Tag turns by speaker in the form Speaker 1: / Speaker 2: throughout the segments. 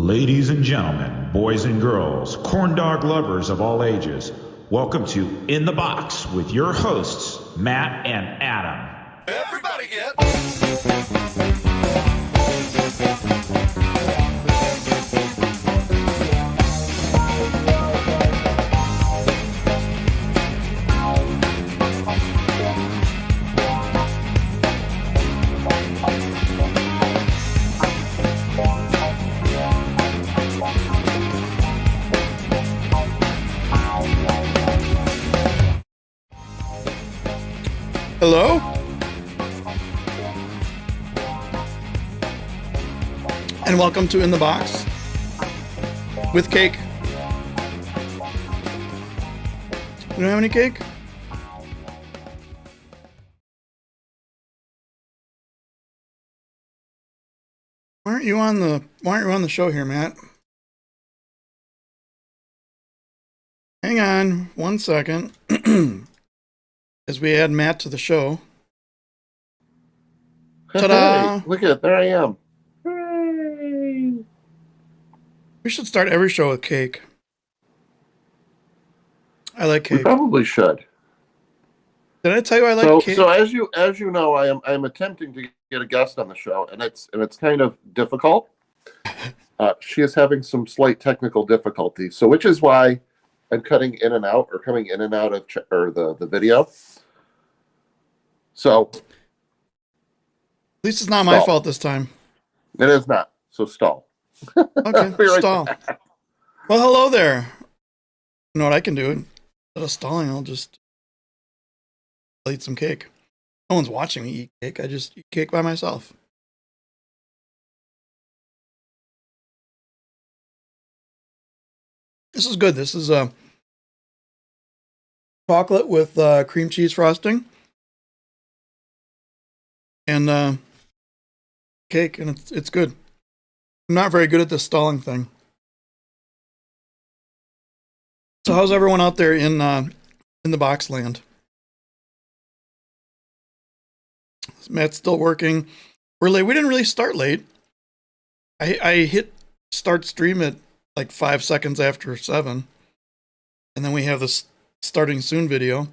Speaker 1: Ladies and gentlemen, boys and girls, corn dog lovers of all ages, welcome to In the Box with your hosts, Matt and Adam.
Speaker 2: Everybody get...
Speaker 3: Hello? And welcome to In the Box with cake. You don't have any cake? Why aren't you on the show here, Matt? Hang on 1 second. As we add Matt to the show. Ta-da!
Speaker 2: Hey, look at it, there I am. Hooray.
Speaker 3: We should start every show with cake. I like cake.
Speaker 2: We probably should.
Speaker 3: Did I tell you I like cake?
Speaker 2: So as you know, I'm attempting to get a guest on the show, and it's kind of difficult. She is having some slight technical difficulties, so which is why I'm cutting in and out or coming in and out of the video. So
Speaker 3: at least it's not my fault this time.
Speaker 2: It is not. So stall.
Speaker 3: Okay, stall. Well, hello there. You know what I can do? Instead of stalling, I'll just eat some cake. No one's watching me eat cake. I just eat cake by myself. This is good. This is chocolate with cream cheese frosting and cake, and it's good. I'm not very good at this stalling thing. So how's everyone out there in the box land? Matt's still working. We're late. We didn't really start late. I hit start stream at like 5 seconds after 7. And then we have this starting soon video.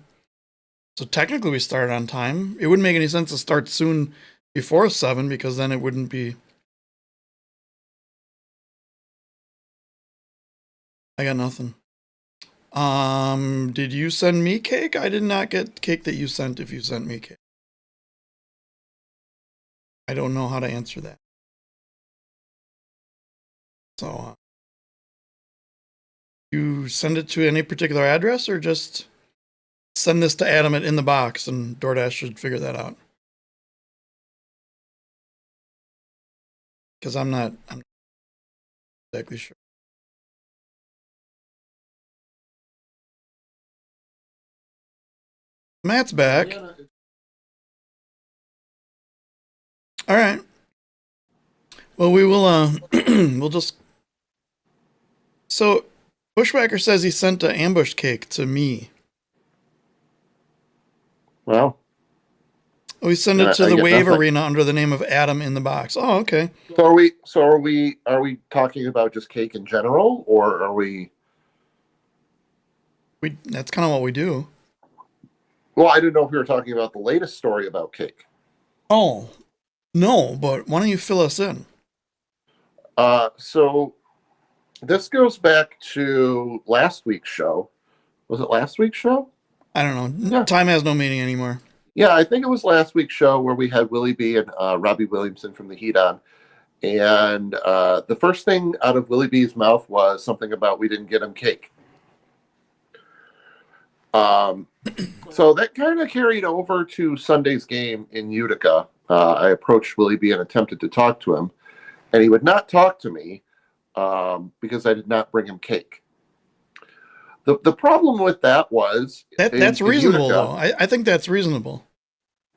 Speaker 3: So technically we started on time. It wouldn't make any sense to start soon before 7 because then it wouldn't be... I got nothing. Did you send me cake? I did not get cake that you sent if you sent me cake. I don't know how to answer that. So, you send it to any particular address or just send this to Adam at In the Box and DoorDash should figure that out? Because I'm not exactly sure. Matt's back. All right. Well, we will, we'll just... So, Bushwhacker says he sent an ambush cake to me.
Speaker 2: Well.
Speaker 3: Oh, he sent it to the Wave Arena under the name of Adam in the Box. Oh, okay.
Speaker 2: So are we talking about just cake in general, or are we...
Speaker 3: That's kind of what we do.
Speaker 2: Well, I didn't know if we were talking about the latest story about cake.
Speaker 3: Oh, no, but why don't you fill us in?
Speaker 2: So this goes back to last week's show. Was it last week's show?
Speaker 3: I don't know. Yeah. Time has no meaning anymore.
Speaker 2: Yeah, I think it was last week's show where we had Willie B and Robbie Williamson from the Heat on. And the first thing out of Willie B's mouth was something about we didn't get him cake. So that kind of carried over to Sunday's game in Utica. I approached Willie B and attempted to talk to him, and he would not talk to me because I did not bring him cake. The problem with that was...
Speaker 3: That's reasonable, Utica, though. I think that's reasonable.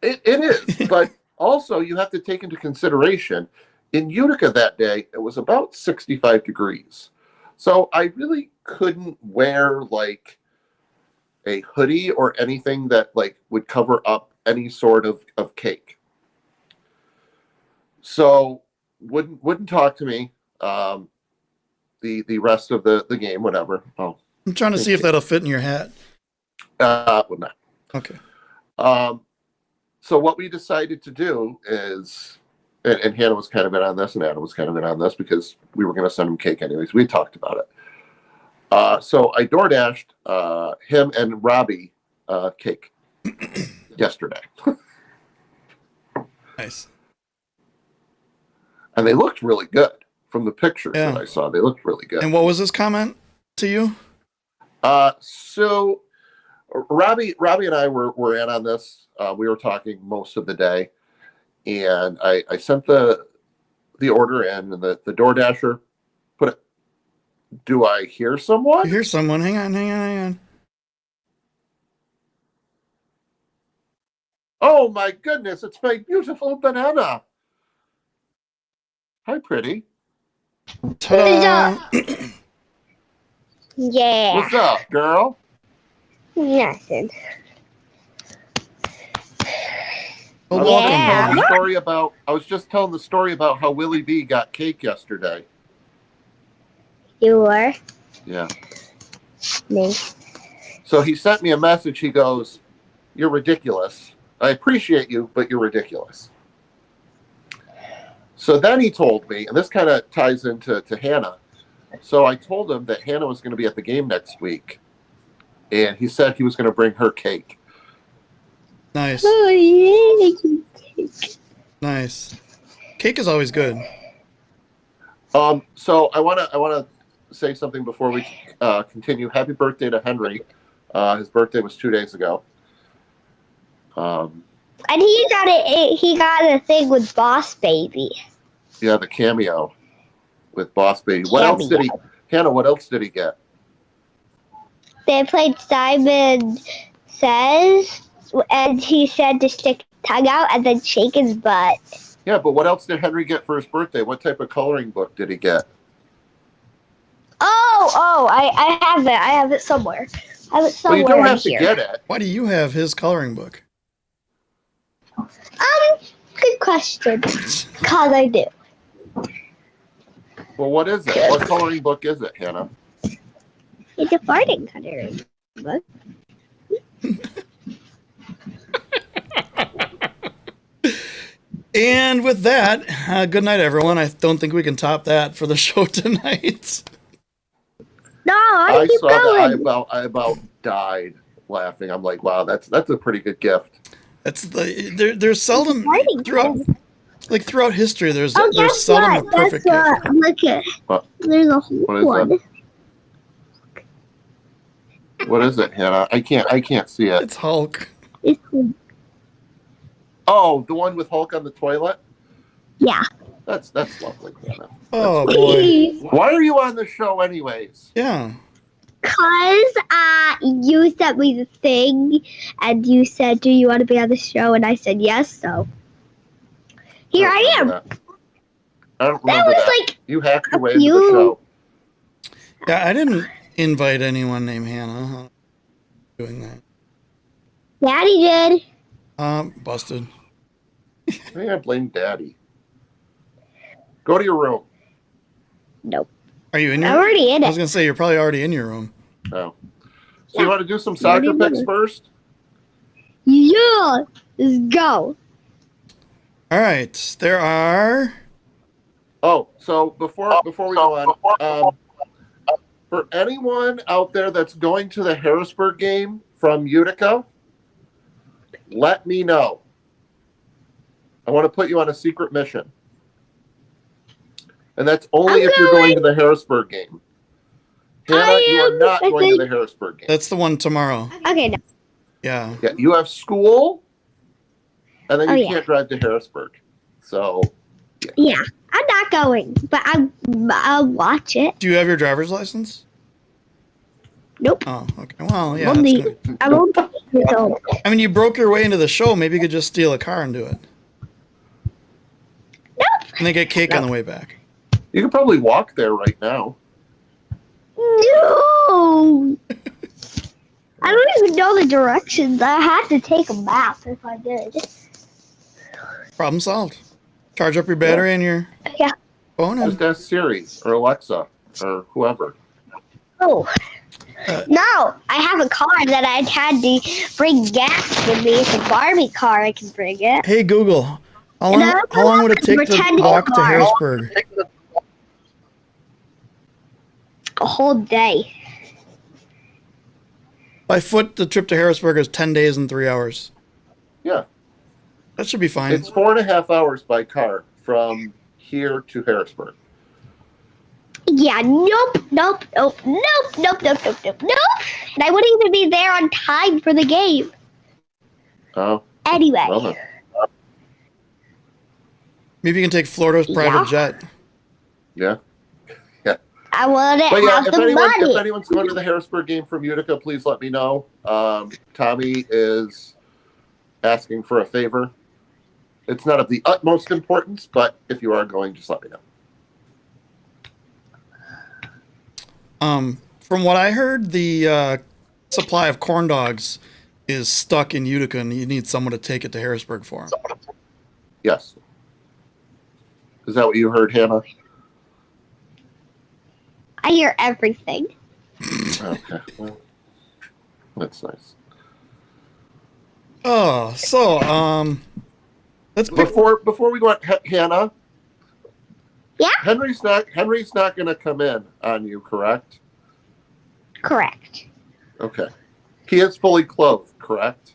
Speaker 2: It is, but also you have to take into consideration, in Utica that day, it was about 65 degrees. So I really couldn't wear, like, a hoodie or anything that, like, would cover up any sort of cake. So wouldn't talk to me. the rest of the game, whatever. Oh,
Speaker 3: I'm trying to see if that'll fit in your hat.
Speaker 2: Would not.
Speaker 3: Okay.
Speaker 2: So what we decided to do is, and Hannah was kind of in on this, and Adam was kind of in on this because we were going to send him cake anyways. We talked about it. So I DoorDashed him and Robbie cake yesterday.
Speaker 3: Nice.
Speaker 2: And they looked really good from the pictures that I saw. They looked really good.
Speaker 3: And what was his comment to you?
Speaker 2: So Robbie and I were in on this. We were talking most of the day, and I sent the order in, and the DoorDasher put it. Do I hear someone?
Speaker 3: You hear someone? Hang on.
Speaker 2: Oh my goodness! It's my beautiful banana. Hi, pretty.
Speaker 3: Ta-da!
Speaker 4: Yeah.
Speaker 2: What's up, girl?
Speaker 4: Nothing.
Speaker 3: Well,
Speaker 4: Yeah.
Speaker 3: welcome.
Speaker 2: I was just telling the story about how Willie B got cake yesterday.
Speaker 4: You were?
Speaker 2: Yeah.
Speaker 4: Me.
Speaker 2: So he sent me a message. He goes, "You're ridiculous. I appreciate you, but you're ridiculous." So then he told me, and this kind of ties into Hannah. So I told him that Hannah was going to be at the game next week, and he said he was going to bring her cake.
Speaker 3: Nice.
Speaker 4: Oh, yeah.
Speaker 3: Nice. Cake is always good.
Speaker 2: So I want to say something before we continue. Happy birthday to Henry. His birthday was 2 days ago.
Speaker 4: And he got a thing with Boss Baby.
Speaker 2: Yeah, the cameo with Boss Baby. What else did he? Hannah, what else did he get?
Speaker 4: They played Simon Says, and he said to stick his tongue out and then shake his butt.
Speaker 2: Yeah, but what else did Henry get for his birthday? What type of coloring book did he get?
Speaker 4: I have it. I have it somewhere. I have it
Speaker 2: Well,
Speaker 4: somewhere
Speaker 2: you don't have
Speaker 4: here.
Speaker 2: to get it.
Speaker 3: Why do you have his coloring book?
Speaker 4: Good question. Because I do.
Speaker 2: Well, what is it? What coloring book is it, Hannah?
Speaker 4: It's a farting coloring book.
Speaker 3: And with that, good night, everyone. I don't think we can top that for the show tonight.
Speaker 4: No,
Speaker 2: I
Speaker 4: keep
Speaker 2: saw
Speaker 4: going.
Speaker 2: that. I about died laughing. I'm like, wow, that's a pretty good gift.
Speaker 3: That's there's seldom throughout history. There's
Speaker 4: Guess
Speaker 3: seldom a
Speaker 4: what?
Speaker 3: perfect
Speaker 4: That's
Speaker 3: gift.
Speaker 4: Look at.
Speaker 2: What?
Speaker 4: There's a whole
Speaker 2: What is
Speaker 4: one.
Speaker 2: that? What is it, Hannah? I can't see it.
Speaker 3: It's Hulk.
Speaker 4: It's,
Speaker 2: Oh, the one with Hulk on the toilet?
Speaker 4: yeah.
Speaker 2: That's lovely, Hannah.
Speaker 3: Oh boy.
Speaker 2: Why are you on the show anyways?
Speaker 3: Yeah.
Speaker 4: Because you sent me the thing, and you said, "Do you want to be on the show?" And I said yes. So here I am.
Speaker 2: That. I don't
Speaker 4: That
Speaker 2: remember
Speaker 4: was
Speaker 2: that.
Speaker 4: like
Speaker 2: You hacked your way into
Speaker 4: you-
Speaker 2: the show.
Speaker 3: Yeah, I didn't invite anyone named Hannah. Doing that.
Speaker 4: Daddy did.
Speaker 3: Busted.
Speaker 2: I think I blame Daddy. Go to your room.
Speaker 4: Nope.
Speaker 3: Are you in your
Speaker 4: I'm already in
Speaker 3: I was
Speaker 4: it.
Speaker 3: gonna say you're probably already in your room.
Speaker 2: Oh. So
Speaker 4: Yeah.
Speaker 2: you want to do some soccer
Speaker 4: Already
Speaker 2: picks
Speaker 4: did.
Speaker 2: first?
Speaker 4: Yeah. Let's go.
Speaker 3: All right. There are
Speaker 2: Oh, so before we go on, for anyone out there that's going to the Harrisburg game from Utica, let me know. I want to put you on a secret mission. And that's only
Speaker 4: I'm
Speaker 2: if you're going to the Harrisburg game. Hannah, you are not going to the Harrisburg game.
Speaker 3: that's the one tomorrow.
Speaker 4: Okay. No.
Speaker 3: Yeah.
Speaker 2: Yeah, you have school, and then
Speaker 4: Oh,
Speaker 2: you
Speaker 4: yeah.
Speaker 2: can't drive to Harrisburg. So,
Speaker 4: Yeah. I'm not going, but I'll watch it.
Speaker 3: Do you have your driver's license?
Speaker 4: Nope.
Speaker 3: Oh, okay. Well, yeah.
Speaker 4: Only-
Speaker 3: that's good.
Speaker 4: I'm only 8 years old.
Speaker 3: I mean, you broke your way into the show. Maybe you could just steal a car and do it.
Speaker 4: Nope.
Speaker 3: And then get cake on the way back.
Speaker 2: you could probably walk there right now.
Speaker 4: No. I don't even know the directions. I had to take a map if I did.
Speaker 3: Problem solved. Charge up your battery and your
Speaker 4: Yeah.
Speaker 3: phone and
Speaker 2: Just ask Siri or Alexa. or whoever.
Speaker 4: Oh. No, I have a car that I had to bring gas with me. It's a Barbie car. I can bring it.
Speaker 3: Hey Google, how long would it take to
Speaker 4: Pretend
Speaker 3: walk to
Speaker 4: car.
Speaker 3: Harrisburg?
Speaker 4: A whole day.
Speaker 3: By foot, the trip to Harrisburg is 10 days and 3 hours.
Speaker 2: Yeah.
Speaker 3: That should be fine.
Speaker 2: It's 4.5 hours by car from here to Harrisburg.
Speaker 4: Yeah, nope. And I wouldn't even be there on time for the game.
Speaker 2: Oh.
Speaker 4: Anyway.
Speaker 2: Well then.
Speaker 3: Maybe you can take Florida's private jet.
Speaker 2: Yeah.
Speaker 4: I wouldn't
Speaker 2: But yeah,
Speaker 4: have the
Speaker 2: if
Speaker 4: money.
Speaker 2: anyone's going to the Harrisburg game from Utica, please let me know. Tommy is asking for a favor. It's not of the utmost importance, but if you are going, just let me know.
Speaker 3: From what I heard, the supply of corn dogs is stuck in Utica, and you need someone to take it to Harrisburg for him.
Speaker 2: Yes. Is that what you heard, Hannah?
Speaker 4: I hear everything.
Speaker 2: Okay. Well, that's nice.
Speaker 3: Oh, so let's pick.
Speaker 2: Before we go on, Hannah.
Speaker 4: Yeah?
Speaker 2: Henry's not going to come in on you, correct?
Speaker 4: Correct.
Speaker 2: Okay. He is fully clothed, correct?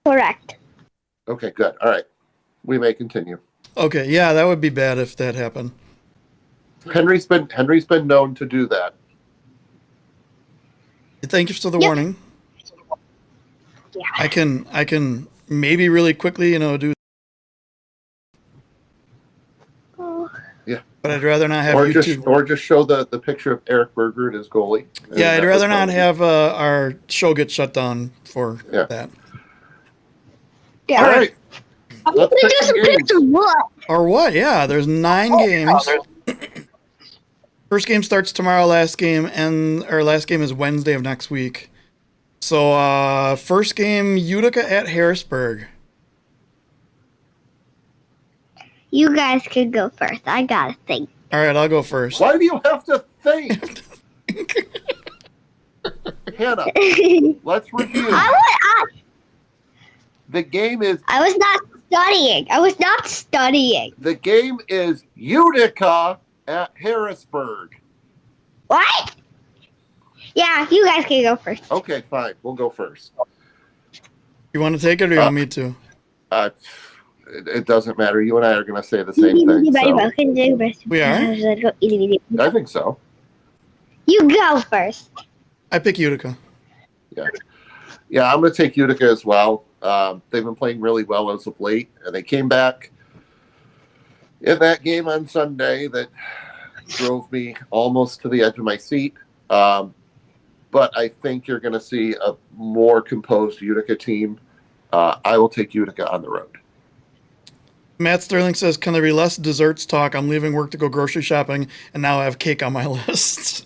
Speaker 4: Correct.
Speaker 2: Okay, good. All right. We may continue.
Speaker 3: Okay, yeah, that would be bad if that happened.
Speaker 2: Henry's been known to do that.
Speaker 3: Thank you for the
Speaker 4: Yep.
Speaker 3: warning.
Speaker 4: Yeah.
Speaker 3: I can maybe really quickly, do,
Speaker 4: Oh.
Speaker 3: but I'd rather not have
Speaker 2: Or
Speaker 3: you
Speaker 2: just
Speaker 3: two.
Speaker 2: show the picture of Eric Berger as goalie.
Speaker 3: Yeah, I'd
Speaker 2: That
Speaker 3: rather
Speaker 2: was
Speaker 3: not
Speaker 2: fine.
Speaker 3: have our show get shut down for
Speaker 2: Yeah.
Speaker 3: that.
Speaker 4: Yeah.
Speaker 2: All right.
Speaker 4: I'm
Speaker 2: Let's
Speaker 4: gonna
Speaker 2: pick
Speaker 4: do
Speaker 2: some
Speaker 4: some
Speaker 2: games.
Speaker 4: picks of what?
Speaker 3: Or what? Yeah, there's 9 games. First game starts tomorrow. Last game is Wednesday of next week. So first game, Utica at Harrisburg.
Speaker 4: You guys can go first. I gotta think.
Speaker 3: All right, I'll go first.
Speaker 2: Why do you have to think? Hannah, let's review. The game is
Speaker 4: I was not studying.
Speaker 2: the game is Utica at Harrisburg.
Speaker 4: What? Yeah, you guys can go first.
Speaker 2: Okay, fine. We'll go first.
Speaker 3: You want to take it or you want me to?
Speaker 2: It doesn't matter. You and I are going to say the same thing. So
Speaker 3: We are?
Speaker 2: I think so.
Speaker 4: You go first.
Speaker 3: I pick Utica.
Speaker 2: Yeah, I'm going to take Utica as well. They've been playing really well as of late, and they came back in that game on Sunday that drove me almost to the edge of my seat. But I think you're going to see a more composed Utica team. I will take Utica on the road.
Speaker 3: Matt Sterling says, can there be less desserts talk? I'm leaving work to go grocery shopping, and now I have cake on my list.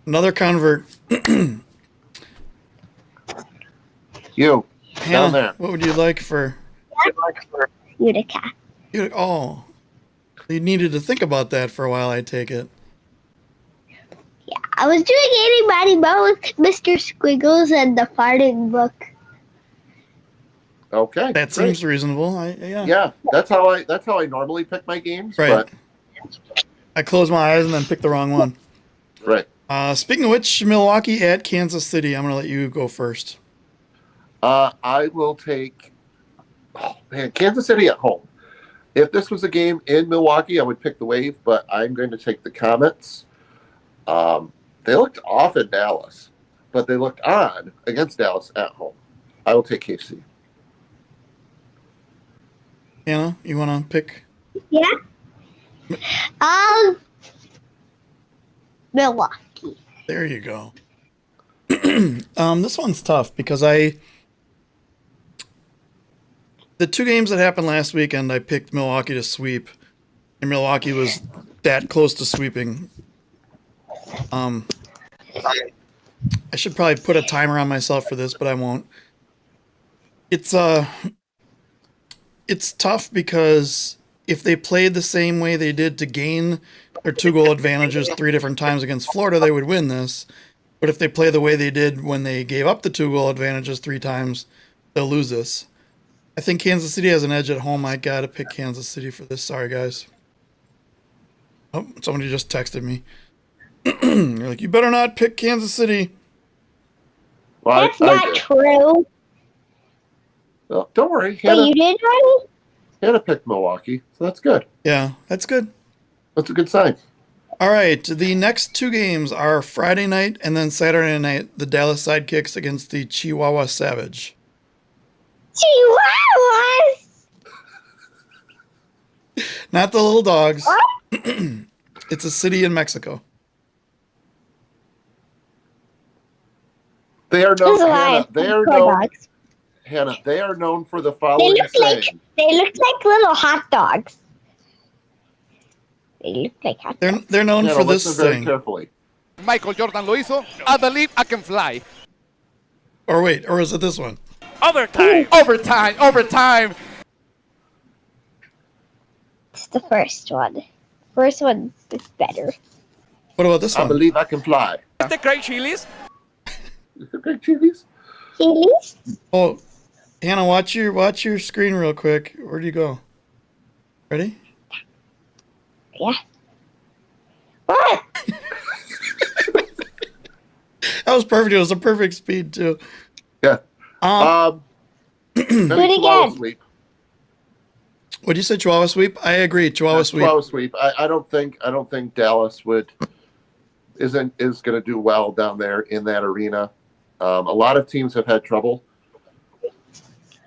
Speaker 3: Another convert.
Speaker 2: You, down
Speaker 3: Hannah,
Speaker 2: there.
Speaker 3: what would you like for...
Speaker 4: Utica.
Speaker 3: Oh, you needed to think about that for a while, I take it.
Speaker 4: Yeah, I was doing 80 Mighty Mo with Mr. Squiggles and the farting book.
Speaker 2: Okay.
Speaker 3: That
Speaker 2: great.
Speaker 3: seems reasonable.
Speaker 2: Yeah, that's how I normally pick my games.
Speaker 3: Right. I close my eyes and then pick the wrong one.
Speaker 2: But, right.
Speaker 3: Speaking of which, Milwaukee at Kansas City. I'm going to let you go first.
Speaker 2: I will take, Kansas City at home. If this was a game in Milwaukee, I would pick the Wave, but I'm going to take the Comets. They looked off at Dallas, but they looked on against Dallas at home. I will take KC.
Speaker 3: Hannah, you want to pick?
Speaker 4: Yeah. Milwaukee.
Speaker 3: There you go. This one's tough because the 2 games that happened last weekend, I picked Milwaukee to sweep, and Milwaukee was that close to sweeping. I should probably put a timer on myself for this, but I won't. It's tough because if they played the same way they did to gain their 2-goal advantages 3 different times against Florida, they would win this. But if they play the way they did when they gave up the 2-goal advantages 3 times, they'll lose this. I think Kansas City has an edge at home. I got to pick Kansas City for this. Sorry, guys. Oh, somebody just texted me. You're like, you better not pick Kansas City.
Speaker 2: Well,
Speaker 4: That's not true.
Speaker 2: Well, don't worry.
Speaker 4: Wait, you did, Ronnie?
Speaker 2: Hannah picked Milwaukee, so that's good.
Speaker 3: Yeah, that's good.
Speaker 2: That's a good sign.
Speaker 3: All right, the next 2 games are Friday night and then Saturday night, the Dallas Sidekicks against the Chihuahua Savage.
Speaker 4: Chihuahuas!
Speaker 3: Not the little dogs.
Speaker 4: What?
Speaker 3: It's a city in Mexico.
Speaker 2: They are
Speaker 4: This
Speaker 2: known.
Speaker 4: is why I
Speaker 2: Hannah, they
Speaker 4: picked
Speaker 2: are
Speaker 4: corn
Speaker 2: known.
Speaker 4: dogs.
Speaker 2: Hannah, they are known for the
Speaker 4: They
Speaker 2: following
Speaker 4: look
Speaker 2: saying.
Speaker 4: like little hot dogs. They look like hot dogs.
Speaker 3: They're known
Speaker 2: Hannah,
Speaker 3: for this
Speaker 2: listen very
Speaker 3: thing.
Speaker 2: carefully.
Speaker 5: Michael Jordan lo hizo. I believe I can fly.
Speaker 3: Or wait, or is it this one?
Speaker 5: Overtime. Overtime.
Speaker 4: It's the first one. First one is better.
Speaker 3: What about this
Speaker 2: I
Speaker 3: one?
Speaker 2: believe I can fly.
Speaker 5: The great chilis.
Speaker 2: Is it great chilies?
Speaker 4: Chilies?
Speaker 3: Oh, Hannah, watch your screen real quick. Where do you go? Ready?
Speaker 4: Yeah. What?
Speaker 3: That was perfect. It was a perfect speed too.
Speaker 2: Yeah.
Speaker 3: Um,
Speaker 2: Do
Speaker 4: it again.
Speaker 2: Sweep.
Speaker 3: What'd you say, Chihuahua sweep? I agree, Chihuahua sweep.
Speaker 2: Chihuahua sweep. I don't think Dallas is going to do well down there in that arena. A lot of teams have had trouble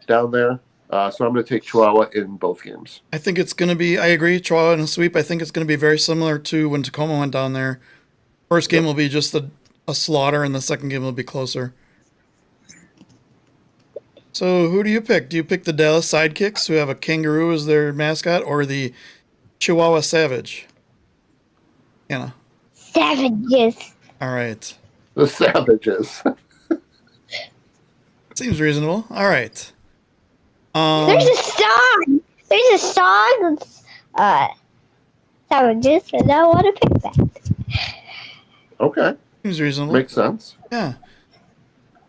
Speaker 2: down there, so I'm going to take Chihuahua in both games.
Speaker 3: I think it's going to be. I agree, Chihuahua in a sweep. I think it's going to be very similar to when Tacoma went down there. First game will be just a slaughter, and the second game will be closer. So who do you pick? Do you pick the Dallas Sidekicks, who have a kangaroo as their mascot, or the Chihuahua Savage? Anna.
Speaker 4: Savages.
Speaker 3: All right.
Speaker 2: The Savages.
Speaker 3: Seems reasonable. All right.
Speaker 4: There's a song. There's a song that's savages, and I want to pick that.
Speaker 2: Okay.
Speaker 3: Seems reasonable.
Speaker 2: Makes sense.
Speaker 3: Yeah.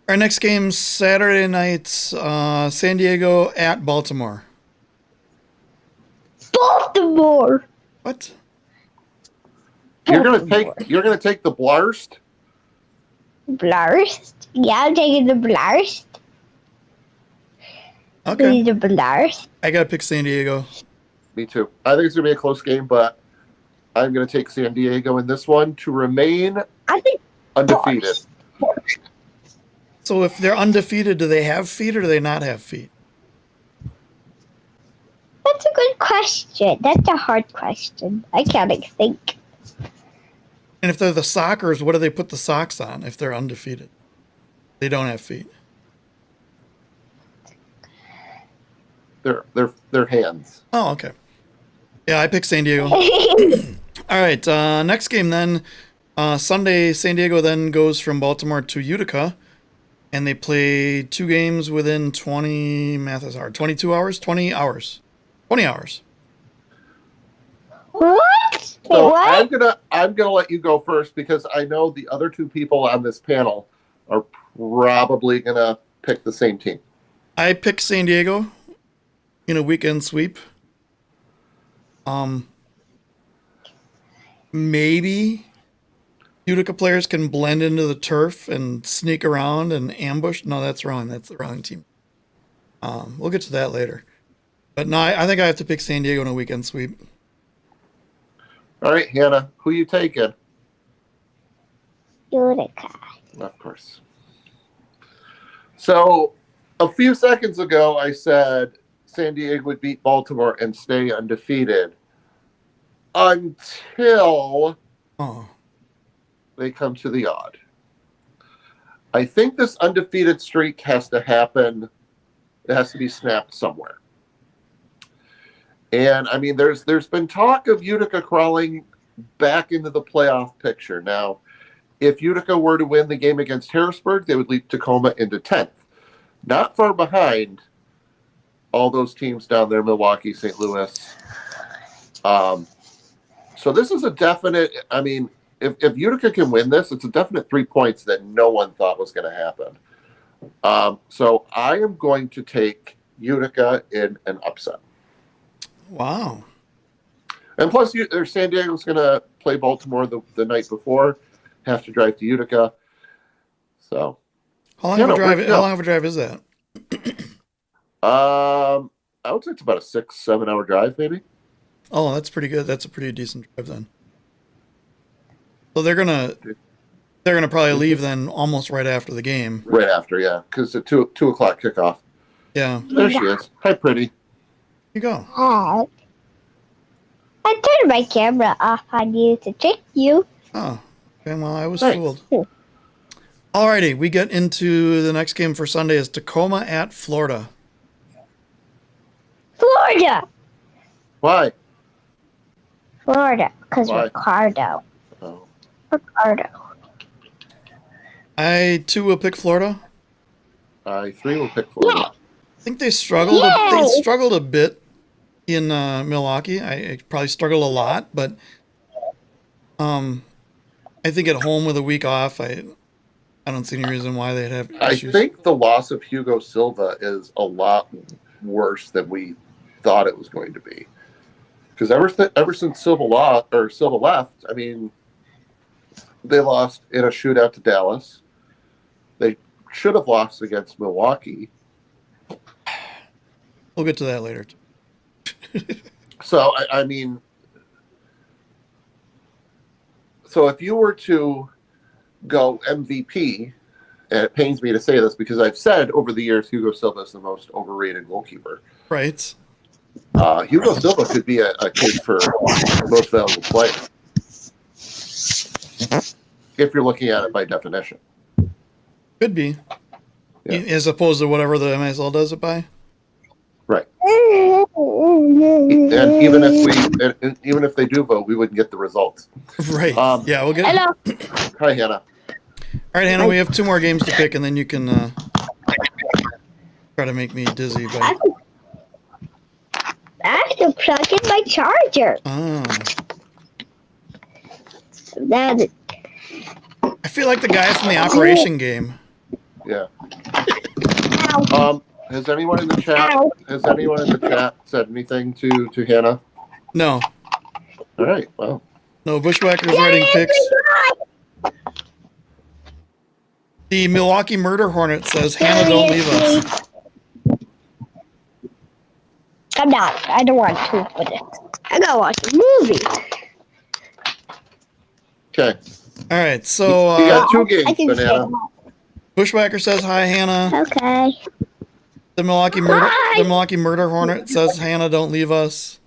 Speaker 3: Our next game, Saturday night, San Diego at Baltimore.
Speaker 4: Baltimore.
Speaker 3: What?
Speaker 2: You're gonna take the Blarst?
Speaker 4: Blarst? Yeah, I'm taking the Blarst.
Speaker 3: Okay.
Speaker 4: The Blarst.
Speaker 3: I got to pick San Diego.
Speaker 2: Me too. I think it's gonna be a close game, but I'm gonna take San Diego in this one to remain
Speaker 4: I think
Speaker 2: undefeated.
Speaker 3: So if they're undefeated, do they have feet or do they not have feet?
Speaker 4: that's a good question. That's a hard question. I can't think.
Speaker 3: And if they're the Sockers, what do they put the socks on if they're undefeated? They don't have feet.
Speaker 2: Their hands.
Speaker 3: Oh, okay. Yeah, I picked San Diego. All right, next game then. Sunday, San Diego then goes from Baltimore to Utica. And they play 2 games within 20, math is hard, 22 hours? 20 hours. 20 hours.
Speaker 4: What? Wait,
Speaker 2: So
Speaker 4: what?
Speaker 2: I'm gonna let you go first because I know the other 2 people on this panel are probably gonna pick the same team.
Speaker 3: I picked San Diego in a weekend sweep. Maybe Utica players can blend into the turf and sneak around and ambush. No, that's wrong. That's the wrong team. We'll get to that later. But no, I think I have to pick San Diego in a weekend sweep.
Speaker 2: All right, Hannah, who you taking?
Speaker 4: Utica.
Speaker 2: Of course. So a few seconds ago, I said San Diego would beat Baltimore and stay undefeated until
Speaker 3: Oh,
Speaker 2: they come to the odd. I think this undefeated streak has to happen. It has to be snapped somewhere. And I mean, there's been talk of Utica crawling back into the playoff picture. Now, if Utica were to win the game against Harrisburg, they would lead Tacoma into 10th. Not far behind all those teams down there, Milwaukee, St. Louis, So this is a definite. I mean, if Utica can win this, it's a definite 3 points that no one thought was going to happen. So I am going to take Utica in an upset.
Speaker 3: Wow.
Speaker 2: And plus, San Diego's going to play Baltimore the night before, have to drive to Utica. So,
Speaker 3: How long of a drive is that?
Speaker 2: I would say it's about a 6-7 hour drive, maybe.
Speaker 3: Oh, that's pretty good. That's a pretty decent drive then. So they're gonna probably leave then almost right after the game.
Speaker 2: Right after, yeah, because it's a 2 o'clock kickoff.
Speaker 3: Yeah.
Speaker 2: There she is. Hi, pretty.
Speaker 3: Here you go.
Speaker 4: Hi. I turned my camera off on you to trick you.
Speaker 3: Oh, okay. Well, I was
Speaker 2: Thanks.
Speaker 3: fooled. Alrighty, we get into the next game for Sunday is Tacoma at Florida.
Speaker 4: Florida.
Speaker 2: Why?
Speaker 4: Florida, because
Speaker 2: Why?
Speaker 4: Ricardo.
Speaker 2: Oh.
Speaker 4: Ricardo.
Speaker 3: I too will pick Florida.
Speaker 2: I 3 will pick Florida.
Speaker 3: I think they struggled.
Speaker 4: Yay!
Speaker 3: They struggled a bit in Milwaukee. I probably struggled a lot, but I think at home with a week off, I don't see any reason why they'd have issues.
Speaker 2: I think the loss of Hugo Silva is a lot worse than we thought it was going to be. Because ever since Silva left, I mean, they lost in a shootout to Dallas. They should have lost against Milwaukee.
Speaker 3: We'll get to that later.
Speaker 2: So, I mean, so if you were to go MVP, and it pains me to say this because I've said over the years Hugo Silva is the most overrated goalkeeper.
Speaker 3: Right.
Speaker 2: Hugo Silva could be a case for most valuable player if you're looking at it by definition.
Speaker 3: Could be.
Speaker 2: Yeah.
Speaker 3: As opposed to whatever the MASL does it by.
Speaker 2: Right. And even if they do vote, we wouldn't get the results.
Speaker 3: Right. Yeah, we'll get.
Speaker 4: Hello.
Speaker 2: Hi, Hannah.
Speaker 3: All right, Hannah, we have 2 more games to pick, and then you can try to make me dizzy. But
Speaker 4: I have to plug in my charger. That
Speaker 3: I feel like the guy from the Operation game.
Speaker 2: Yeah.
Speaker 4: Ow.
Speaker 2: Has anyone in the chat?
Speaker 4: Ow.
Speaker 2: Has anyone in the chat said anything to Hannah?
Speaker 3: No.
Speaker 2: All right. Well.
Speaker 3: No, Bushwhacker's writing picks. The Milwaukee Murder Hornet says, Hannah, don't leave us.
Speaker 4: I'm not. I don't want to, but I gotta watch a movie.
Speaker 2: Okay.
Speaker 3: All right, so
Speaker 2: You got 2
Speaker 4: I
Speaker 2: games,
Speaker 4: can
Speaker 2: Banana.
Speaker 3: Bushwhacker says, hi, Hannah.
Speaker 4: Okay.
Speaker 3: The Milwaukee Murder Hornet says, Hannah, don't leave us.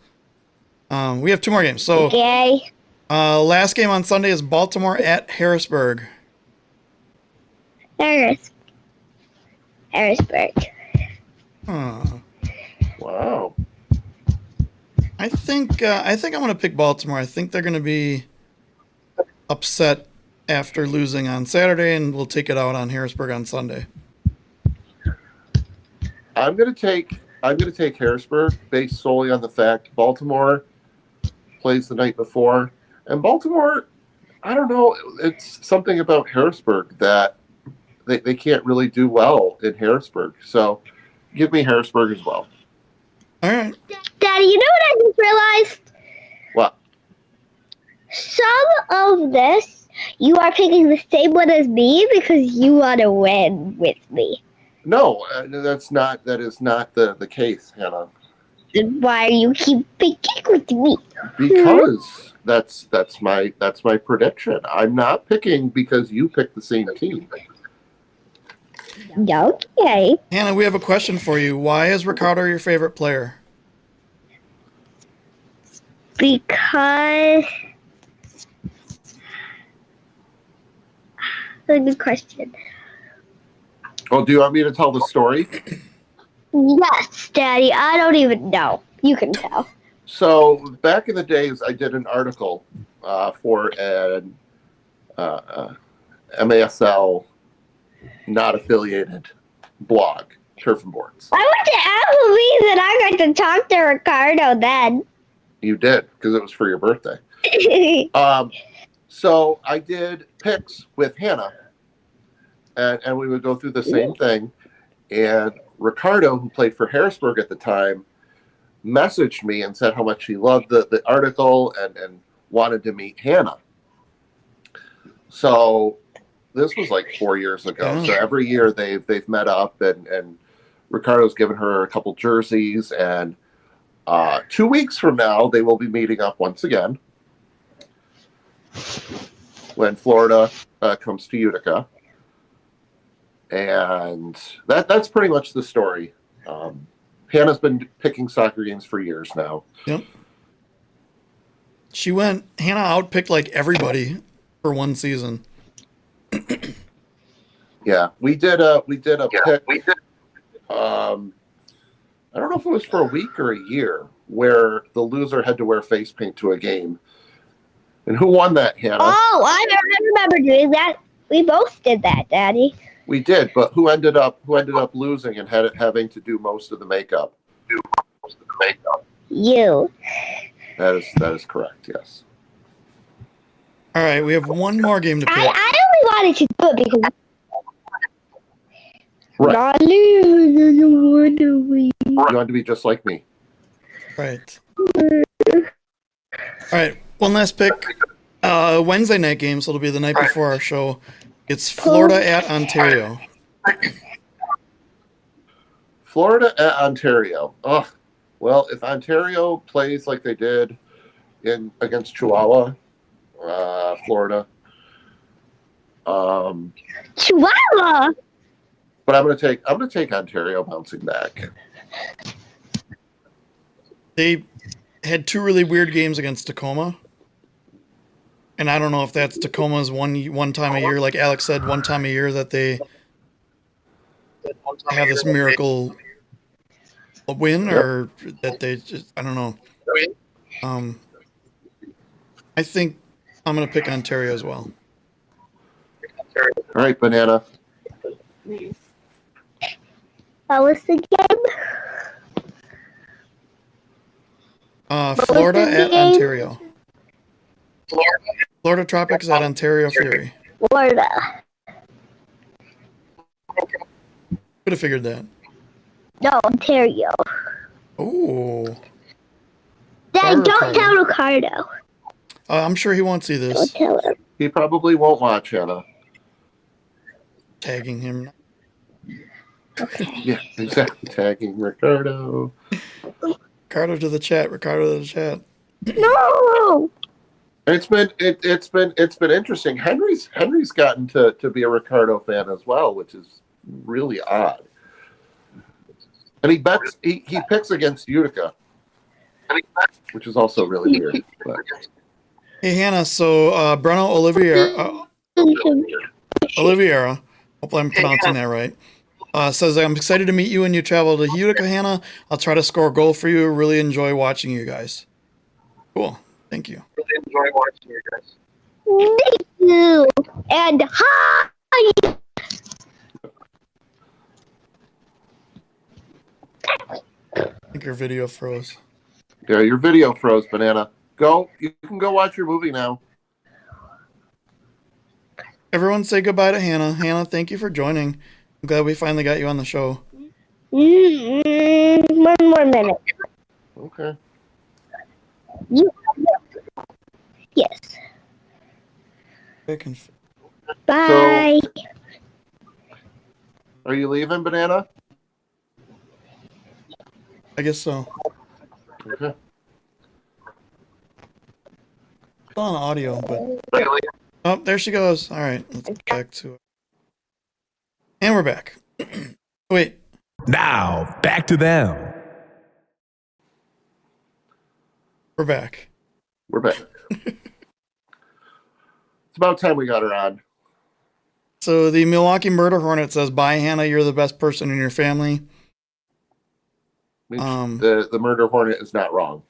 Speaker 3: We have 2 more games. So
Speaker 4: Okay.
Speaker 3: last game on Sunday is Baltimore at Harrisburg.
Speaker 4: Harrisburg.
Speaker 3: Huh.
Speaker 2: Wow.
Speaker 3: I think I'm going to pick Baltimore. I think they're going to be upset after losing on Saturday, and we'll take it out on Harrisburg on Sunday.
Speaker 2: I'm gonna take Harrisburg based solely on the fact Baltimore plays the night before, and Baltimore, I don't know, it's something about Harrisburg that they can't really do well in Harrisburg. So give me Harrisburg as well.
Speaker 3: All right.
Speaker 4: Daddy, you know what I just realized?
Speaker 2: What?
Speaker 4: Some of this, you are picking the same one as me because you want to win with me.
Speaker 2: No, that is not the case, Hannah.
Speaker 4: Then why do you keep picking with me?
Speaker 2: Because that's my prediction. I'm not picking because you picked the same team.
Speaker 4: Okay.
Speaker 3: Hannah, we have a question for you. Why is Ricardo your favorite player?
Speaker 4: Because... That's a good question.
Speaker 2: Oh, do you want me to tell the story?
Speaker 4: Yes, Daddy. I don't even know. You can tell.
Speaker 2: So back in the days, I did an article for an MASL not affiliated blog, Turf and Boards.
Speaker 4: I went to Applebee's and I got to talk to Ricardo then.
Speaker 2: You did, because it was for your birthday. So I did picks with Hannah, and we would go through the same thing. And Ricardo, who played for Harrisburg at the time, messaged me and said how much he loved the article and wanted to meet Hannah. So this was like 4 years ago. So every year they've met up, and Ricardo's given her a couple jerseys, and 2 weeks from now they will be meeting up once again when Florida comes to Utica. And that's pretty much the story. Hannah's been picking soccer games for years now.
Speaker 3: Yep. Hannah outpicked like everybody for one season.
Speaker 2: Yeah, we did a pick. I don't know if it was for a week or a year, where the loser had to wear face paint to a game. And who won that, Hannah?
Speaker 4: Oh, I remember doing that. We both did that, Daddy.
Speaker 2: We did, but who ended up losing and having to do most of the makeup?
Speaker 4: You.
Speaker 2: That is correct. Yes.
Speaker 3: All right, we have one more game to pick.
Speaker 4: I only wanted to do it because
Speaker 2: Right.
Speaker 4: not lose.
Speaker 2: You want to be just like me.
Speaker 3: Right. All right, one last pick. Wednesday night game, so it'll be the night before our show. It's Florida at Ontario.
Speaker 2: Florida at Ontario. Oh, well, if Ontario plays like they did against Chihuahua, Florida.
Speaker 4: Chihuahua.
Speaker 2: But I'm gonna take Ontario bouncing back.
Speaker 3: They had two really weird games against Tacoma. And I don't know if that's Tacoma's one time a year, like Alex said, one time a year that they have this miracle win, or that they just, I don't know. I think I'm going to pick Ontario as well.
Speaker 2: All right, Banana.
Speaker 4: What was the game?
Speaker 3: Florida at Ontario. Florida Tropics at Ontario Fury.
Speaker 4: Florida.
Speaker 3: Could have figured that.
Speaker 4: No, Ontario.
Speaker 3: Oh.
Speaker 4: Dad, don't tell Ricardo.
Speaker 3: I'm sure he won't see
Speaker 4: Don't
Speaker 3: this.
Speaker 4: tell him.
Speaker 2: He probably won't watch, Hannah.
Speaker 3: Tagging him.
Speaker 2: Yeah, exactly. Tagging Ricardo.
Speaker 3: Ricardo to the chat. Ricardo to the chat.
Speaker 4: No.
Speaker 2: It's been interesting. Henry's gotten to be a Ricardo fan as well, which is really odd. And he picks against Utica, which is also really weird. But.
Speaker 3: Hey Hannah, so Bruno Oliveira, hopefully I'm pronouncing that right, says, I'm excited to meet you when you travel to Utica, Hannah. I'll try to score a goal for you. Really enjoy watching you guys. Cool. Thank you.
Speaker 4: Thank you. And hi.
Speaker 3: I think your video froze.
Speaker 2: Yeah, your video froze, Banana. You can go watch your movie now.
Speaker 3: Everyone say goodbye to Hannah. Hannah, thank you for joining. I'm glad we finally got you on the show.
Speaker 4: One more minute.
Speaker 2: Okay.
Speaker 4: Yes.
Speaker 3: Okay.
Speaker 4: Bye.
Speaker 2: So, are you leaving, Banana?
Speaker 3: I guess so.
Speaker 2: Okay.
Speaker 3: Still on audio, but... Oh, there she goes. All right, let's get back to it. And we're back. Wait.
Speaker 1: Now, back to them.
Speaker 3: We're back.
Speaker 2: We're back. It's about time we got her on.
Speaker 3: So the Milwaukee Murder Hornet says, bye, Hannah. You're the best person in your family.
Speaker 2: The Murder Hornet is not wrong.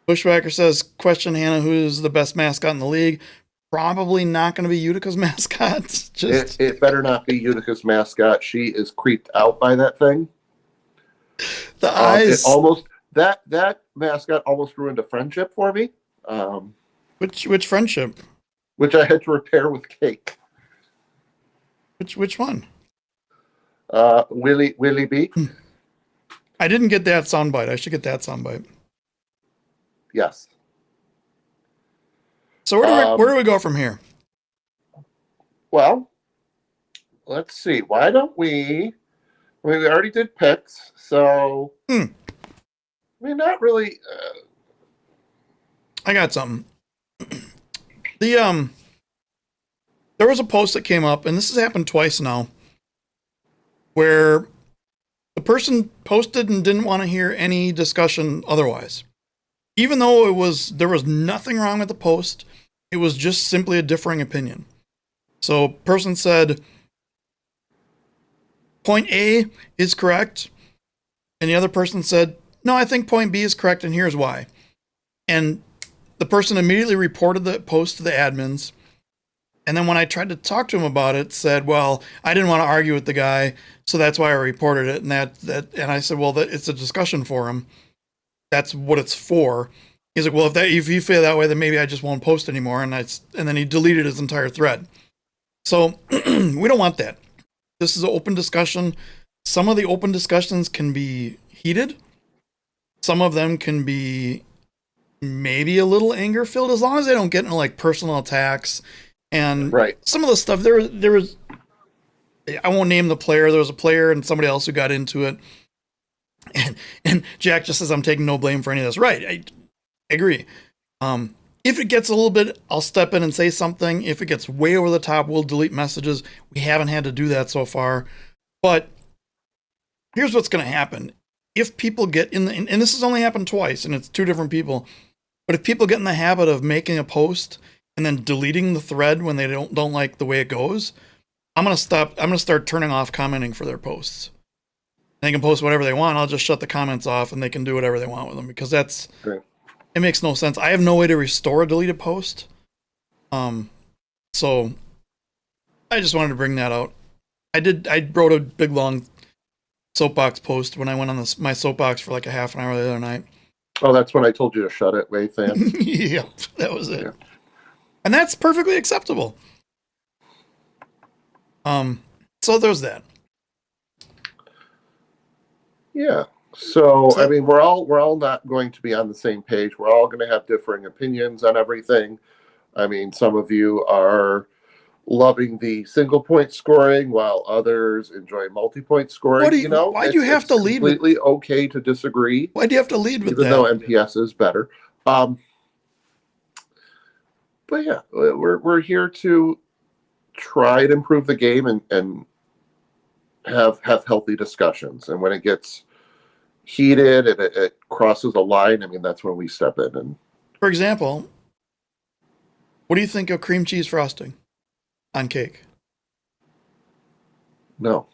Speaker 3: Bushwhacker says, question, Hannah, who's the best mascot in the league? Probably not going to be Utica's mascot.
Speaker 2: It better not be Utica's mascot. She is creeped out by that thing.
Speaker 3: The eyes.
Speaker 2: that mascot almost ruined a friendship for me.
Speaker 3: Which friendship?
Speaker 2: Which I had to repair with cake.
Speaker 3: Which one?
Speaker 2: Willie B.
Speaker 3: I didn't get that soundbite. I should get that soundbite.
Speaker 2: Yes.
Speaker 3: So where do we go from here?
Speaker 2: Well, let's see. Why don't we? I mean, we already did picks, so I mean, not really.
Speaker 3: I got something. There was a post that came up, and this has happened twice now, where the person posted and didn't want to hear any discussion otherwise. Even though there was nothing wrong with the post, it was just simply a differing opinion. So person said, point A is correct, and the other person said, no, I think point B is correct, and here's why. And the person immediately reported the post to the admins, and then when I tried to talk to him about it, said, well, I didn't want to argue with the guy, so that's why I reported it. And I said, well, it's a discussion forum. That's what it's for. He's like, well, if you feel that way, then maybe I just won't post anymore. And then he deleted his entire thread. So we don't want that. This is an open discussion. Some of the open discussions can be heated. Some of them can be maybe a little anger filled, as long as they don't get into like personal attacks. And some of the stuff there was, I won't name the player. There was a player and somebody else who got into it. And Jack just says, I'm taking no blame for any of this. Right. I agree. If it gets a little bit, I'll step in and say something. If it gets way over the top, we'll delete messages. We haven't had to do that so far. But here's what's going to happen. If people get and this has only happened twice, and it's two different people, but if people get in the habit of making a post and then deleting the thread when they don't like the way it goes, I'm going to start turning off commenting for their posts. They can post whatever they want. I'll just shut the comments off and they can do whatever they want with them, because it makes no sense. I have no way to restore a deleted post. So I just wanted to bring that out. I wrote a big long soapbox post when I went on my soapbox for like a half an hour the other night.
Speaker 2: Oh, that's when I told you to shut it, Wave fan.
Speaker 3: Yeah, that was it.
Speaker 2: Yeah.
Speaker 3: And that's perfectly acceptable. So there's that.
Speaker 2: Yeah. So I mean, we're all not going to be on the same page. We're all going to have differing opinions on everything. I mean, some of you are loving the single point scoring, while others enjoy multi-point scoring.
Speaker 3: Why do you have to lead?
Speaker 2: Completely okay to disagree.
Speaker 3: Why do you have to lead with that?
Speaker 2: Even though MPS is better. But yeah, we're here to try to improve the game and have healthy discussions. And when it gets heated and it crosses a line, I mean, that's when we step in. And
Speaker 3: for example, what do you think of cream cheese frosting on cake?
Speaker 2: No.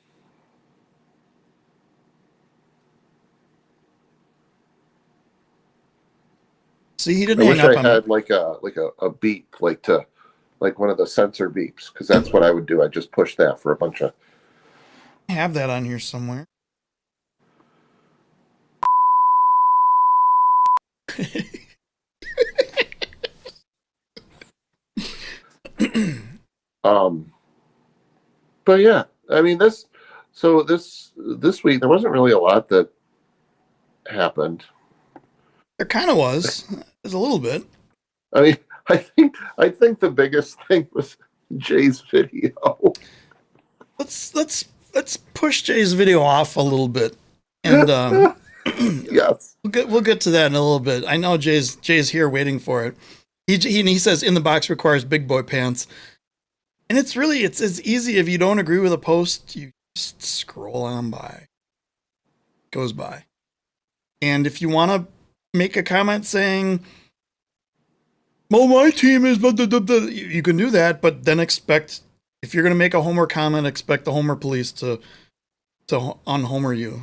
Speaker 3: See, he didn't
Speaker 2: I
Speaker 3: hang
Speaker 2: wish
Speaker 3: up
Speaker 2: I
Speaker 3: on
Speaker 2: had like a beep, like one of the sensor beeps, because that's what I would do. I just push that for a bunch of.
Speaker 3: I have that on here somewhere.
Speaker 2: But yeah, I mean this week there wasn't really a lot that happened.
Speaker 3: There kind of was. There's a little bit.
Speaker 2: I mean, I think the biggest thing was Jay's video.
Speaker 3: Let's push Jay's video off a little bit, and
Speaker 2: yes,
Speaker 3: we'll get to that in a little bit. I know Jay's here waiting for it. He says in the box requires big boy pants, and it's as easy. If you don't agree with a post, you just scroll on by. It goes by, and if you want to make a comment saying, well, my team is blah, blah, blah, blah, you can do that, but then expect, if you're going to make a Homer comment, expect the Homer police to unhomer you.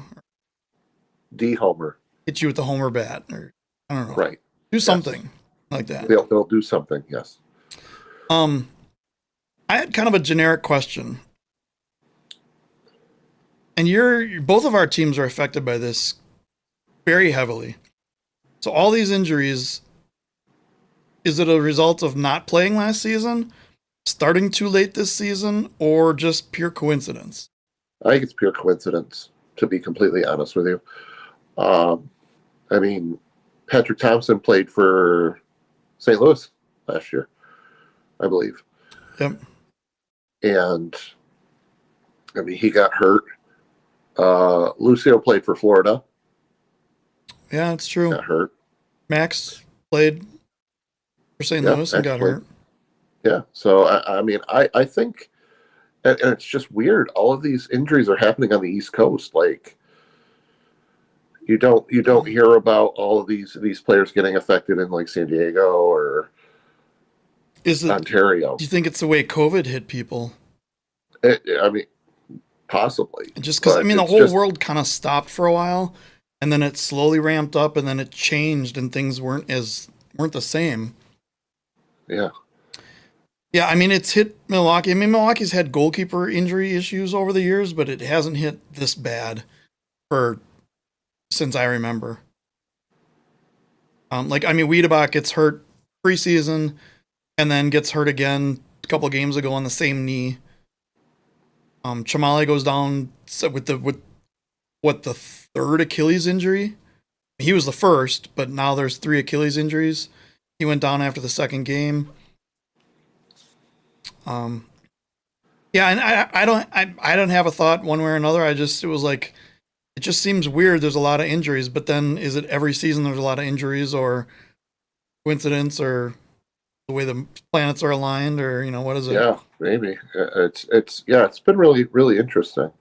Speaker 2: De-homer.
Speaker 3: Hit you with the Homer bat, or I don't know.
Speaker 2: Right.
Speaker 3: Do something like that.
Speaker 2: They'll do something, yes.
Speaker 3: I had kind of a generic question. And both of our teams are affected by this very heavily. So all these injuries, is it a result of not playing last season, starting too late this season, or just pure coincidence?
Speaker 2: I think it's pure coincidence, to be completely honest with you. I mean, Patrick Thompson played for St. Louis last year, I believe.
Speaker 3: Yep.
Speaker 2: And, I mean, he got hurt. Lucio played for Florida.
Speaker 3: Yeah, that's true.
Speaker 2: Got hurt.
Speaker 3: Max played for St. Louis and got hurt.
Speaker 2: Yeah, so, I mean, I think, and it's just weird, all of these injuries are happening on the East Coast. Like, you don't hear about all of these players getting affected in like San Diego or Ontario.
Speaker 3: Do you think it's the way COVID hit people?
Speaker 2: I mean, possibly.
Speaker 3: Just because I mean the whole world kind of stopped for a while, and then it slowly ramped up, and then it changed, and things weren't the same.
Speaker 2: Yeah.
Speaker 3: Yeah, I mean it's hit Milwaukee. I mean Milwaukee's had goalkeeper injury issues over the years, but it hasn't hit this bad since I remember. Like, I mean, Wiedebach gets hurt preseason and then gets hurt again a couple of games ago on the same knee. Chamale goes down with the third Achilles injury. He was the first, but now there's 3 Achilles injuries. He went down after the second game. Yeah, and I don't have a thought one way or another. It just seems weird. There's a lot of injuries, but then is it every season there's a lot of injuries, or coincidence, or the way the planets are aligned, or what is it?
Speaker 2: Yeah, maybe it's been really, really interesting.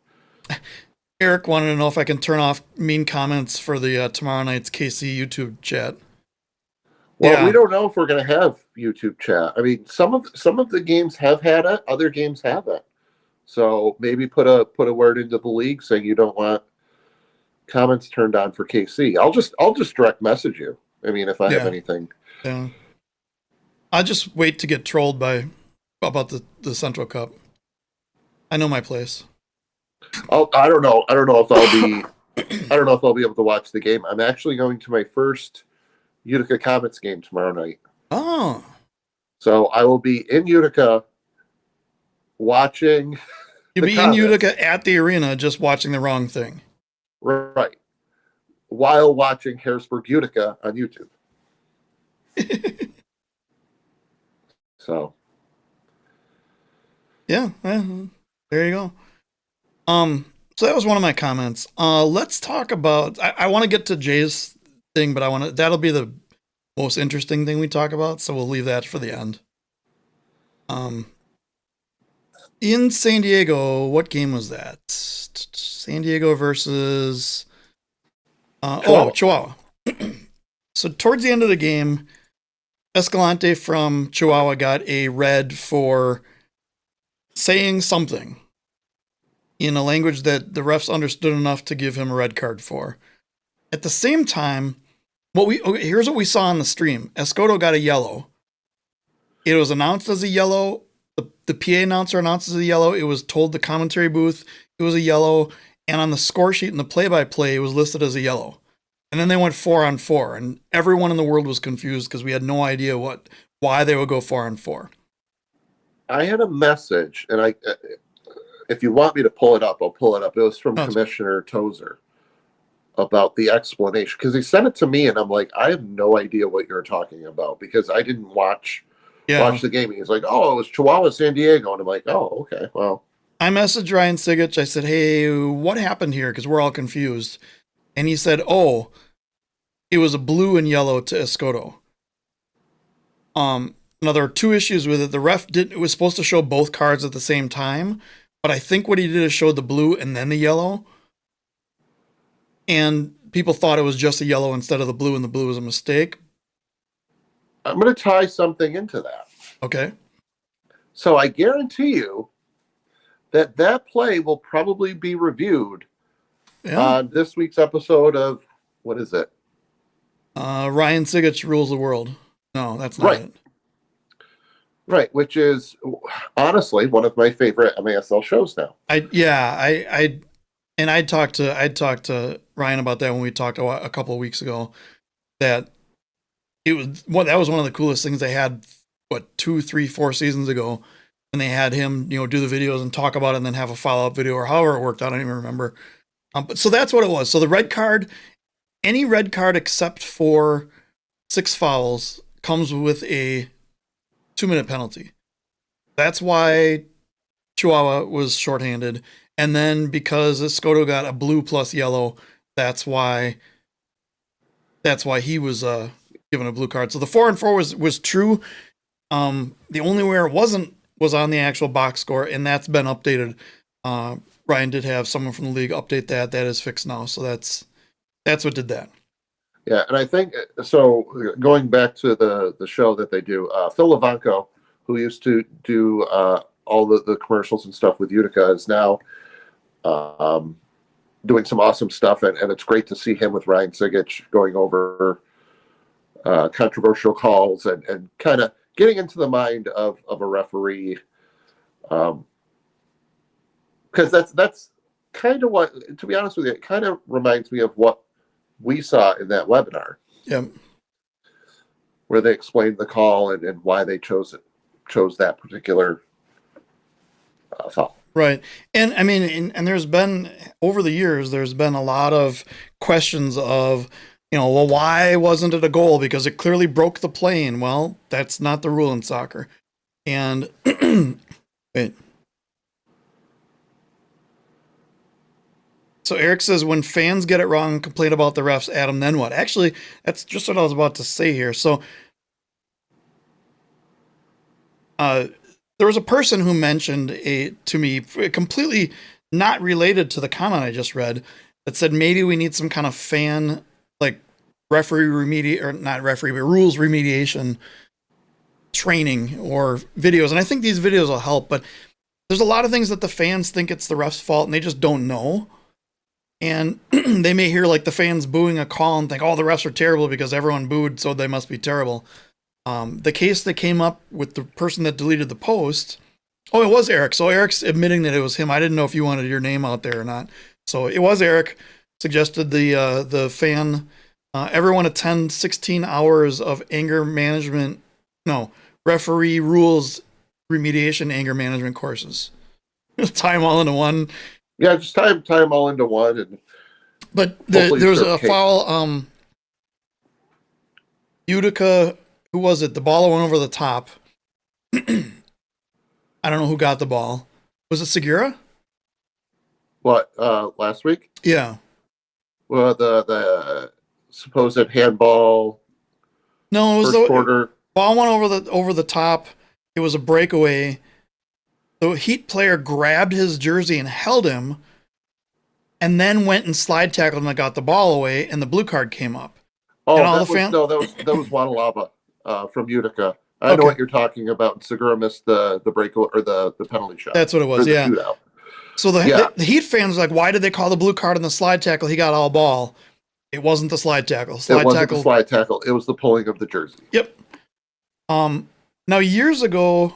Speaker 3: Eric wanted to know if I can turn off mean comments for the tomorrow night's KC YouTube chat.
Speaker 2: Well,
Speaker 3: yeah.
Speaker 2: We don't know if we're going to have YouTube chat. I mean, some of the games have had it, other games haven't. So maybe put a word into the league saying you don't want comments turned on for KC. I'll just direct message you. I mean, if I have anything.
Speaker 3: Yeah. I'll just wait to get trolled about the Central Cup. I know my place.
Speaker 2: I don't know if I'll be able to watch the game. I'm actually going to my first Utica Comets game tomorrow night.
Speaker 3: Oh.
Speaker 2: So I will be in Utica watching.
Speaker 3: You'll be in Utica at the arena just watching the wrong thing.
Speaker 2: Right. While watching Harrisburg Utica on YouTube. So.
Speaker 3: Yeah, there you go. So that was one of my comments. Let's talk about, I want to get to Jay's thing, but that'll be the most interesting thing we talk about. So we'll leave that for the end. In San Diego, what game was that? San Diego versus Chihuahua. So towards the end of the game, Escalante from Chihuahua got a red for saying something in a language that the refs understood enough to give him a red card for. At the same time, here's what we saw on the stream. Escoto got a yellow. It was announced as a yellow. The PA announcer announced as a yellow. It was told the commentary booth it was a yellow. And on the score sheet and the play-by-play, it was listed as a yellow. And then they went 4-on-4. And everyone in the world was confused because we had no idea why they would go 4-on-4.
Speaker 2: I had a message, and if you want me to pull it up, I'll pull it up. It was from Commissioner Tozer about the explanation, because he sent it to me, and I'm like, I have no idea what you're talking about because I didn't watch the game. He's like, oh, it was Chihuahua San Diego, and I'm like, oh, okay, well. I
Speaker 3: messaged Ryan Sigich. I said, hey, what happened here? Because we're all confused. And he said, oh, it was a blue and yellow to Escoto. Now, there are 2 issues with it. The ref it was supposed to show both cards at the same time, but I think what he did is show the blue and then the yellow. And people thought it was just a yellow instead of the blue, and the blue was a mistake.
Speaker 2: I'm going to tie something into that.
Speaker 3: Okay.
Speaker 2: So I guarantee you that play will probably be reviewed on this week's episode of, what is it?
Speaker 3: Ryan Sigich Rules the World. No, that's not it.
Speaker 2: Right, which is honestly one of my favorite MASL shows now.
Speaker 3: I'd talked to Ryan about that when we talked a couple of weeks ago. that that was one of the coolest things they had, 2, 3, 4 seasons ago, and they had him, do the videos and talk about it and then have a follow-up video or however it worked out. I don't even remember. But so that's what it was. So the red card, any red card except for 6 fouls comes with a 2-minute penalty. That's why Chihuahua was shorthanded. And then because Escoto got a blue plus yellow, that's why he was given a blue card. So the 4-and-4 was true. The only where it wasn't was on the actual box score, and that's been updated. Ryan did have someone from the league update that. That is fixed now. So that's what did that.
Speaker 2: Yeah, and I think so. Going back to the show that they do, Phil Levanko, who used to do all the commercials and stuff with Utica, is now doing some awesome stuff, and it's great to see him with Ryan Sigich going over controversial calls and kind of getting into the mind of a referee, because that's kind of what, to be honest with you, it kind of reminds me of what we saw in that webinar.
Speaker 3: Yeah,
Speaker 2: where they explained the call and why they chose that particular foul.
Speaker 3: Right. And I mean, and there's been, over the years, there's been a lot of questions of, well, why wasn't it a goal? Because it clearly broke the plane. Well, that's not the rule in soccer. And wait. So Eric says, when fans get it wrong, complain about the refs, Adam, then what? Actually, that's just what I was about to say here. So there was a person who mentioned to me, completely not related to the comment I just read, that said maybe we need some kind of fan, like rules remediation training or videos. And I think these videos will help, but there's a lot of things that the fans think it's the ref's fault and they just don't know. And they may hear like the fans booing a call and think, oh, the refs are terrible because everyone booed, so they must be terrible. The case that came up with the person that deleted the post, oh, it was Eric. So Eric's admitting that it was him. I didn't know if you wanted your name out there or not. So it was Eric. Suggested the fan, everyone attend 16 hours of referee rules remediation anger management courses. Time all into one.
Speaker 2: Yeah, just time all into one.
Speaker 3: But there was a foul. Utica, who was it? The ball went over the top. I don't know who got the ball. Was it Segura?
Speaker 2: What, last week?
Speaker 3: Yeah.
Speaker 2: Well, the supposed handball.
Speaker 3: No, it was
Speaker 2: first quarter.
Speaker 3: Ball went over the top. It was a breakaway. The Heat player grabbed his jersey and held him, and then went and slide tackled him and got the ball away, and the blue card came up.
Speaker 2: Oh, that was Wanalava from Utica. I know what you're talking about. Segura missed the breakaway or the penalty shot.
Speaker 3: That's what it was. Yeah.
Speaker 2: Shootout.
Speaker 3: So the Heat fans were like, why did they call the blue card on the slide tackle? He got all ball. It wasn't the slide tackle.
Speaker 2: It wasn't the slide tackle. It was the pulling of the jersey.
Speaker 3: Yep. Now years ago,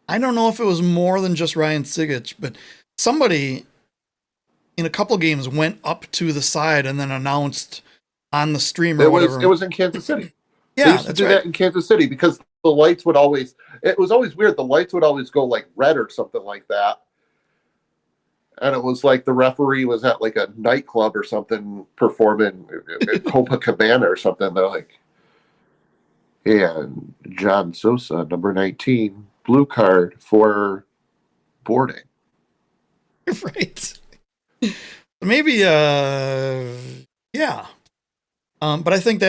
Speaker 3: I don't know if it was more than just Ryan Sigich, but somebody in a couple games went up to the side and then announced on the stream or whatever.
Speaker 2: It was in Kansas City.
Speaker 3: Yeah,
Speaker 2: they used to do that in Kansas City because the lights would always. It was always weird. The lights would always go like red or something like that, and it was like the referee was at like a nightclub or something performing at Copacabana or something. They're like, and John Sosa, number 19, blue card for boarding.
Speaker 3: Right. Maybe, yeah. But I think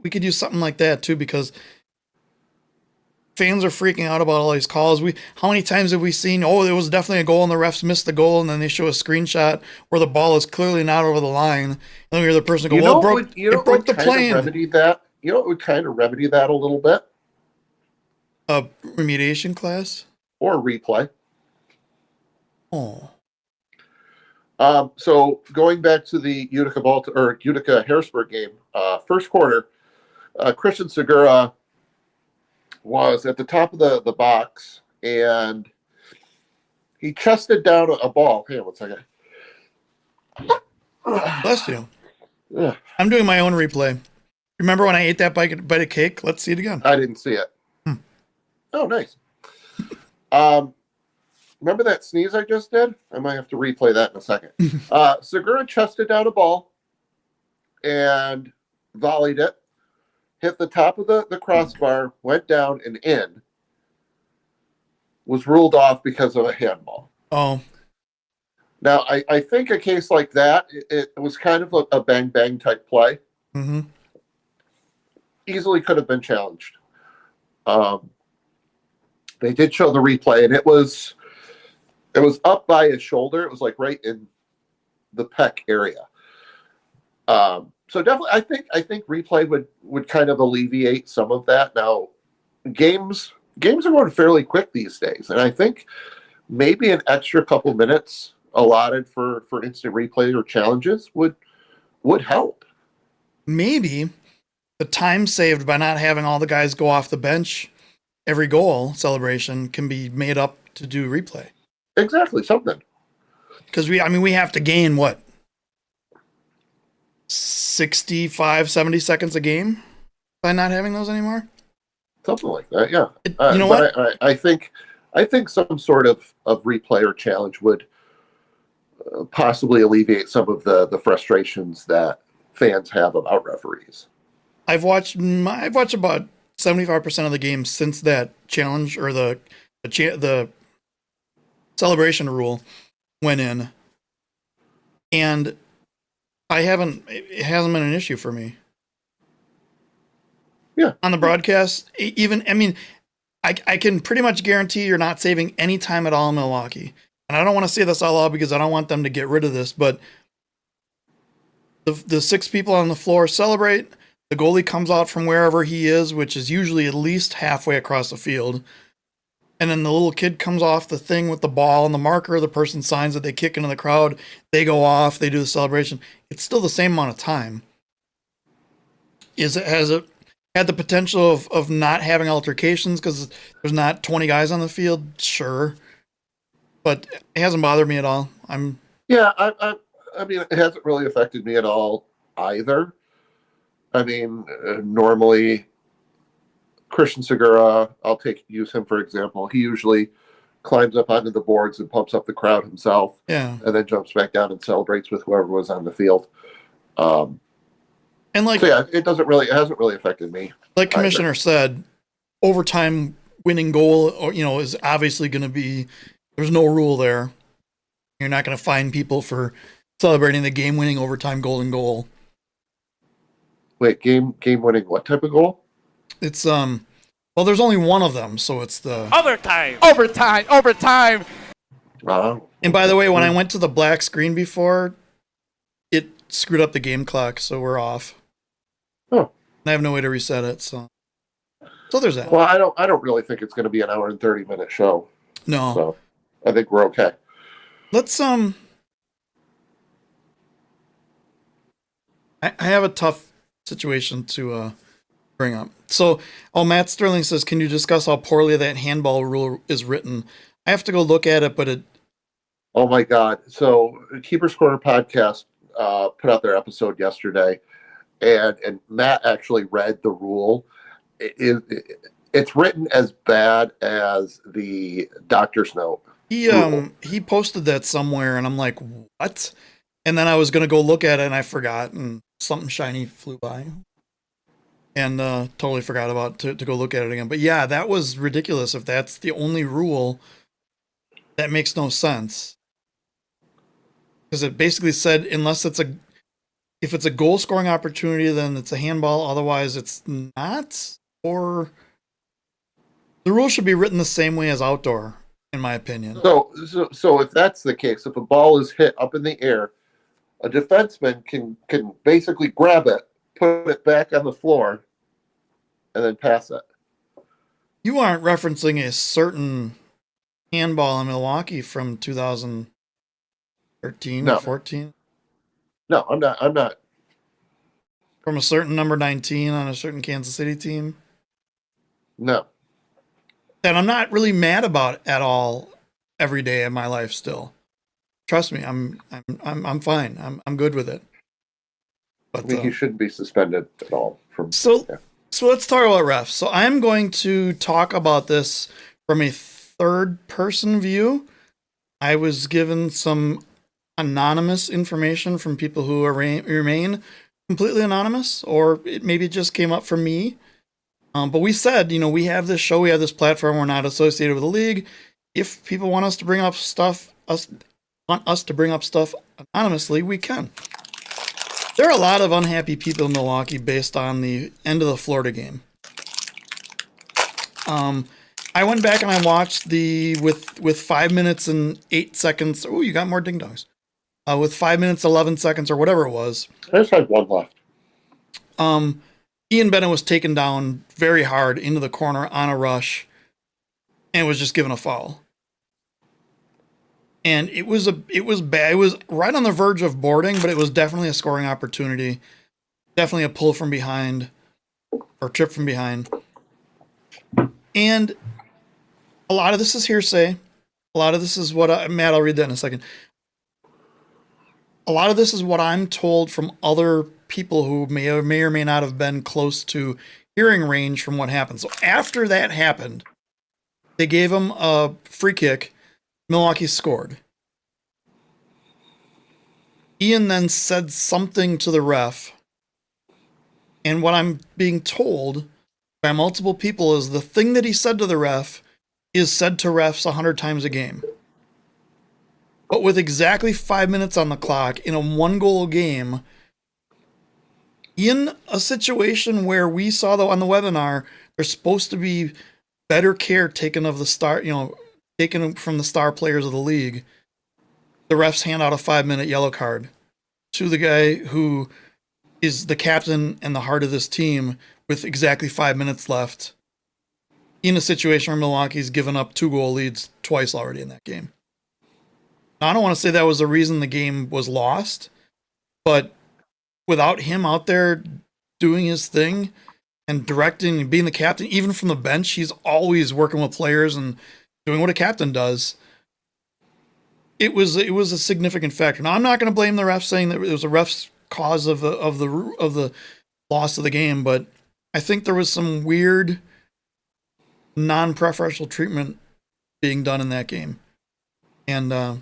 Speaker 3: we could use something like that too, because fans are freaking out about all these calls. How many times have we seen, oh, there was definitely a goal and the refs missed the goal, and then they show a screenshot where the ball is clearly not over the line, and then we hear the person go, well, it broke the plane.
Speaker 2: You know what would kind of remedy that a little bit?
Speaker 3: A remediation class?
Speaker 2: Or a replay.
Speaker 3: Oh.
Speaker 2: So going back to the Utica Harrisburg game, first quarter, Christian Segura was at the top of the box, and he chested down a ball. Hang on 1 second.
Speaker 3: Bless you.
Speaker 2: Ugh,
Speaker 3: I'm doing my own replay. Remember when I ate that bite of cake? Let's see it again.
Speaker 2: I didn't see it.
Speaker 3: Hmm.
Speaker 2: Oh, nice. Remember that sneeze I just did? I might have to replay that in a second. Segura chested down a ball and volleyed it, hit the top of the crossbar, went down and in, was ruled off because of a handball.
Speaker 3: Oh.
Speaker 2: Now, I think a case like that, it was kind of a bang-bang type play.
Speaker 3: Mm-hmm.
Speaker 2: Easily could have been challenged. They did show the replay, and it was up by his shoulder. It was like right in the pec area. So definitely, I think replay would kind of alleviate some of that. Now, games are going fairly quick these days, and I think maybe an extra couple minutes allotted for instant replay or challenges would help.
Speaker 3: Maybe the time saved by not having all the guys go off the bench every goal celebration can be made up to do replay.
Speaker 2: Exactly, something.
Speaker 3: Because we have to gain what? 65, 70 seconds a game by not having those anymore?
Speaker 2: Something like that, yeah.
Speaker 3: You know what?
Speaker 2: I think some sort of replay or challenge would possibly alleviate some of the frustrations that fans have about referees.
Speaker 3: I've watched about 75% of the games since that challenge or the celebration rule went in, and it hasn't been an issue for me.
Speaker 2: Yeah.
Speaker 3: On the broadcast, I can pretty much guarantee you're not saving any time at all in Milwaukee. And I don't want to say this all out because I don't want them to get rid of this, but the 6 people on the floor celebrate. The goalie comes out from wherever he is, which is usually at least halfway across the field. And then the little kid comes off the thing with the ball and the marker. The person signs it. They kick into the crowd. They go off. They do the celebration. It's still the same amount of time. Has it had the potential of not having altercations because there's not 20 guys on the field? Sure. But it hasn't bothered me at all.
Speaker 2: I mean, it hasn't really affected me at all either. I mean, normally Christian Segura, I'll use him for example. He usually climbs up onto the boards and pumps up the crowd himself.
Speaker 3: Yeah.
Speaker 2: And then jumps back down and celebrates with whoever was on the field.
Speaker 3: And
Speaker 2: so yeah, it hasn't really affected me.
Speaker 3: Like Commissioner said, overtime winning goal, is obviously going to be. There's no rule there. You're not going to fine people for celebrating the game-winning overtime golden goal.
Speaker 2: Wait, game-winning what type of goal?
Speaker 3: It's well, there's only one of them, so it's the
Speaker 5: Overtime.
Speaker 3: And by the way, when I went to the black screen before, it screwed up the game clock, so we're off.
Speaker 2: Oh.
Speaker 3: I have no way to reset it, so there's that.
Speaker 2: Well, I don't really think it's going to be an hour and 30-minute show.
Speaker 3: No.
Speaker 2: So I think we're okay.
Speaker 3: Let's I have a tough situation to bring up. So, Matt Sterling says, can you discuss how poorly that handball rule is written? I have to go look at it, but it.
Speaker 2: Oh my God! So, Keeper's Corner podcast put out their episode yesterday, and Matt actually read the rule. It's written as bad as the doctor's note.
Speaker 3: He posted that somewhere, and I'm like, what? And then I was gonna go look at it, and I forgot, and something shiny flew by, and totally forgot about to go look at it again. But yeah, that was ridiculous. If that's the only rule, that makes no sense. Because it basically said if it's a goal scoring opportunity, then it's a handball. Otherwise, it's not. Or the rule should be written the same way as outdoor, in my opinion.
Speaker 2: So if that's the case, if a ball is hit up in the air, a defenseman can basically grab it, put it back on the floor, and then pass it.
Speaker 3: You aren't referencing a certain handball in Milwaukee from 2013 or 14?
Speaker 2: No, I'm not.
Speaker 3: From a certain number 19 on a certain Kansas City team?
Speaker 2: No.
Speaker 3: That I'm not really mad about at all every day of my life still. Trust me, I'm fine. I'm good with it.
Speaker 2: I
Speaker 3: But
Speaker 2: mean, he shouldn't be suspended at all.
Speaker 3: so let's talk about refs. So I'm going to talk about this from a third-person view. I was given some anonymous information from people who remain completely anonymous, or maybe it just came up from me. But we said, we have this show, we have this platform, we're not associated with the league. If people want us to bring up stuff, anonymously, we can. There are a lot of unhappy people in Milwaukee based on the end of the Florida game. I went back and I watched with 5 minutes and 8 seconds. Oh, you got more ding dongs. With 5 minutes, 11 seconds, or whatever it was.
Speaker 2: I just had one left.
Speaker 3: Ian Bennett was taken down very hard into the corner on a rush and was just given a foul. And it was bad. It was right on the verge of boarding, but it was definitely a scoring opportunity. Definitely a pull from behind or trip from behind. And a lot of this is hearsay. A lot of this is what Matt, I'll read that in a second. A lot of this is what I'm told from other people who may or may not have been close to hearing range from what happened. So after that happened, they gave him a free kick. Milwaukee scored. Ian then said something to the ref. And what I'm being told by multiple people is the thing that he said to the ref is said to refs 100 times a game. But with exactly 5 minutes on the clock in a 1-goal game, in a situation where we saw on the webinar, there's supposed to be better care taken of the star, taken from the star players of the league. The refs hand out a 5-minute yellow card to the guy who is the captain and the heart of this team with exactly 5 minutes left in a situation where Milwaukee's given up 2-goal leads twice already in that game. Now, I don't want to say that was the reason the game was lost, but without him out there doing his thing and directing and being the captain, even from the bench, he's always working with players and doing what a captain does. It was a significant factor. Now, I'm not going to blame the refs saying that it was a ref's cause of the loss of the game, but I think there was some weird non-preferential treatment being done in that game. And I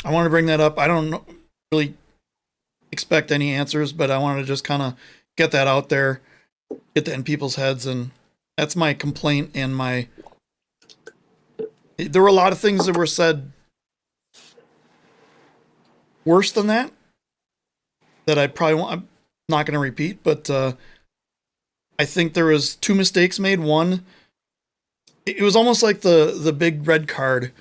Speaker 3: want to bring that up. I don't really expect any answers, but I wanted to just kind of get that out there, get that in people's heads, and that's my complaint. And there were a lot of things that were said worse than that I'm not going to repeat, but I think there was 2 mistakes made. One, it was almost like the big red card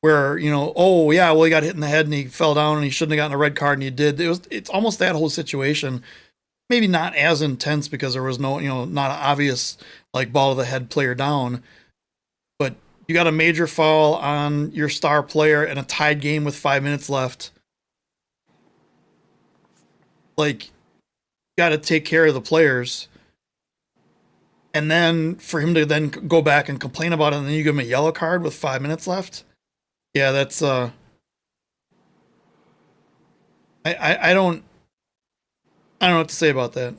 Speaker 3: where, he got hit in the head and he fell down and he shouldn't have gotten a red card and he did. It's almost that whole situation. Maybe not as intense because there was no, not an obvious like ball to the head player down, but you got a major foul on your star player in a tied game with 5 minutes left. Like, you got to take care of the players. And then for him to then go back and complain about it and then you give him a yellow card with 5 minutes left. Yeah, that's I don't know what to say about that.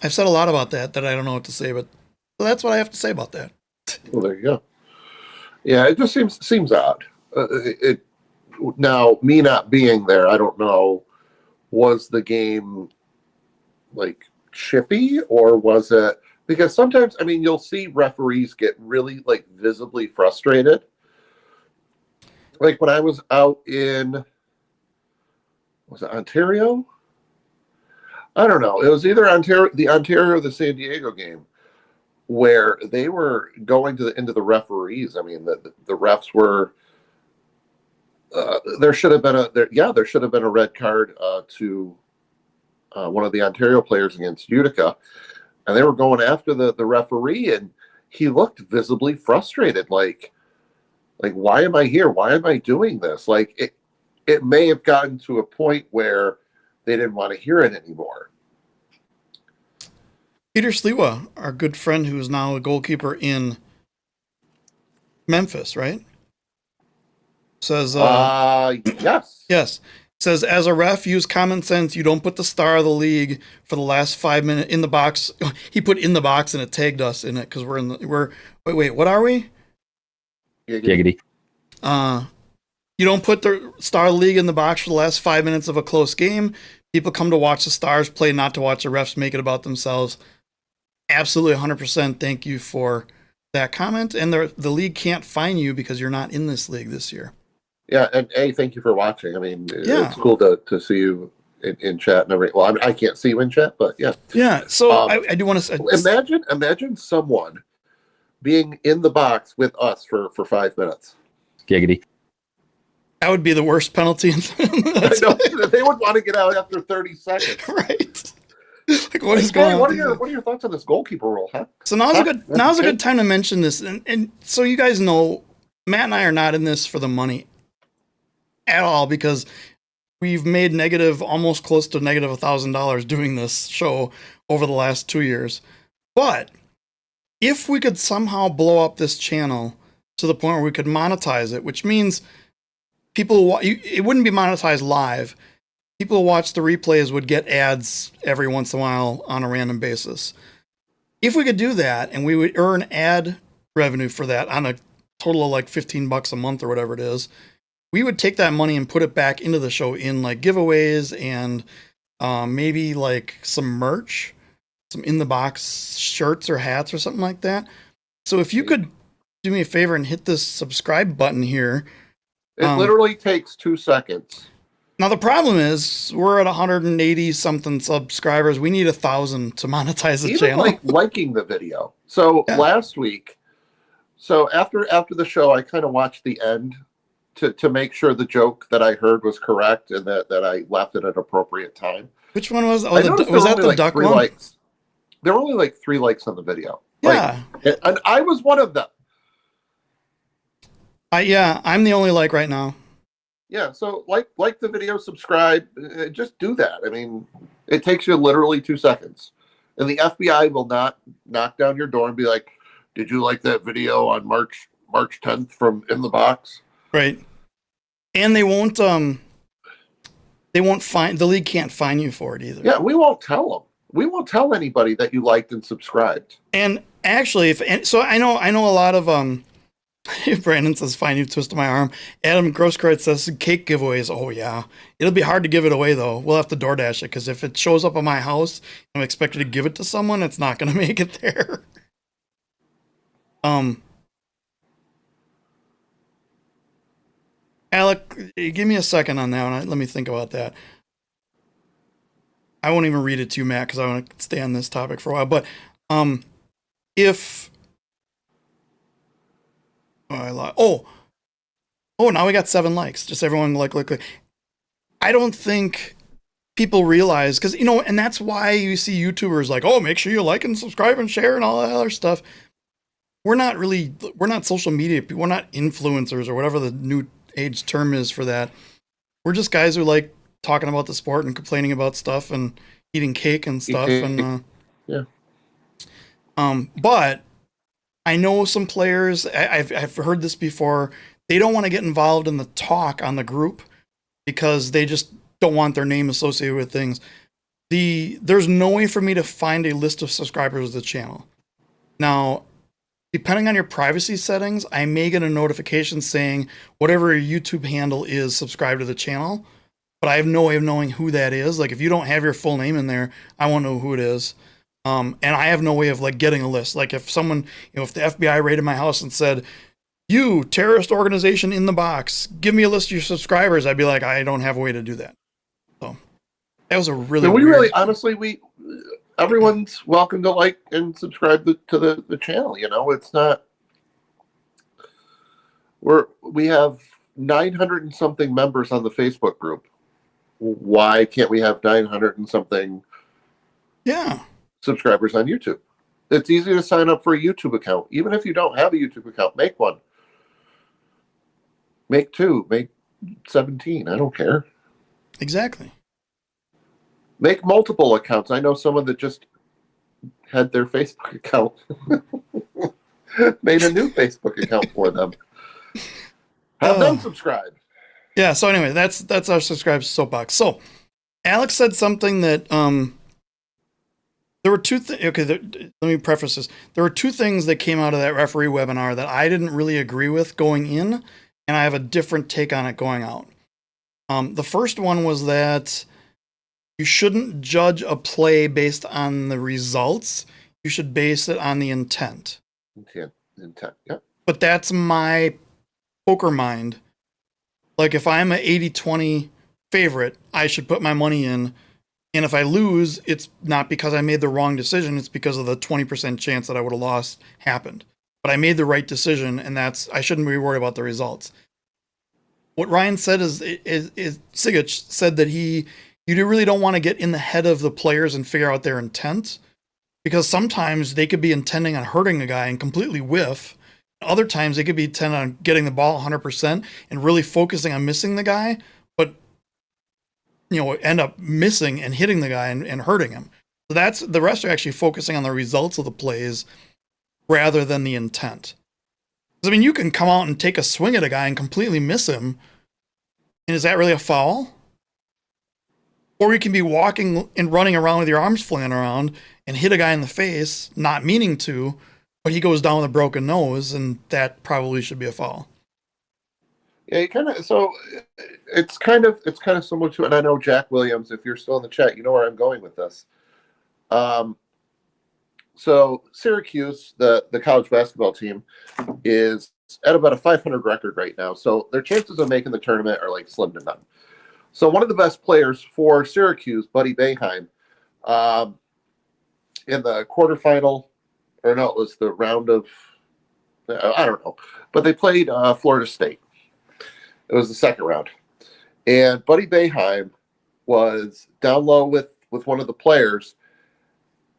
Speaker 3: I've said a lot about that I don't know what to say, but that's what I have to say about that.
Speaker 2: Well, there you go. Yeah, it just seems odd. Now, me not being there, I don't know. Was the game like chippy or was it? Because sometimes, you'll see referees get really like visibly frustrated. Like when I was out in, was it Ontario? I don't know. It was either the Ontario or the San Diego game where they were going into the referees. The refs were. There should have been a red card to one of the Ontario players against Utica, and they were going after the referee, and he looked visibly frustrated. Like why am I here? Why am I doing this? Like it may have gotten to a point where they didn't want to hear it anymore.
Speaker 3: Peter Sliwa, our good friend who is now a goalkeeper in Memphis, right? Says
Speaker 2: yes.
Speaker 3: Yes. Says, as a ref, use common sense. You don't put the star of the league for the last 5 minutes in the box. He put in the box and it tagged us in it because wait, what are we?
Speaker 6: Giggity.
Speaker 3: You don't put the star of the league in the box for the last 5 minutes of a close game. People come to watch the stars play, not to watch the refs make it about themselves. Absolutely 100%. Thank you for that comment. And the league can't fine you because you're not in this league this year.
Speaker 2: Yeah, and thank you for watching. I mean, it's cool to see you in chat and everything. Well, I mean, I can't see you in chat, but yeah.
Speaker 3: Yeah, so I do want to say...
Speaker 2: Imagine someone being in the box with us for 5 minutes.
Speaker 6: Giggity.
Speaker 3: That would be the worst penalty.
Speaker 2: I know, they would want to get out after 30 seconds.
Speaker 3: Right. Like, what is going on?
Speaker 2: What are your thoughts on this goalkeeper rule, huh?
Speaker 3: So now's a good time to mention this. And so you guys know, Matt and I are not in this for the money at all, because we've made almost close to negative $1,000 doing this show over the last 2 years. But if we could somehow blow up this channel to the point where we could monetize it, which means it wouldn't be monetized live. People who watch the replays would get ads every once in a while on a random basis. If we could do that and we would earn ad revenue for that on a total of like $15 a month or whatever it is, we would take that money and put it back into the show in like giveaways and maybe like some merch, some in the box shirts or hats or something like that. So if you could do me a favor and hit this subscribe button here.
Speaker 2: It literally takes 2 seconds.
Speaker 3: Now the problem is we're at 180 something subscribers. We need 1,000 to monetize the channel.
Speaker 2: Like liking the video. So last week, after the show, I kind of watched the end to make sure the joke that I heard was correct and that I left it at an appropriate time.
Speaker 3: Which one was? Was that the duck one?
Speaker 2: Likes. There were only like 3 likes on the video.
Speaker 3: Yeah,
Speaker 2: and I was one of them.
Speaker 3: I'm the only like right now.
Speaker 2: Yeah, so like the video, subscribe, just do that. I mean, it takes you literally 2 seconds. And the FBI will not knock down your door and be like, did you like that video on March 10th from In the Box?
Speaker 3: Right. And they won't fine, the league can't fine you for it either.
Speaker 2: Yeah, we won't tell them. We won't tell anybody that you liked and subscribed.
Speaker 3: And actually, so I know a lot of, Brandon says, fine, you've twisted my arm. Adam Grosskreutz says, cake giveaways. Oh, yeah. It'll be hard to give it away, though. We'll have to DoorDash it, because if it shows up at my house and I'm expected to give it to someone, it's not going to make it there. Alec, give me a second on that one. Let me think about that. I won't even read it to you, Matt, because I want to stay on this topic for a while. But if... now we got 7 likes. Just everyone like. I don't think people realize, because, and that's why you see YouTubers like, make sure you like and subscribe and share and all that other stuff. We're not social media people. We're not influencers or whatever the new age term is for that. We're just guys who like talking about the sport and complaining about stuff and eating cake and stuff. But I know some players, I've heard this before, they don't want to get involved in the talk on the group because they just don't want their name associated with things. There's no way for me to find a list of subscribers of the channel. Now, depending on your privacy settings, I may get a notification saying whatever your YouTube handle is, subscribe to the channel, but I have no way of knowing who that is. Like, if you don't have your full name in there, I won't know who it is. And I have no way of like getting a list. Like if someone, if the FBI raided my house and said, you terrorist organization In the Box, give me a list of your subscribers, I'd be like, I don't have a way to do that. So that was a really,
Speaker 2: everyone's welcome to like and subscribe to the channel. It's not, we have 900 and something members on the Facebook group. Why can't we have 900 and something?
Speaker 3: Yeah.
Speaker 2: Subscribers on YouTube. It's easy to sign up for a YouTube account. Even if you don't have a YouTube account, make one. Make 2. Make 17. I don't care.
Speaker 3: Exactly.
Speaker 2: Make multiple accounts. I know someone that just had their Facebook account. Made a new Facebook account for them. Have them subscribe.
Speaker 3: Yeah. So anyway, that's our subscribed soapbox. So Alex said something that there were two things. Okay, let me preface this. There were two things that came out of that referee webinar that I didn't really agree with going in, and I have a different take on it going out. The first one was that you shouldn't judge a play based on the results. You should base it on the intent.
Speaker 2: Intent. Yeah.
Speaker 3: But that's my poker mind. Like if I'm an 80-20 favorite, I should put my money in. And if I lose, it's not because I made the wrong decision. It's because of the 20% chance that I would have lost happened. But I made the right decision, and I shouldn't be worried about the results. What Ryan said is Sigich said that you really don't want to get in the head of the players and figure out their intent, because sometimes they could be intending on hurting a guy and completely whiff. Other times they could be intending on getting the ball 100% and really focusing on missing the guy, but end up missing and hitting the guy and hurting him. So that's the rest are actually focusing on the results of the plays rather than the intent. Because I mean, you can come out and take a swing at a guy and completely miss him, and is that really a foul? Or you can be walking and running around with your arms flailing around and hit a guy in the face, not meaning to, but he goes down with a broken nose, and that probably should be a foul.
Speaker 2: Yeah, it's kind of similar to, and I know Jack Williams, if you're still in the chat, you know where I'm going with this. So Syracuse, the college basketball team, is at about a 500 record right now. So their chances of making the tournament are like slim to none. So one of the best players for Syracuse, Buddy Boeheim, in the quarterfinal, or no, it was the round of, I don't know, but they played Florida State. It was the second round. And Buddy Boeheim was down low with one of the players,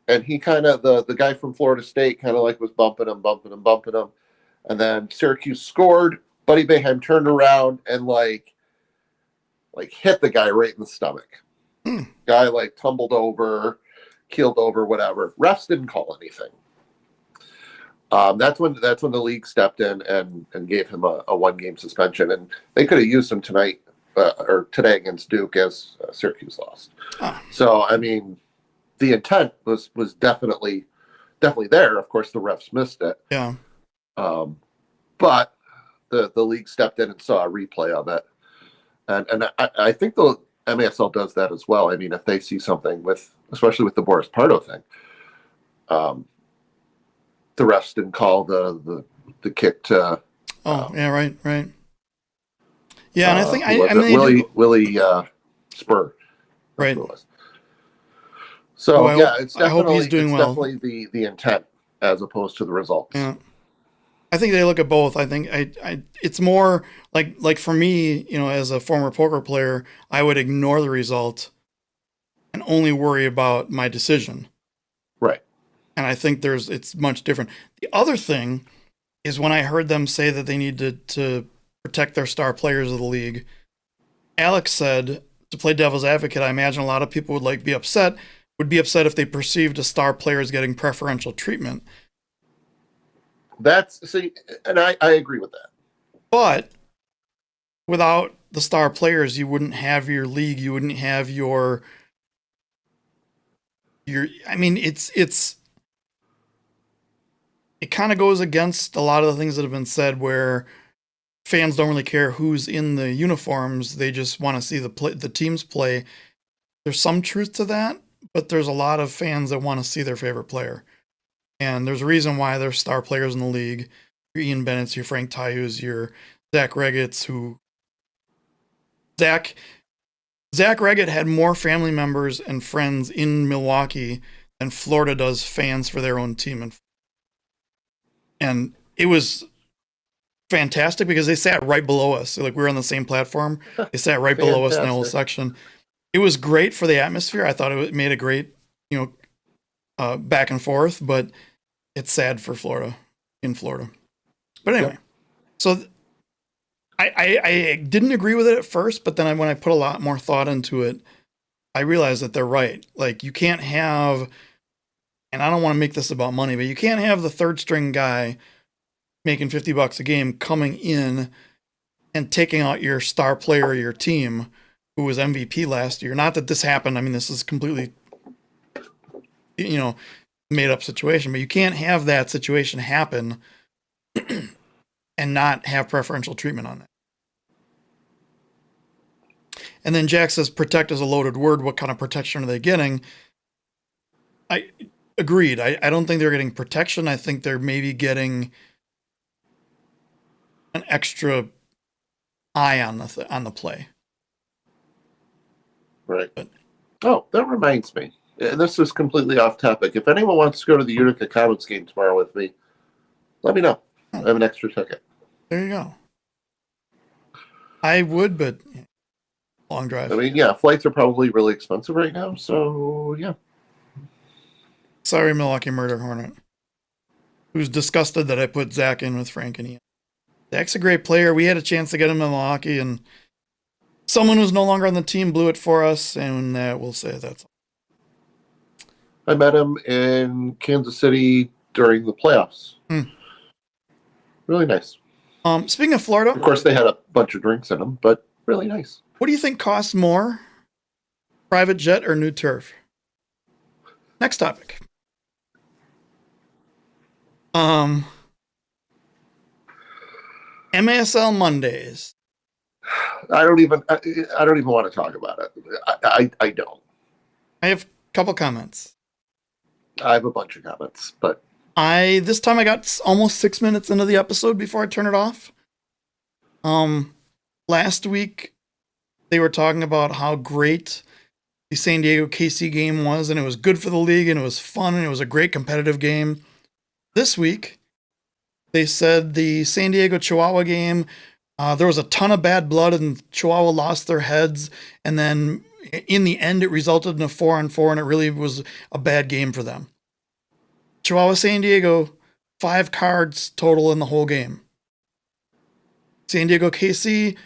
Speaker 2: and he kind of, the guy from Florida State kind of like was bumping him. And then Syracuse scored. Buddy Boeheim turned around and like hit the guy right in the stomach. Guy like tumbled over, keeled over, whatever. Refs didn't call anything. That's when the league stepped in and gave him a 1-game suspension, and they could have used him tonight or today against Duke as Syracuse lost. So I mean, the intent was definitely there. Of course, the refs missed it.
Speaker 3: Yeah.
Speaker 2: But the league stepped in and saw a replay of it, and I think the MASL does that as well. I mean, if they see something especially with the Boris Pardo thing. The refs didn't call the kick to.
Speaker 3: Yeah, right. Yeah, and I think
Speaker 2: Willie Spur.
Speaker 3: Right.
Speaker 2: So
Speaker 3: it's definitely, I hope he's doing well.
Speaker 2: Definitely the intent as opposed to the results.
Speaker 3: Yeah, I think they look at both. I think it's more like for me, as a former poker player, I would ignore the result and only worry about my decision.
Speaker 2: Right.
Speaker 3: And I think it's much different. The other thing is when I heard them say that they need to protect their star players of the league, Alex said, to play devil's advocate, I imagine a lot of people would be upset if they perceived a star player as getting preferential treatment.
Speaker 2: And I agree with that. But
Speaker 3: without the star players, you wouldn't have your league, you wouldn't have your I mean, it kind of goes against a lot of the things that have been said where fans don't really care who's in the uniforms. They just want to see the teams play. There's some truth to that, but there's a lot of fans that want to see their favorite player. And there's a reason why there's star players in the league. Your Ian Bennett's, your Frank Tyus, your Zach Reggett's, Zach Reggett had more family members and friends in Milwaukee than Florida does fans for their own team. And it was fantastic because they sat right below us. So we were on the same platform. They sat right below us in the whole section. It was great for the atmosphere. I thought it made a great, back and forth, but it's sad for Florida. But anyway, so I didn't agree with it at first, but then when I put a lot more thought into it, I realized that they're right. You can't have, and I don't want to make this about money, but you can't have the third string guy making $50 a game coming in and taking out your star player of your team who was MVP last year. Not that this happened. I mean, this is completely, made up situation, but you can't have that situation happen and not have preferential treatment on that. And then Jack says protect is a loaded word. What kind of protection are they getting? I agreed. I don't think they're getting protection. I think they're maybe getting an extra eye on the play.
Speaker 2: Right. Oh, that reminds me. And this is completely off topic. If anyone wants to go to the Utica Comets game tomorrow with me, let me know. I have an extra ticket.
Speaker 3: There you go. I would, but long drive.
Speaker 2: I mean, yeah, flights are probably really expensive right now, so yeah.
Speaker 3: Sorry, Milwaukee Murder Hornet, who's disgusted that I put Zach in with Frank and Ian. Zach's a great player. We had a chance to get him in Milwaukee, and someone who's no longer on the team blew it for us, and we'll say that's all.
Speaker 2: I met him in Kansas City during the playoffs. Really nice.
Speaker 3: Speaking of Florida,
Speaker 2: of course, they had a bunch of drinks in them, but really nice.
Speaker 3: What do you think costs more, private jet or new turf? Next topic. MASL Mondays.
Speaker 2: I don't even want to talk about it. I don't.
Speaker 3: I have a couple comments.
Speaker 2: I have a bunch of comments, but
Speaker 3: this time I got almost 6 minutes into the episode before I turn it off. Last week they were talking about how great the San Diego KC game was, and it was good for the league, and it was fun, and it was a great competitive game. This week they said the San Diego Chihuahua game, there was a ton of bad blood, and Chihuahua lost their heads, and then in the end it resulted in a 4-on-4, and it really was a bad game for them. Chihuahua San Diego, 5 cards total in the whole game. San Diego KC,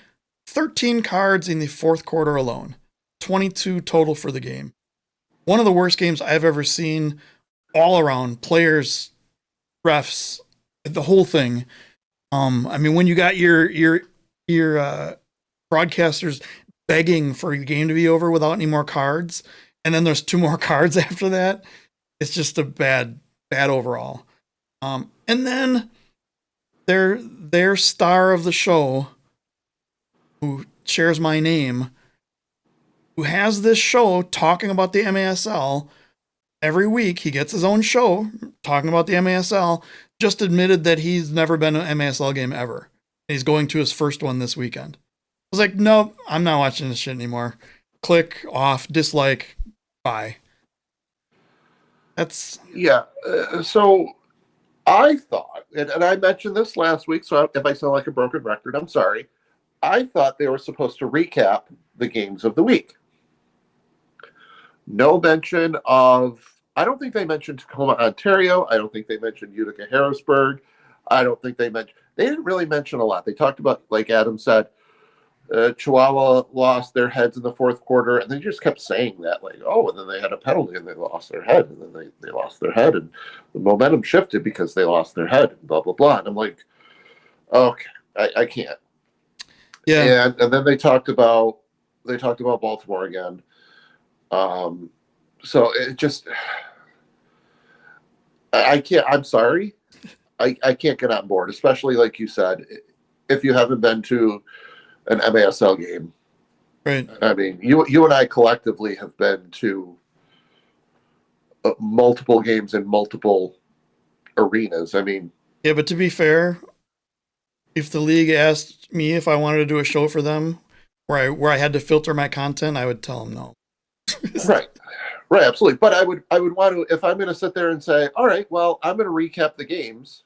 Speaker 3: 13 cards in the fourth quarter alone. 22 total for the game. One of the worst games I've ever seen, all around, players, refs, the whole thing. I mean, when you got your broadcasters begging for the game to be over without any more cards, and then there's 2 more cards after that, it's just a bad overall. And then their star of the show, who shares my name, who has this show talking about the MASL every week. He gets his own show talking about the MASL, just admitted that he's never been to an MASL game ever. He's going to his first one this weekend. I was like, nope, I'm not watching this shit anymore. Click, off, dislike, bye. That's...
Speaker 2: Yeah, so I thought, and I mentioned this last week, so if I sound like a broken record, I'm sorry. I thought they were supposed to recap the games of the week. No mention of, I don't think they mentioned Tacoma, Ontario. I don't think they mentioned Utica, Harrisburg. I don't think they didn't really mention a lot. They talked about, like Adam said, Chihuahua lost their heads in the fourth quarter, and they just kept saying that, like, oh, and then they had a penalty and they lost their head, and then they lost their head, and the momentum shifted because they lost their head, and blah, blah, blah. And I'm like, okay, I can't.
Speaker 3: Yeah.
Speaker 2: And then they talked about Baltimore again. So it just, I can't, I'm sorry. I can't get on board, especially like you said, if you haven't been to an MASL game.
Speaker 3: Right.
Speaker 2: I mean, you and I collectively have been to multiple games in multiple arenas. I mean,
Speaker 3: yeah, but to be fair, if the league asked me if I wanted to do a show for them where I had to filter my content, I would tell them no.
Speaker 2: Right, absolutely. But I would want to, if I'm going to sit there and say, all right, well, I'm going to recap the games.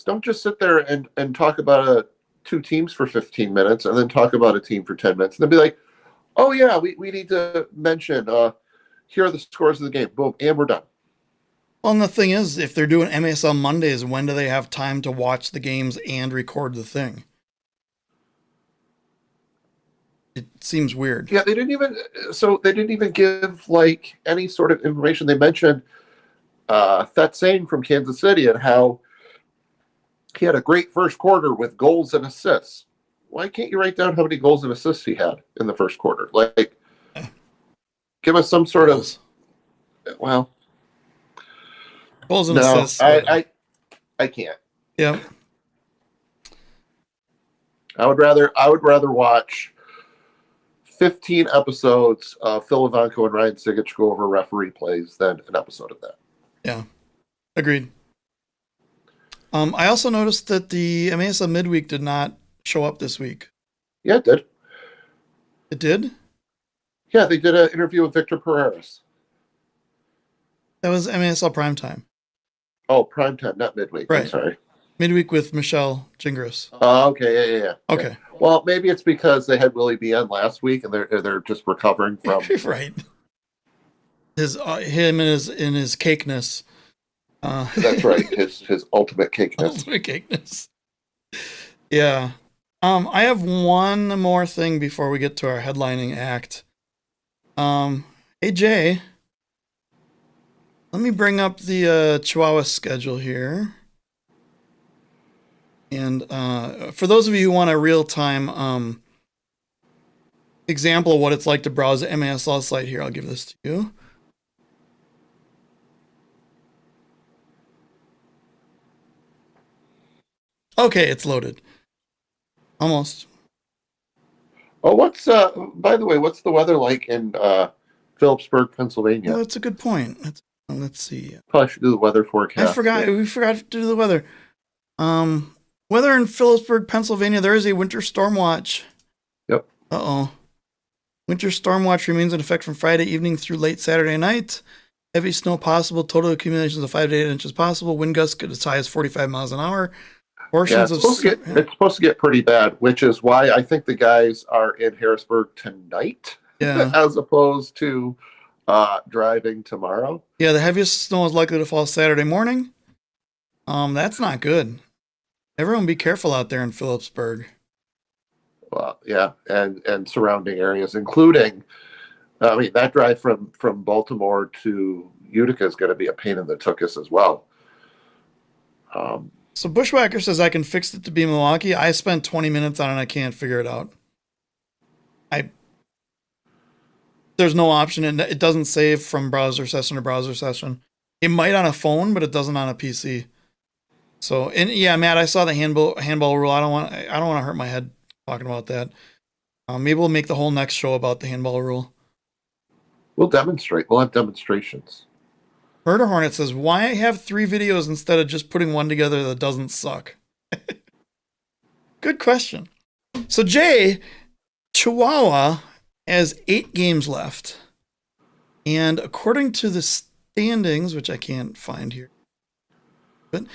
Speaker 2: Don't just sit there and talk about 2 teams for 15 minutes and then talk about a team for 10 minutes and then be like, oh yeah, we need to mention, here are the scores of the game. Boom, and we're done.
Speaker 3: Well, and the thing is, if they're doing MASL Mondays, when do they have time to watch the games and record the thing? It seems weird.
Speaker 2: Yeah, they didn't even give like any sort of information. They mentioned Thet Sane from Kansas City and how he had a great first quarter with goals and assists. why can't you write down how many goals and assists he had in the first quarter? Like, give us some sort of, well,
Speaker 3: goals and
Speaker 2: no,
Speaker 3: assists.
Speaker 2: I can't.
Speaker 3: Yeah.
Speaker 2: I would rather watch 15 episodes of Phil Ivanko and Ryan Sigich go over referee plays than an episode of that.
Speaker 3: Yeah. Agreed. I also noticed that the MASL midweek did not show up this week.
Speaker 2: Yeah, it did.
Speaker 3: It did?
Speaker 2: Yeah, they did an interview with Victor Pereras.
Speaker 3: That was MASL primetime.
Speaker 2: Oh, primetime, not midweek.
Speaker 3: Right.
Speaker 2: I'm sorry.
Speaker 3: Midweek with Michelle Gingras.
Speaker 2: Oh, okay, yeah.
Speaker 3: Okay.
Speaker 2: Well, maybe it's because they had Willie B on last week and they're just recovering from
Speaker 3: right. Him and his cakeness.
Speaker 2: That's right. His ultimate cakeness.
Speaker 3: Ultimate cakeness. Yeah. I have one more thing before we get to our headlining act. Hey Jay, let me bring up the Chihuahua schedule here. And for those of you who want a real-time example of what it's like to browse the MASL site here, I'll give this to you. Okay, it's loaded. Almost.
Speaker 2: Oh, by the way, what's the weather like in Phillipsburg, Pennsylvania?
Speaker 3: Well, that's a good point. Let's see.
Speaker 2: Probably should do the weather forecast.
Speaker 3: We forgot to do the weather. Weather in Phillipsburg, Pennsylvania, there is a winter storm watch.
Speaker 2: Yep.
Speaker 3: Uh-oh. Winter storm watch remains in effect from Friday evening through late Saturday night. Heavy snow possible. Total accumulations of 5 to 8 inches possible. Wind gusts get as high as 45 miles an hour.
Speaker 2: It's supposed to get pretty bad, which is why I think the guys are in Harrisburg tonight, as opposed to driving tomorrow.
Speaker 3: Yeah, the heaviest snow is likely to fall Saturday morning. That's not good. Everyone be careful out there in Phillipsburg.
Speaker 2: Well, yeah, and surrounding areas, including, that drive from Baltimore to Utica is going to be a pain in the tuchus as well.
Speaker 3: So Bushwhacker says I can fix it to be Milwaukee. I spent 20 minutes on it and I can't figure it out. There's no option, and it doesn't save from browser session to browser session. It might on a phone, but it doesn't on a PC. So, and yeah, Matt, I saw the handball rule. I don't want to hurt my head talking about that. Maybe we'll make the whole next show about the handball rule.
Speaker 2: We'll demonstrate. We'll have demonstrations.
Speaker 3: Murder Hornet says, why have 3 videos instead of just putting one together that doesn't suck? Good question. So Jay, Chihuahua has 8 games left. And according to the standings, which I can't find here. But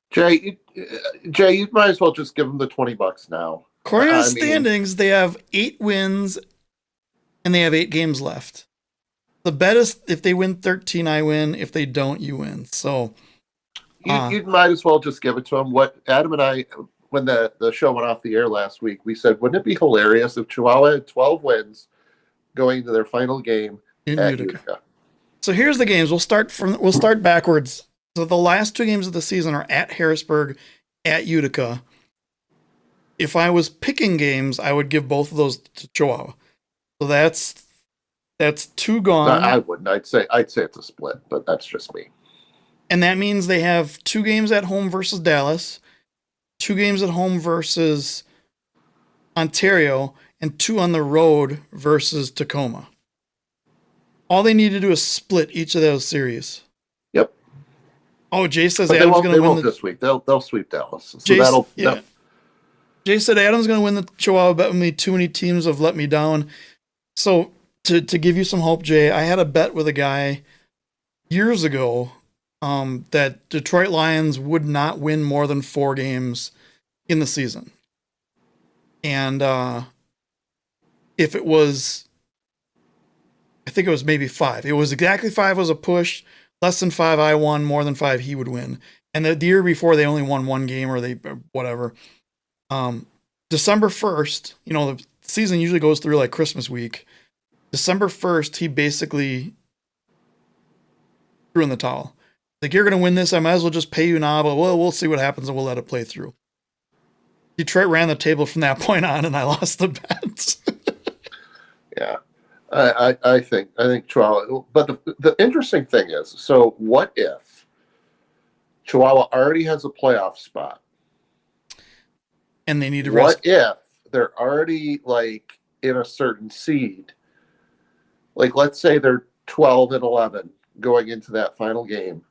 Speaker 2: Jay, you might as well just give them the $20 now.
Speaker 3: According to the standings, they have 8 wins and they have 8 games left. The bet is if they win 13, I win. If they don't, you win. So
Speaker 2: you might as well just give it to them. What Adam and I, when the show went off the air last week, we said, wouldn't it be hilarious if Chihuahua had 12 wins going to their final game
Speaker 3: in
Speaker 2: at
Speaker 3: Utica? So here's the games. We'll start backwards. So the last 2 games of the season are at Harrisburg, at Utica. If I was picking games, I would give both of those to Chihuahua. So that's 2 gone.
Speaker 2: I wouldn't. I'd say it's a split, but that's just me.
Speaker 3: And that means they have 2 games at home versus Dallas, 2 games at home versus Ontario, and 2 on the road versus Tacoma. All they need to do is split each of those series.
Speaker 2: Yep.
Speaker 3: Oh, Jay says
Speaker 2: but
Speaker 3: Adam's going to win
Speaker 2: this week. They'll sweep Dallas. So
Speaker 3: Jay said Adam's going to win the Chihuahua bet with me. Too many teams have let me down. So to give you some hope, Jay, I had a bet with a guy years ago that Detroit Lions would not win more than 4 games in the season. And if it was, I think it was maybe 5. It was exactly 5 was a push. Less than 5, I won. More than 5, he would win. And the year before, they only won 1 game or whatever. December 1st, the season usually goes through like Christmas week. December 1st, he basically threw in the towel. Like, you're going to win this. I might as well just pay you now, but we'll see what happens and we'll let it play through. Detroit ran the table from that point on, and I lost the bet.
Speaker 2: Yeah, I think Chihuahua. But the interesting thing is, so what if Chihuahua already has a playoff spot,
Speaker 3: and they need to
Speaker 2: what
Speaker 3: rest?
Speaker 2: if they're already like in a certain seed? Like, let's say they're 12-11 going into that final game.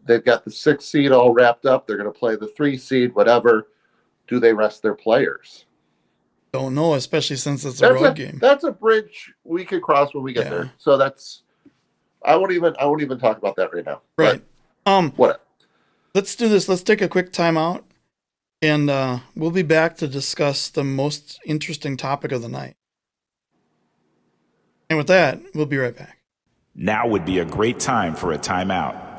Speaker 2: They've got the 6th seed all wrapped up. They're going to play the 3 seed, whatever. Do they rest their players?
Speaker 3: Don't know, especially since it's a road game.
Speaker 2: That's a bridge we could cross when we get there. So I won't even talk about that right now.
Speaker 3: Right.
Speaker 2: What?
Speaker 3: Let's do this. Let's take a quick timeout, and we'll be back to discuss the most interesting topic of the night. And with that, we'll be right back.
Speaker 1: Now would be a great time for a timeout.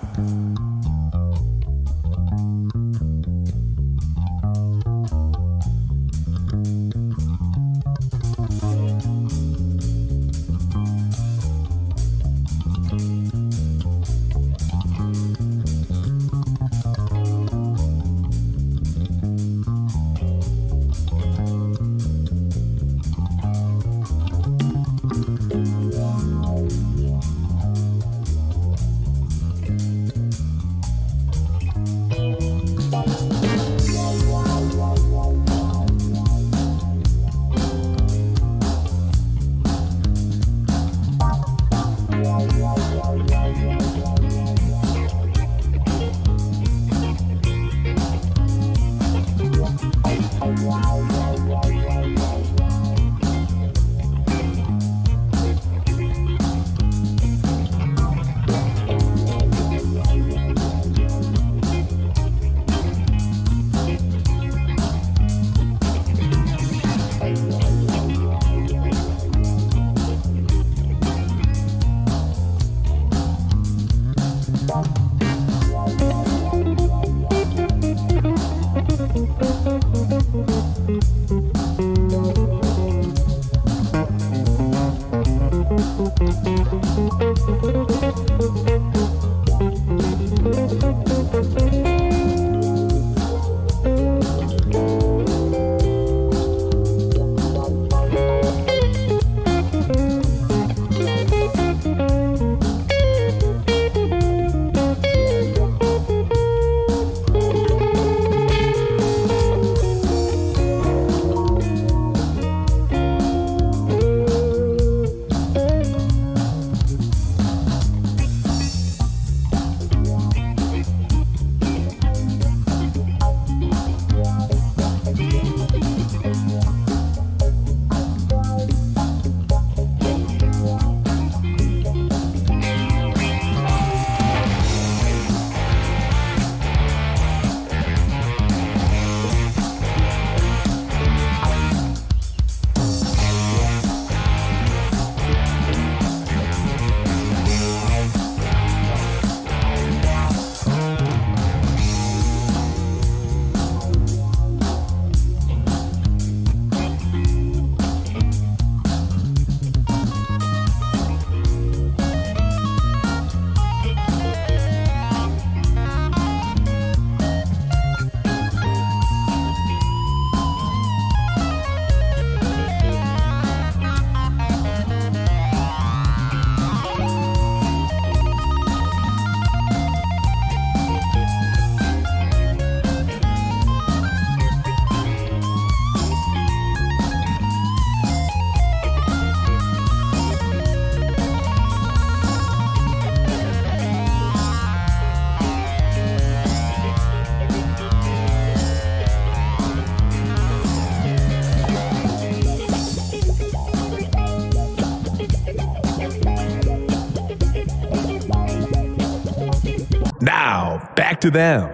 Speaker 7: Now, back to them.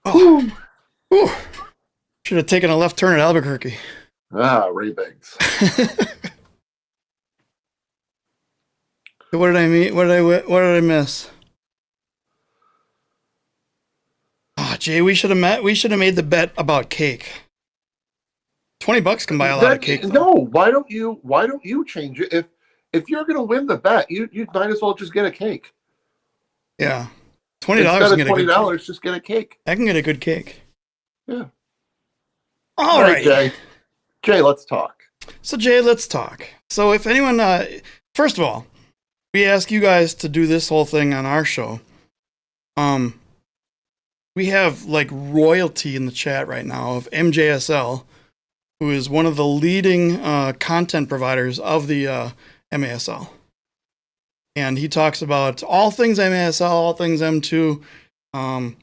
Speaker 3: Oh. Should have taken a left turn at Albuquerque.
Speaker 2: Ray Biggs.
Speaker 3: What did I mean? What did I miss? Oh, Jay, we should have made the bet about cake. $20 can buy a lot of cake.
Speaker 2: No, why don't you change it? If you're gonna win the bet, you might as well just get a cake.
Speaker 3: Yeah. $20
Speaker 2: Instead
Speaker 3: can
Speaker 2: of
Speaker 3: get a good
Speaker 2: $20,
Speaker 3: cake.
Speaker 2: just get a cake.
Speaker 3: I can get a good cake.
Speaker 2: Yeah.
Speaker 3: All right.
Speaker 2: Jay. Jay, let's talk.
Speaker 3: So Jay, let's talk. So if anyone, first of all, we ask you guys to do this whole thing on our show. We have like royalty in the chat right now of MJSL, who is one of the leading content providers of the MASL. And he talks about all things MASL, all things M2, and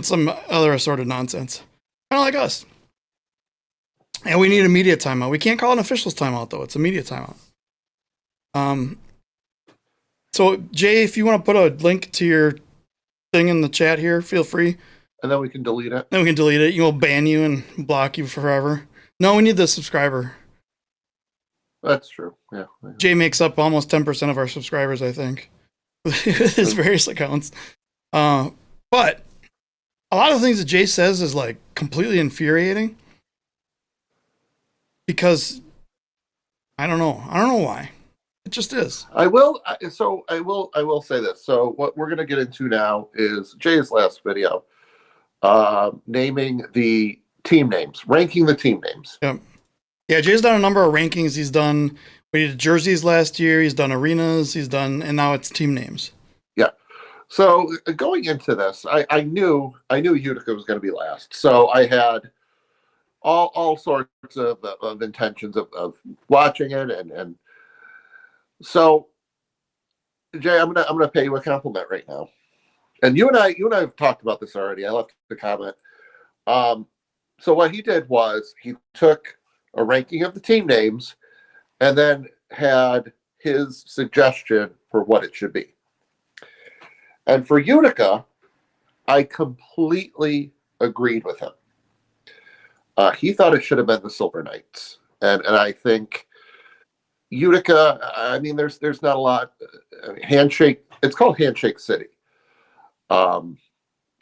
Speaker 3: some other assorted nonsense. Kind of like us. And we need a media timeout. We can't call it an officials timeout, though. It's a media timeout. So, Jay, if you want to put a link to your thing in the chat here, feel free.
Speaker 2: And then we can delete it.
Speaker 3: Then we can delete it. We'll ban you and block you forever. No, we need the subscriber.
Speaker 2: That's true. Yeah.
Speaker 3: Jay makes up almost 10% of our subscribers, I think, with his various accounts. But a lot of the things that Jay says is like completely infuriating because I don't know why. It just is.
Speaker 2: I will say this. So what we're going to get into now is Jay's last video, naming the team names, ranking the team names.
Speaker 3: Yep. Yeah, Jay's done a number of rankings. He did jerseys last year. He's done arenas. And now it's team names.
Speaker 2: Yeah. So going into this, I knew Utica was going to be last. So I had all sorts of intentions of watching it, and so Jay, I'm gonna pay you a compliment right now. And you and I have talked about this already. I left the comment. So what he did was he took a ranking of the team names and then had his suggestion for what it should be. And for Utica, I completely agreed with him. He thought it should have been the Silver Knights. And I think Utica, I mean, there's not a lot. Handshake, it's called Handshake City. So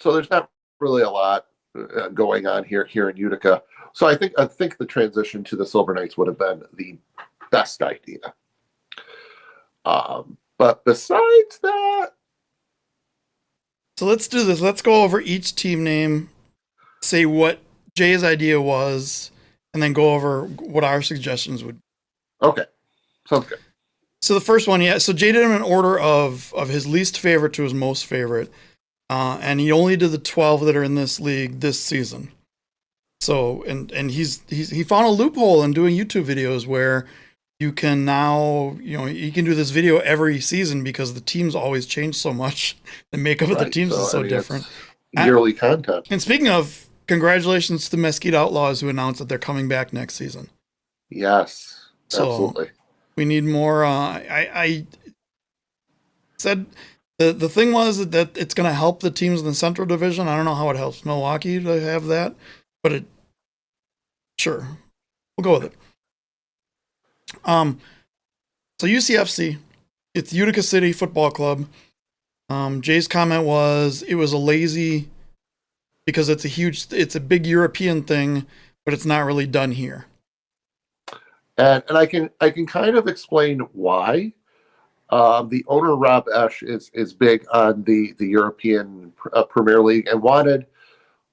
Speaker 2: there's not really a lot going on here in Utica. So I think the transition to the Silver Knights would have been the best idea. But besides that,
Speaker 3: so let's do this. Let's go over each team name, say what Jay's idea was, and then go over what our suggestions would be.
Speaker 2: Okay. Sounds good.
Speaker 3: So the first one, yeah. So Jay did them in order of his least favorite to his most favorite. And he only did the 12 that are in this league this season. So, and he found a loophole in doing YouTube videos where you can now, you can do this video every season because the teams always change so much. The makeup of the teams is so different.
Speaker 2: Yearly content.
Speaker 3: And speaking of, congratulations to the Mesquite Outlaws who announced that they're coming back next season.
Speaker 2: Yes,
Speaker 3: so
Speaker 2: absolutely.
Speaker 3: We need more. I said the thing was that it's going to help the teams in the Central Division. I don't know how it helps Milwaukee to have that, but sure, we'll go with it. So UCFC, it's Utica City Football Club. Jay's comment was it was a lazy because it's a big European thing, but it's not really done here.
Speaker 2: And I can kind of explain why. The owner Rob Esch is big on the European Premier League and wanted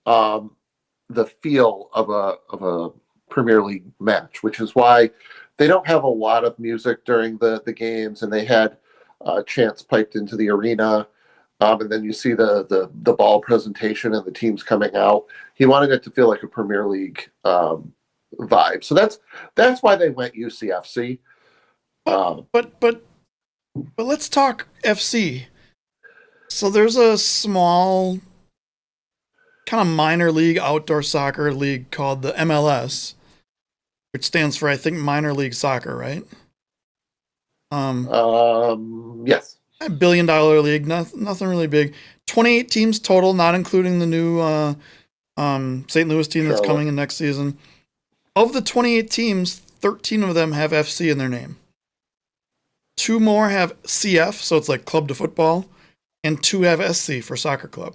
Speaker 2: the feel of a Premier League match, which is why they don't have a lot of music during the games, and they had chants piped into the arena, and then you see the ball presentation and the teams coming out. He wanted it to feel like a Premier League vibe, so that's why they went UCFC.
Speaker 3: But let's talk FC. So there's a small kind of minor league outdoor soccer league called the MLS, which stands for, I think, minor league soccer, right?
Speaker 2: Yes.
Speaker 3: $1 billion league, nothing really big. 28 teams total, not including the new St. Louis team that's coming in next season. Of the 28 teams, 13 of them have FC in their name. 2 more have CF, so it's like club to football, and 2 have SC for soccer club.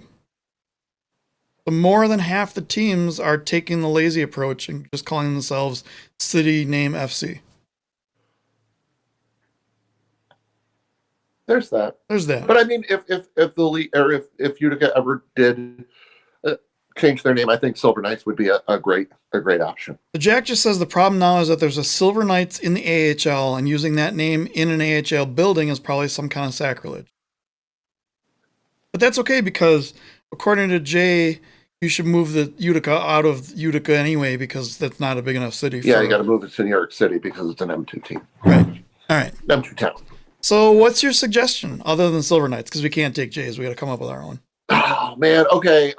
Speaker 3: So more than half the teams are taking the lazy approach and just calling themselves city name FC.
Speaker 2: there's that.
Speaker 3: There's that.
Speaker 2: But I mean, if the league or if Utica ever did change their name, I think Silver Knights would be a great option.
Speaker 3: The Jack just says the problem now is that there's a Silver Knights in the AHL, and using that name in an AHL building is probably some kind of sacrilege. But that's okay because, according to Jay, you should move the Utica out of Utica anyway because that's not a big enough city.
Speaker 2: Yeah, you got to move it to New York City because it's an M2 team.
Speaker 3: Right. All right.
Speaker 2: M2 town.
Speaker 3: So what's your suggestion other than Silver Knights? Because we can't take Jay's. We got to come up with our own.
Speaker 2: Oh, man. Okay.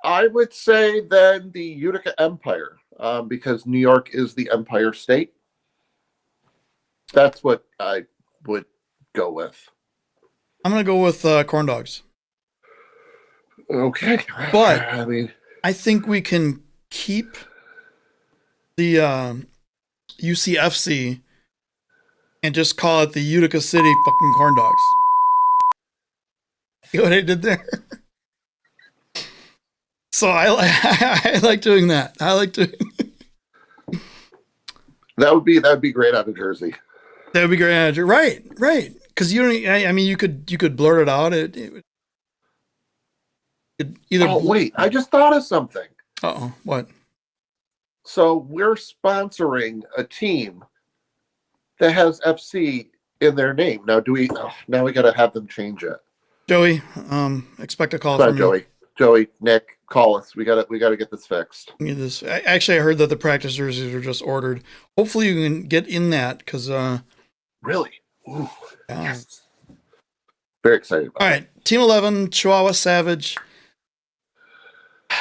Speaker 2: I would say then the Utica Empire because New York is the Empire State. That's what I would go with.
Speaker 3: I'm going to go with Corndogs.
Speaker 2: Okay.
Speaker 3: But
Speaker 2: I mean,
Speaker 3: I think we can keep the UCFC and just call it the Utica City fucking Corndogs. See what I did there? So I like doing that. I like doing
Speaker 2: that would be great out of Jersey.
Speaker 3: That would be great. Right. Because you don't. I mean, you could blurt it out. It would either.
Speaker 2: Oh wait, I just thought of something.
Speaker 3: Uh-oh, what?
Speaker 2: So we're sponsoring a team that has FC in their name. Now now we got to have them change it.
Speaker 3: Joey, expect a call
Speaker 2: Sorry,
Speaker 3: from
Speaker 2: Joey.
Speaker 3: me.
Speaker 2: Joey, Nick, call us. We got to get this fixed.
Speaker 3: Actually, I heard that the practice jerseys are just ordered. Hopefully, you can get in that because.
Speaker 2: Really? Ooh,
Speaker 3: Yeah.
Speaker 2: yes. Very excited about
Speaker 3: All right, Team 11, Chihuahua Savage. I'm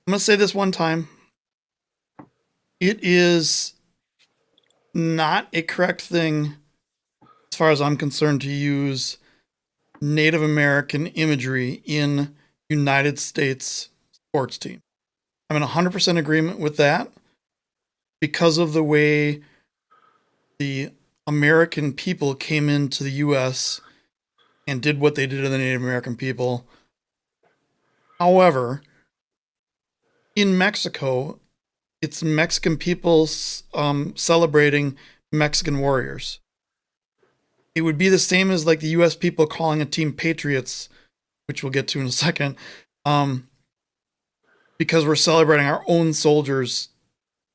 Speaker 3: going to say this one time. It is not a correct thing, as far as I'm concerned, to use Native American imagery in United States sports team. I'm in 100% agreement with that because of the way the American people came into the U.S. and did what they did to the Native American people. However, in Mexico, it's Mexican people celebrating Mexican warriors. It would be the same as like the U.S. people calling a team Patriots, which we'll get to in a second, because we're celebrating our own soldiers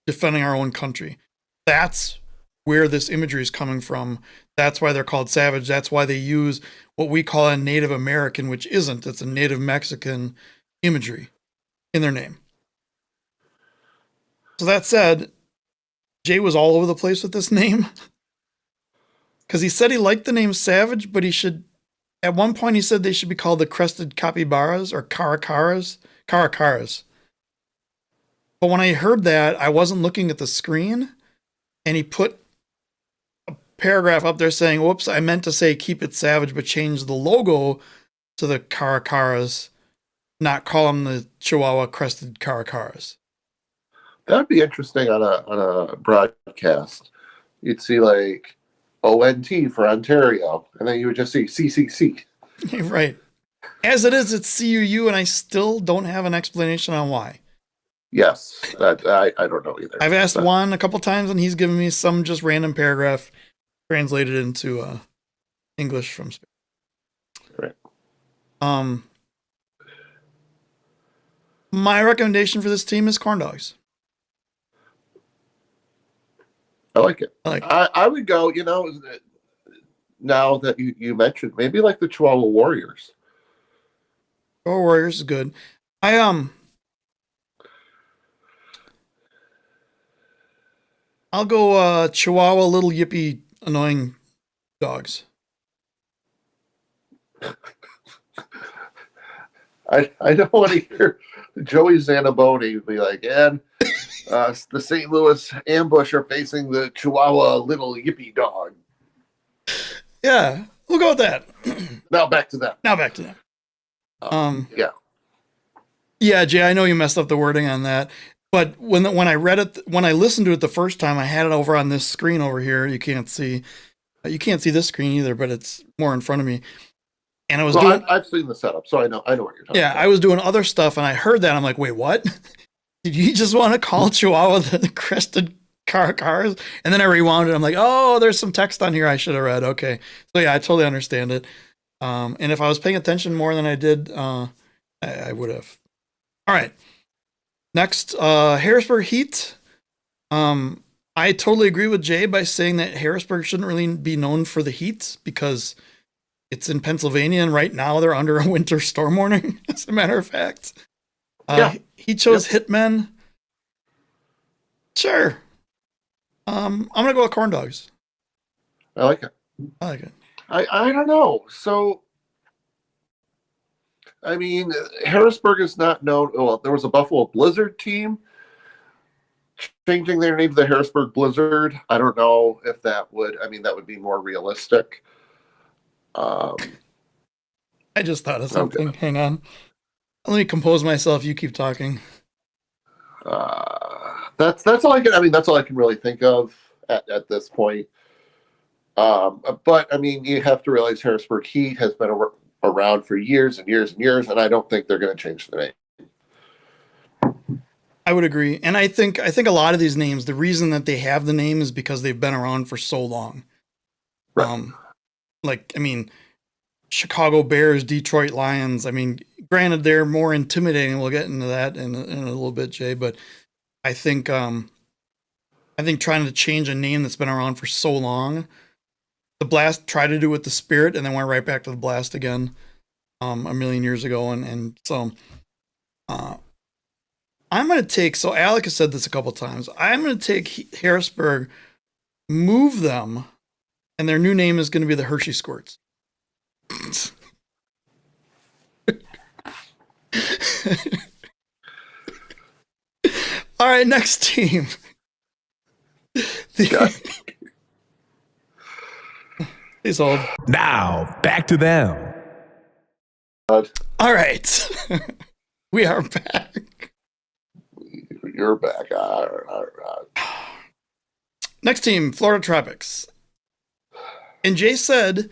Speaker 3: defending our own country. That's where this imagery is coming from. That's why they're called savage. That's why they use what we call a Native American, which isn't. It's a Native Mexican imagery in their name. So that said, Jay was all over the place with this name because he said he liked the name Savage, but he should, at one point he said they should be called the Crested Capybaras or Caracaras. But when I heard that, I wasn't looking at the screen, and he put a paragraph up there saying, whoops, I meant to say keep it savage, but change the logo to the Caracaras, not call them the Chihuahua Crested Caracaras.
Speaker 2: That'd be interesting on a broadcast. You'd see like ONT for Ontario, and then you would just see CCC.
Speaker 3: Right. As it is, it's CUU, and I still don't have an explanation on why.
Speaker 2: Yes, I don't know either.
Speaker 3: I've asked Juan a couple times, and he's given me some just random paragraph translated into English from Spain.
Speaker 2: Right.
Speaker 3: My recommendation for this team is Corndogs.
Speaker 2: I like it. I would go, now that you mentioned, maybe like the Chihuahua Warriors.
Speaker 3: Chihuahua Warriors is good. I'll go Chihuahua Little Yippy Annoying Dogs.
Speaker 2: I don't want to hear Joey Zanaboni be like, and the St. Louis Ambush are facing the Chihuahua Little Yippy Dog.
Speaker 3: Yeah, we'll go with that.
Speaker 2: Now back to them. Yeah.
Speaker 3: Yeah, Jay, I know you messed up the wording on that, but when I read it, when I listened to it the first time, I had it over on this screen over here. You can't see this screen either, but it's more in front of me. And I was
Speaker 2: I've seen the setup, so I know what you're talking about.
Speaker 3: I was doing other stuff, and I heard that. I'm like, wait, what? Did you just want to call Chihuahua the Crested cars. And then I rewound it. I'm like, oh, there's some text on here I should have read. Okay. So yeah, I totally understand it. And if I was paying attention more than I did, I would have. All right. Next, Harrisburg Heat. I totally agree with Jay by saying that Harrisburg shouldn't really be known for the heat because it's in Pennsylvania and right now they're under a winter storm warning, as a matter of fact. He chose Hitmen. Sure. I'm going to go with corn dogs.
Speaker 2: I like it. I don't know. So, I mean, Harrisburg is not known. Well, there was a Buffalo Blizzard team changing their name to the Harrisburg Blizzard. I don't know if that would. I mean, that would be more realistic.
Speaker 3: I just thought of something. Okay. Hang on. Let me compose myself. You keep talking.
Speaker 2: That's all I can. I mean, that's all I can really think of at this point. But I mean, you have to realize Harrisburg Heat has been around for years and years and years, and I don't think they're going to change the name.
Speaker 3: I would agree, and I think a lot of these names, the reason that they have the name is because they've been around for so long. Right. Like, I mean, Chicago Bears, Detroit Lions. I mean, granted, they're more intimidating. We'll get into that in a little bit, Jay. But I think trying to change a name that's been around for so long. The Blast tried to do it with the Spirit, and then went right back to the Blast again, a million years ago, and so. I'm going to take, so Alec has said this a couple times, I'm going to take Harrisburg, move them, and their new name is going to be the Hershey Squirts. All right, next team. He's old.
Speaker 7: Now, back to them.
Speaker 2: All
Speaker 3: right. We are back.
Speaker 2: You're back.
Speaker 3: Next team, Florida Tropics. And Jay said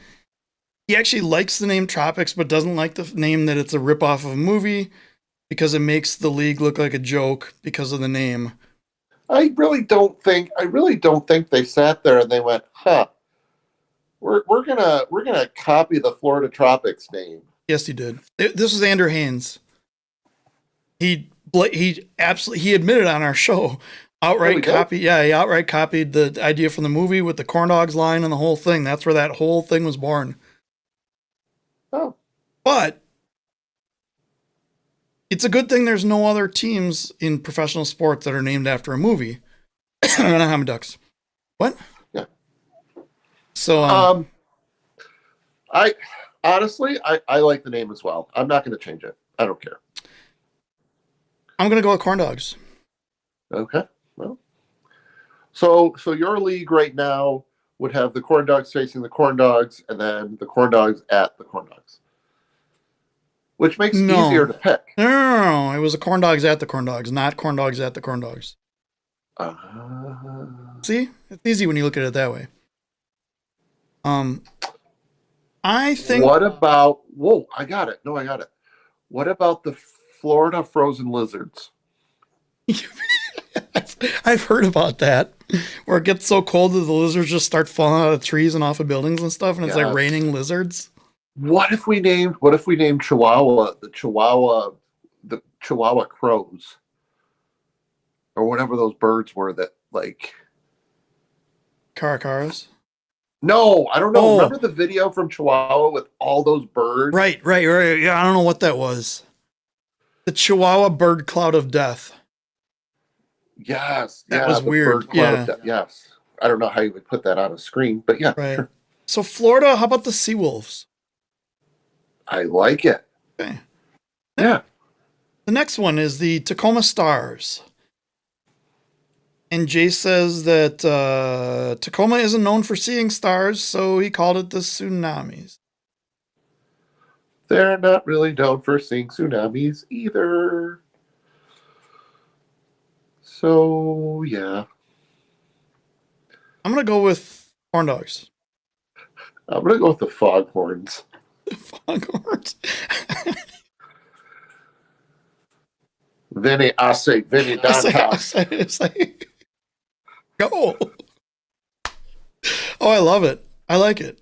Speaker 3: he actually likes the name Tropics, but doesn't like the name that it's a ripoff of a movie because it makes the league look like a joke because of the name.
Speaker 2: I really don't think they sat there and they went, we're gonna copy the Florida Tropics name.
Speaker 3: Yes, he did. This was Andrew Haynes. He admitted on our show, outright copy. Yeah, he outright copied the idea from the movie with the corn dogs line and the whole thing. That's where that whole thing was born.
Speaker 2: Oh,
Speaker 3: but it's a good thing there's no other teams in professional sports that are named after a movie. Anaheim Ducks. What?
Speaker 2: Yeah.
Speaker 3: So,
Speaker 2: I honestly like the name as well. I'm not going to change it. I don't care.
Speaker 3: I'm going to go with corn dogs.
Speaker 2: Okay. Well, so your league right now would have the corn dogs facing the corn dogs and then the corn dogs at the corn dogs, which makes it easier to pick.
Speaker 3: No. It was the corn dogs at the corn dogs, not corn dogs at the corn dogs. See? It's easy when you look at it that way. I think...
Speaker 2: What about... Whoa, I got it. No, I got it. What about the Florida frozen lizards?
Speaker 3: I've heard about that, where it gets so cold that the lizards just start falling out of trees and off of buildings and stuff, and it's like raining lizards.
Speaker 2: What if we named Chihuahua the Chihuahua crows, or whatever those birds were that like
Speaker 3: caracaras?
Speaker 2: No, I don't know. Oh. Remember the video from Chihuahua with all those birds?
Speaker 3: Right. Yeah, I don't know what that was. The Chihuahua bird cloud of death.
Speaker 2: Yes.
Speaker 3: That was weird. Yeah.
Speaker 2: Yes. I don't know how you would put that on a screen, but yeah.
Speaker 3: Right.
Speaker 2: Sure.
Speaker 3: So Florida, how about the Seawolves?
Speaker 2: I like it.
Speaker 3: Okay.
Speaker 2: Yeah.
Speaker 3: The next one is the Tacoma Stars. And Jay says that Tacoma isn't known for seeing stars, so he called it the Tsunamis.
Speaker 2: They're not really known for seeing tsunamis either. So, yeah.
Speaker 3: I'm going to go with corn dogs.
Speaker 2: I'm going to go with the foghorns.
Speaker 3: Foghorns?
Speaker 2: Vinny, I say Vinny downtown.
Speaker 3: Oh, I love it. I like it.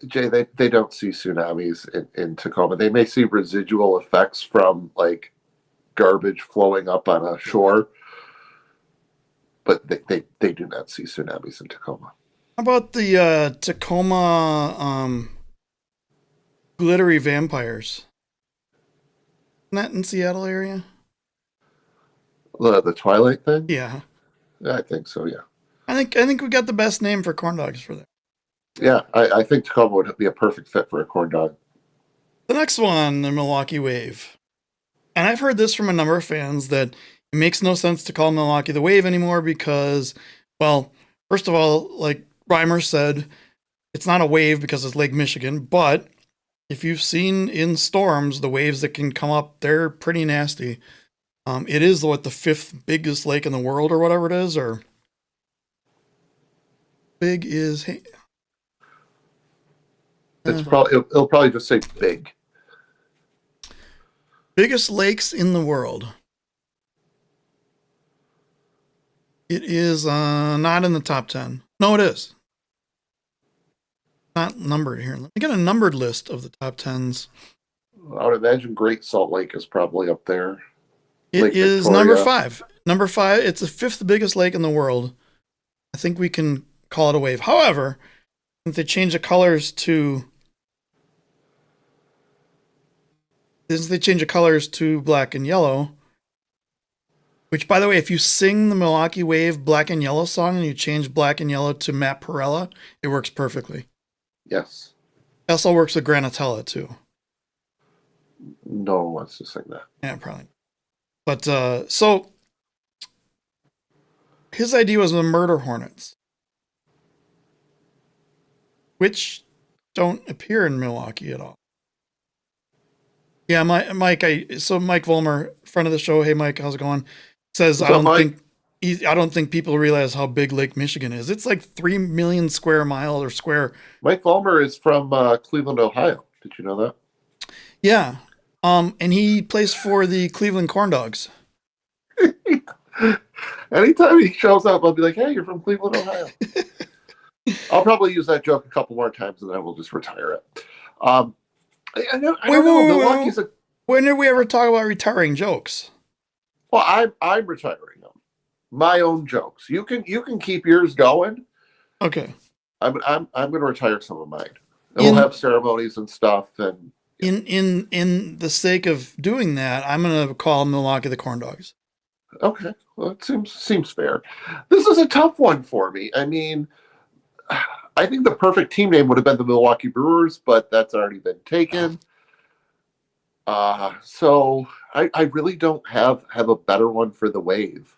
Speaker 2: Jay, they don't see tsunamis in Tacoma. They may see residual effects from like garbage flowing up on a shore, but they do not see tsunamis in Tacoma.
Speaker 3: How about the Tacoma glittery vampires? Isn't that in Seattle area?
Speaker 2: The Twilight thing?
Speaker 3: Yeah.
Speaker 2: I think so, yeah.
Speaker 3: I think we got the best name for corn dogs for that.
Speaker 2: Yeah, I think Tacoma would be a perfect fit for a corn dog.
Speaker 3: The next one, the Milwaukee Wave. And I've heard this from a number of fans that it makes no sense to call Milwaukee the Wave anymore because, well, first of all, like Reimer said, it's not a wave because it's Lake Michigan, but if you've seen in storms, the waves that can come up, they're pretty nasty. It is the 5th biggest lake in the world or whatever it is, or big is...
Speaker 2: It's it'll probably just say big.
Speaker 3: Biggest lakes in the world. It is not in the top 10. No, it is. Not numbered here. Let me get a numbered list of the top 10s.
Speaker 2: I would imagine Great Salt Lake is probably up there.
Speaker 3: It is number 5. Number 5, it's the 5th biggest lake in the world. I think we can call it a wave. However, since they changed the colors to black and yellow, which, by the way, if you sing the Milwaukee Wave Black and Yellow song and you change black and yellow to Matt Perella, it works perfectly.
Speaker 2: Yes.
Speaker 3: It also works with Granatella, too.
Speaker 2: No one wants to sing that.
Speaker 3: Yeah, probably. But, so, his idea was the Murder Hornets, which don't appear in Milwaukee at all. Yeah, Mike Vollmer, friend of the show, hey Mike, how's it going? Says I don't think people realize how big Lake Michigan is. It's like 3 million square miles or square.
Speaker 2: Mike Vollmer is from Cleveland, Ohio. Did you know that?
Speaker 3: Yeah. And he plays for the Cleveland Corndogs.
Speaker 2: Anytime he shows up, I'll be like, "Hey, you're from Cleveland, Ohio." I'll probably use that joke a couple more times, and then we'll just retire it. I don't know. Milwaukee's a...
Speaker 3: When did we ever talk about retiring jokes?
Speaker 2: Well, I'm retiring them. My own jokes. You can keep yours going.
Speaker 3: Okay.
Speaker 2: I'm going to retire some of mine. And we'll have ceremonies and stuff. And
Speaker 3: in the sake of doing that, I'm going to call Milwaukee the Corndogs.
Speaker 2: Okay. Well, it seems fair. This is a tough one for me. I mean, I think the perfect team name would have been the Milwaukee Brewers, but that's already been taken. So I really don't have a better one for the Wave.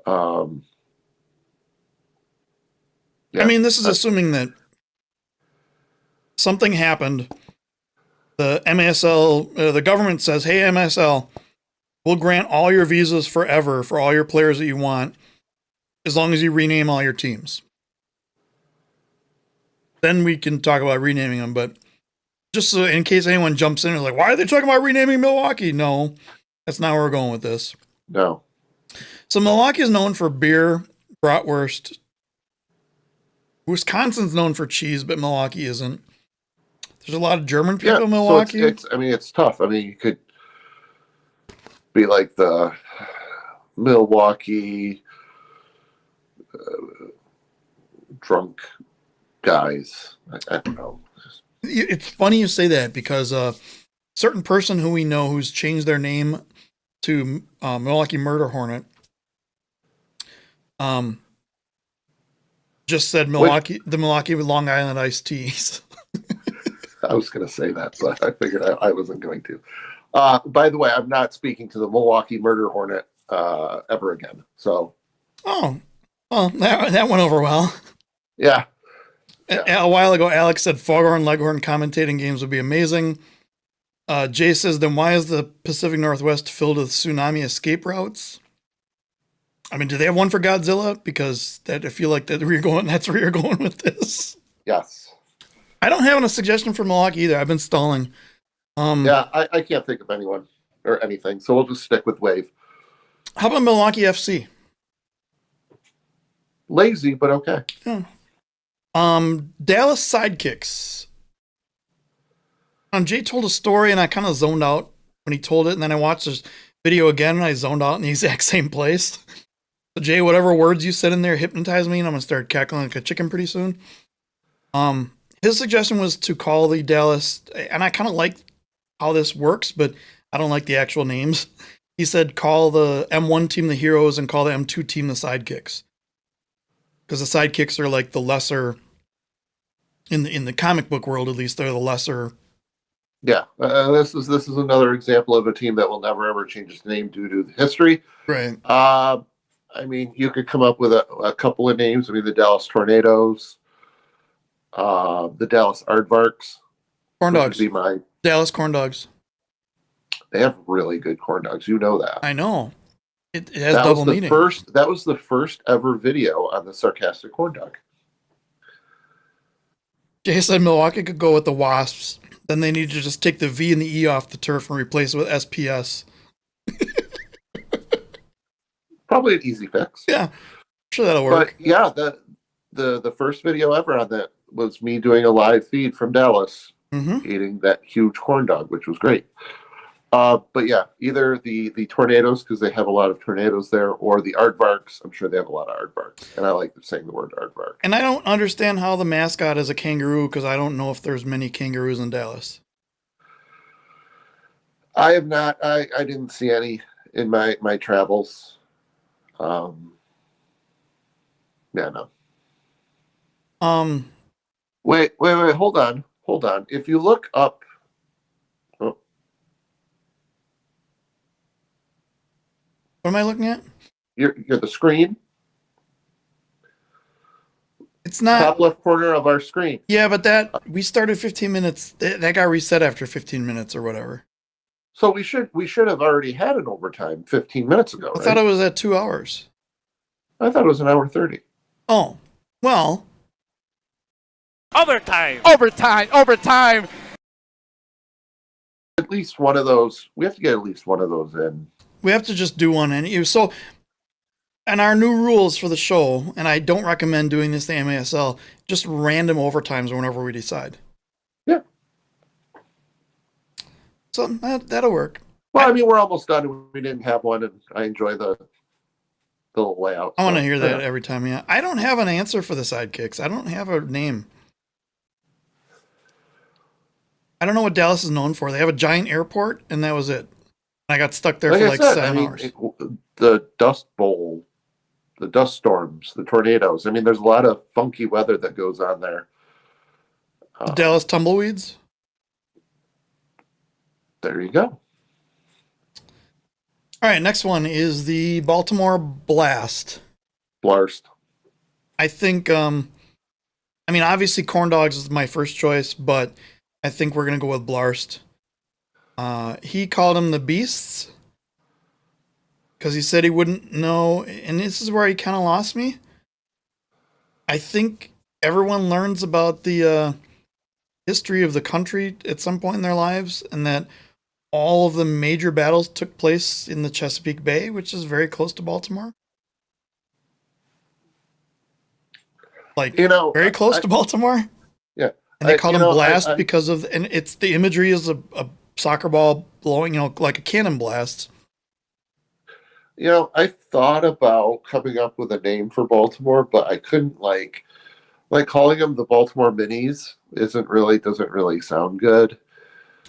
Speaker 2: Yeah.
Speaker 3: I mean, this is assuming that something happened. The MASL, the government says, "Hey, MASL, we'll grant all your visas forever for all your players that you want, as long as you rename all your teams." Then we can talk about renaming them, but just so in case anyone jumps in and is like, "Why are they talking about renaming Milwaukee?" No, that's not where we're going with this.
Speaker 2: No.
Speaker 3: So Milwaukee is known for beer, bratwurst. Wisconsin's known for cheese, but Milwaukee isn't. There's a lot of German people in Milwaukee.
Speaker 2: So it's tough. I mean, you could be like the Milwaukee drunk guys. I don't know.
Speaker 3: It's funny you say that because a certain person who we know who's changed their name to Milwaukee Murder Hornet just said the Milwaukee Long Island iced teas.
Speaker 2: I was going to say that, but I figured I wasn't going to. By the way, I'm not speaking to the Milwaukee Murder Hornet ever again. So.
Speaker 3: Oh, well, that went over well.
Speaker 2: Yeah.
Speaker 3: A while ago, Alex said Foghorn Leghorn commentating games would be amazing. Jay says, then why is the Pacific Northwest filled with tsunami escape routes? I mean, do they have one for Godzilla? Because I feel like that's where you're going with this.
Speaker 2: Yes.
Speaker 3: I don't have a suggestion for Milwaukee either. I've been stalling.
Speaker 2: I can't think of anyone or anything, so we'll just stick with Wave.
Speaker 3: How about Milwaukee FC?
Speaker 2: Lazy, but okay.
Speaker 3: Yeah. Dallas sidekicks. Jay told a story and I kind of zoned out when he told it, and then I watched this video again and I zoned out in the exact same place. So Jay, whatever words you said in there hypnotized me, and I'm gonna start cackling like a chicken pretty soon. His suggestion was to call the Dallas, and I kind of like how this works, but I don't like the actual names. He said call the M1 team the heroes and call the M2 team the sidekicks, because the sidekicks are like the lesser, in the comic book world at least, they're the lesser.
Speaker 2: Yeah, this is another example of a team that will never ever change its name due to the history.
Speaker 3: Right.
Speaker 2: I mean, you could come up with a couple of names. I mean, the Dallas Tornadoes, the Dallas Aardvarks.
Speaker 3: Corn dogs.
Speaker 2: Would be my
Speaker 3: Dallas corn dogs.
Speaker 2: They have really good corn dogs. You know that.
Speaker 3: I know. It has double meaning.
Speaker 2: That was the first ever video on the sarcastic corn dog.
Speaker 3: Jay said Milwaukee could go with the Wasps. Then they need to just take the V and the E off the turf and replace it with SPS.
Speaker 2: Probably an easy fix.
Speaker 3: Yeah, I'm sure that'll work.
Speaker 2: But yeah, the first video ever on that was me doing a live feed from Dallas, eating that huge corn dog, which was great. But yeah, either the Tornadoes, because they have a lot of tornadoes there, or the Aardvarks. I'm sure they have a lot of Aardvarks, and I like saying the word Aardvark.
Speaker 3: And I don't understand how the mascot is a kangaroo, because I don't know if there's many kangaroos in Dallas.
Speaker 2: I have not. I didn't see any in my travels. Yeah, no. Wait. Hold on. If you look up,
Speaker 3: what am I looking at?
Speaker 2: You're the screen.
Speaker 3: It's not
Speaker 2: top left corner of our screen.
Speaker 3: Yeah, but that we started 15 minutes. That got reset after 15 minutes or whatever.
Speaker 2: So we should have already had an overtime 15 minutes ago.
Speaker 3: I thought it was at 2 hours.
Speaker 2: I thought it was an hour 30.
Speaker 3: Oh, well.
Speaker 5: Overtime.
Speaker 2: At least one of those. We have to get at least one of those in.
Speaker 3: We have to just do one. So, and our new rules for the show, and I don't recommend doing this to MASL, just random overtimes whenever we decide.
Speaker 2: Yeah.
Speaker 3: So that'll work.
Speaker 2: Well, I mean, we're almost done. We didn't have one, and I enjoy the layout.
Speaker 3: I want to hear that every time. Yeah, I don't have an answer for the sidekicks. I don't have a name. I don't know what Dallas is known for. They have a giant airport, and that was it. I got stuck there for 7 hours.
Speaker 2: The Dust Bowl, the dust storms, the tornadoes. I mean, there's a lot of funky weather that goes on there.
Speaker 3: The Dallas Tumbleweeds.
Speaker 2: There you go.
Speaker 3: All right, next one is the Baltimore Blast.
Speaker 2: Blarst.
Speaker 3: I think, obviously Corn Dogs is my first choice, but I think we're going to go with Blarst. He called them the Beasts because he said he wouldn't know, and this is where he kind of lost me. I think everyone learns about the history of the country at some point in their lives, and that all of the major battles took place in the Chesapeake Bay, which is very close to Baltimore. Very close to Baltimore.
Speaker 2: Yeah.
Speaker 3: And they called him Blast because of, and it's the imagery is a soccer ball blowing, like a cannon blast.
Speaker 2: I thought about coming up with a name for Baltimore, but I couldn't like calling them the Baltimore Minis doesn't really sound good.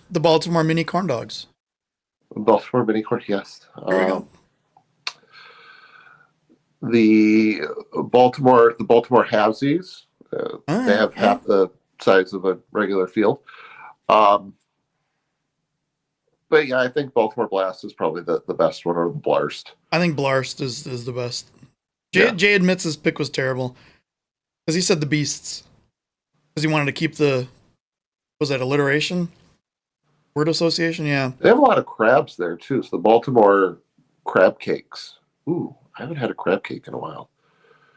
Speaker 3: The Baltimore Mini Corn Dogs.
Speaker 2: Baltimore Mini Corn, yes.
Speaker 3: There we go.
Speaker 2: The Baltimore Havesies. They have half the size of a regular field. But yeah, I think Baltimore Blast is probably the best one, or the Blarst.
Speaker 3: I think Blarst is the best. Jay admits his pick was terrible because he said the Beasts because he wanted to keep was that alliteration? Word association? Yeah.
Speaker 2: They have a lot of crabs there too. So the Baltimore crab cakes. Ooh, I haven't had a crab cake in a while.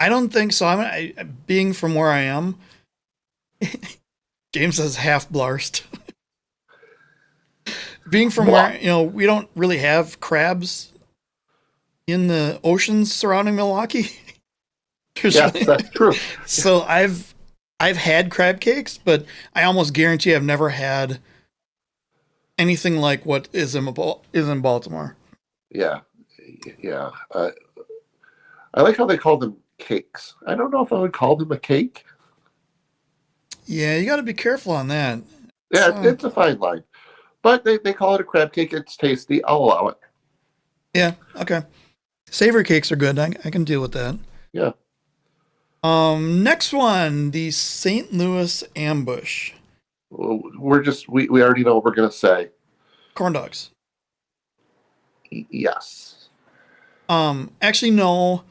Speaker 3: I don't think so. Being from where I am, James says half Blarst. Being from where, we don't really have crabs in the oceans surrounding Milwaukee.
Speaker 2: Yes, that's true.
Speaker 3: So I've had crab cakes, but I almost guarantee I've never had anything like what is in Baltimore.
Speaker 2: Yeah. Yeah. I like how they call them cakes. I don't know if I would call them a cake.
Speaker 3: Yeah, you got to be careful on that.
Speaker 2: Yeah, it's a fine line. But they call it a crab cake. It's tasty. I'll allow it.
Speaker 3: Yeah, okay. Savory cakes are good. I can deal with that.
Speaker 2: Yeah.
Speaker 3: Next one, the St. Louis ambush.
Speaker 2: We already know what we're gonna say.
Speaker 3: Corn dogs.
Speaker 2: Yes.
Speaker 3: Actually, no.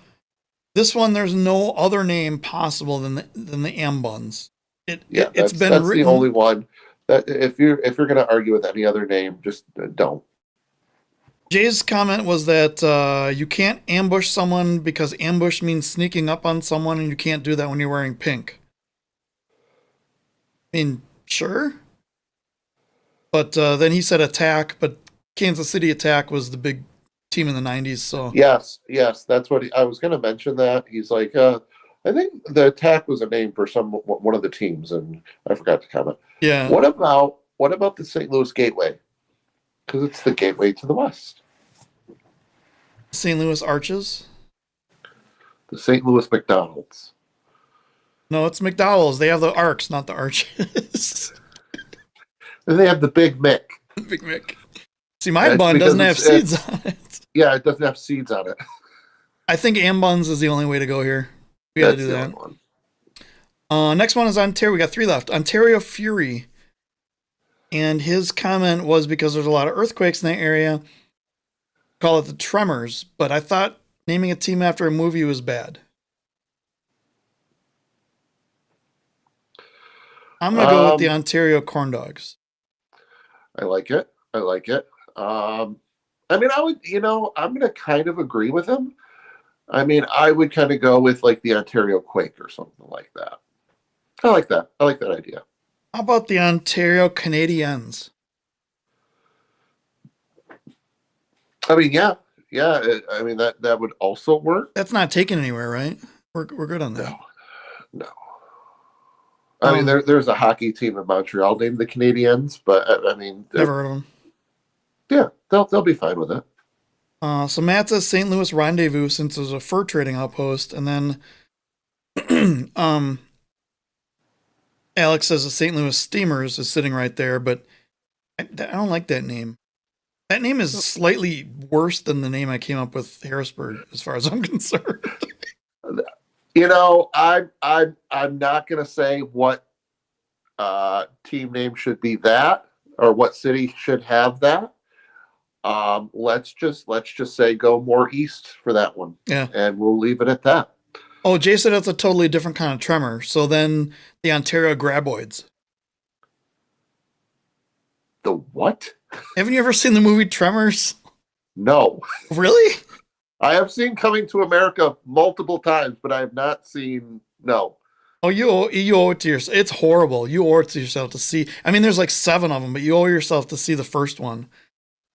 Speaker 3: This one, there's no other name possible than the Ambuns. It's been
Speaker 2: that's
Speaker 3: written.
Speaker 2: the only one. That if you're gonna argue with any other name, just don't.
Speaker 3: Jay's comment was that you can't ambush someone because ambush means sneaking up on someone, and you can't do that when you're wearing pink. I mean, sure. But then he said attack, but Kansas City Attack was the big team in the 90s. So
Speaker 2: Yes, that's what I was gonna mention. That he's like, I think the Attack was a name for one of the teams, and I forgot to comment.
Speaker 3: yeah.
Speaker 2: What about the St. Louis Gateway? Because it's the gateway to the West.
Speaker 3: St. Louis Arches?
Speaker 2: The St. Louis McDonald's.
Speaker 3: No, it's McDowell's. They have the arcs, not the arches.
Speaker 2: And they have the Big Mick.
Speaker 3: Big Mick. See, my
Speaker 2: It's
Speaker 3: bun
Speaker 2: because
Speaker 3: doesn't have seeds on it.
Speaker 2: Yeah, it doesn't have seeds on it.
Speaker 3: I think Ambuns is the only way to go here. We gotta
Speaker 2: That's
Speaker 3: do
Speaker 2: the
Speaker 3: that.
Speaker 2: only one.
Speaker 3: Next one is Ontario. We got 3 left. Ontario Fury. And his comment was because there's a lot of earthquakes in that area, call it the Tremors. But I thought naming a team after a movie was bad. I'm going to go with the Ontario Corndogs.
Speaker 2: I like it. I mean, I'm going to kind of agree with him. I mean, I would kind of go with like the Ontario Quake or something like that. I like that. I like that idea.
Speaker 3: How about the Ontario Canadiens?
Speaker 2: I mean, yeah. I mean, that would also work.
Speaker 3: That's not taken anywhere, right? We're good on that.
Speaker 2: No. I mean, there's a hockey team in Montreal named the Canadiens, but I mean,
Speaker 3: Never heard of them.
Speaker 2: Yeah, they'll be fine with it.
Speaker 3: So Matt says St. Louis Rendezvous since there's a fur trading outpost, and then Alex says the St. Louis Steamers is sitting right there, but I don't like that name. That name is slightly worse than the name I came up with, Harrisburg, as far as I'm concerned.
Speaker 2: You know, I'm not gonna say what team name should be that or what city should have that. Let's just say go more east for that one.
Speaker 3: Yeah.
Speaker 2: And we'll leave it at that.
Speaker 3: Oh, Jay said that's a totally different kind of tremor. So then the Ontario Graboids.
Speaker 2: The what?
Speaker 3: Haven't you ever seen the movie Tremors?
Speaker 2: No.
Speaker 3: Really?
Speaker 2: I have seen Coming to America multiple times, but I have not seen no.
Speaker 3: Oh, you owe it to yourself. It's horrible. You owe it to yourself to see. I mean, there's like 7 of them, but you owe yourself to see the first one.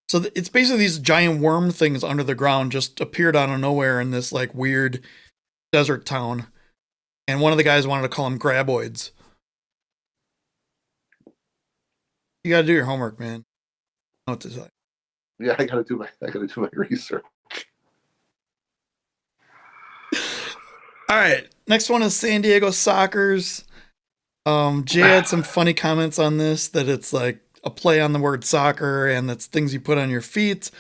Speaker 3: So it's basically these giant worm things under the ground just appeared out of nowhere in this like weird desert town. And one of the guys wanted to call them graboids. You got to do your homework, man. I know what to say.
Speaker 2: Yeah, I gotta do my research.
Speaker 3: All right, next one is San Diego Sockers. Jay had some funny comments on this, that it's like a play on the word soccer and that's things you put on your feet.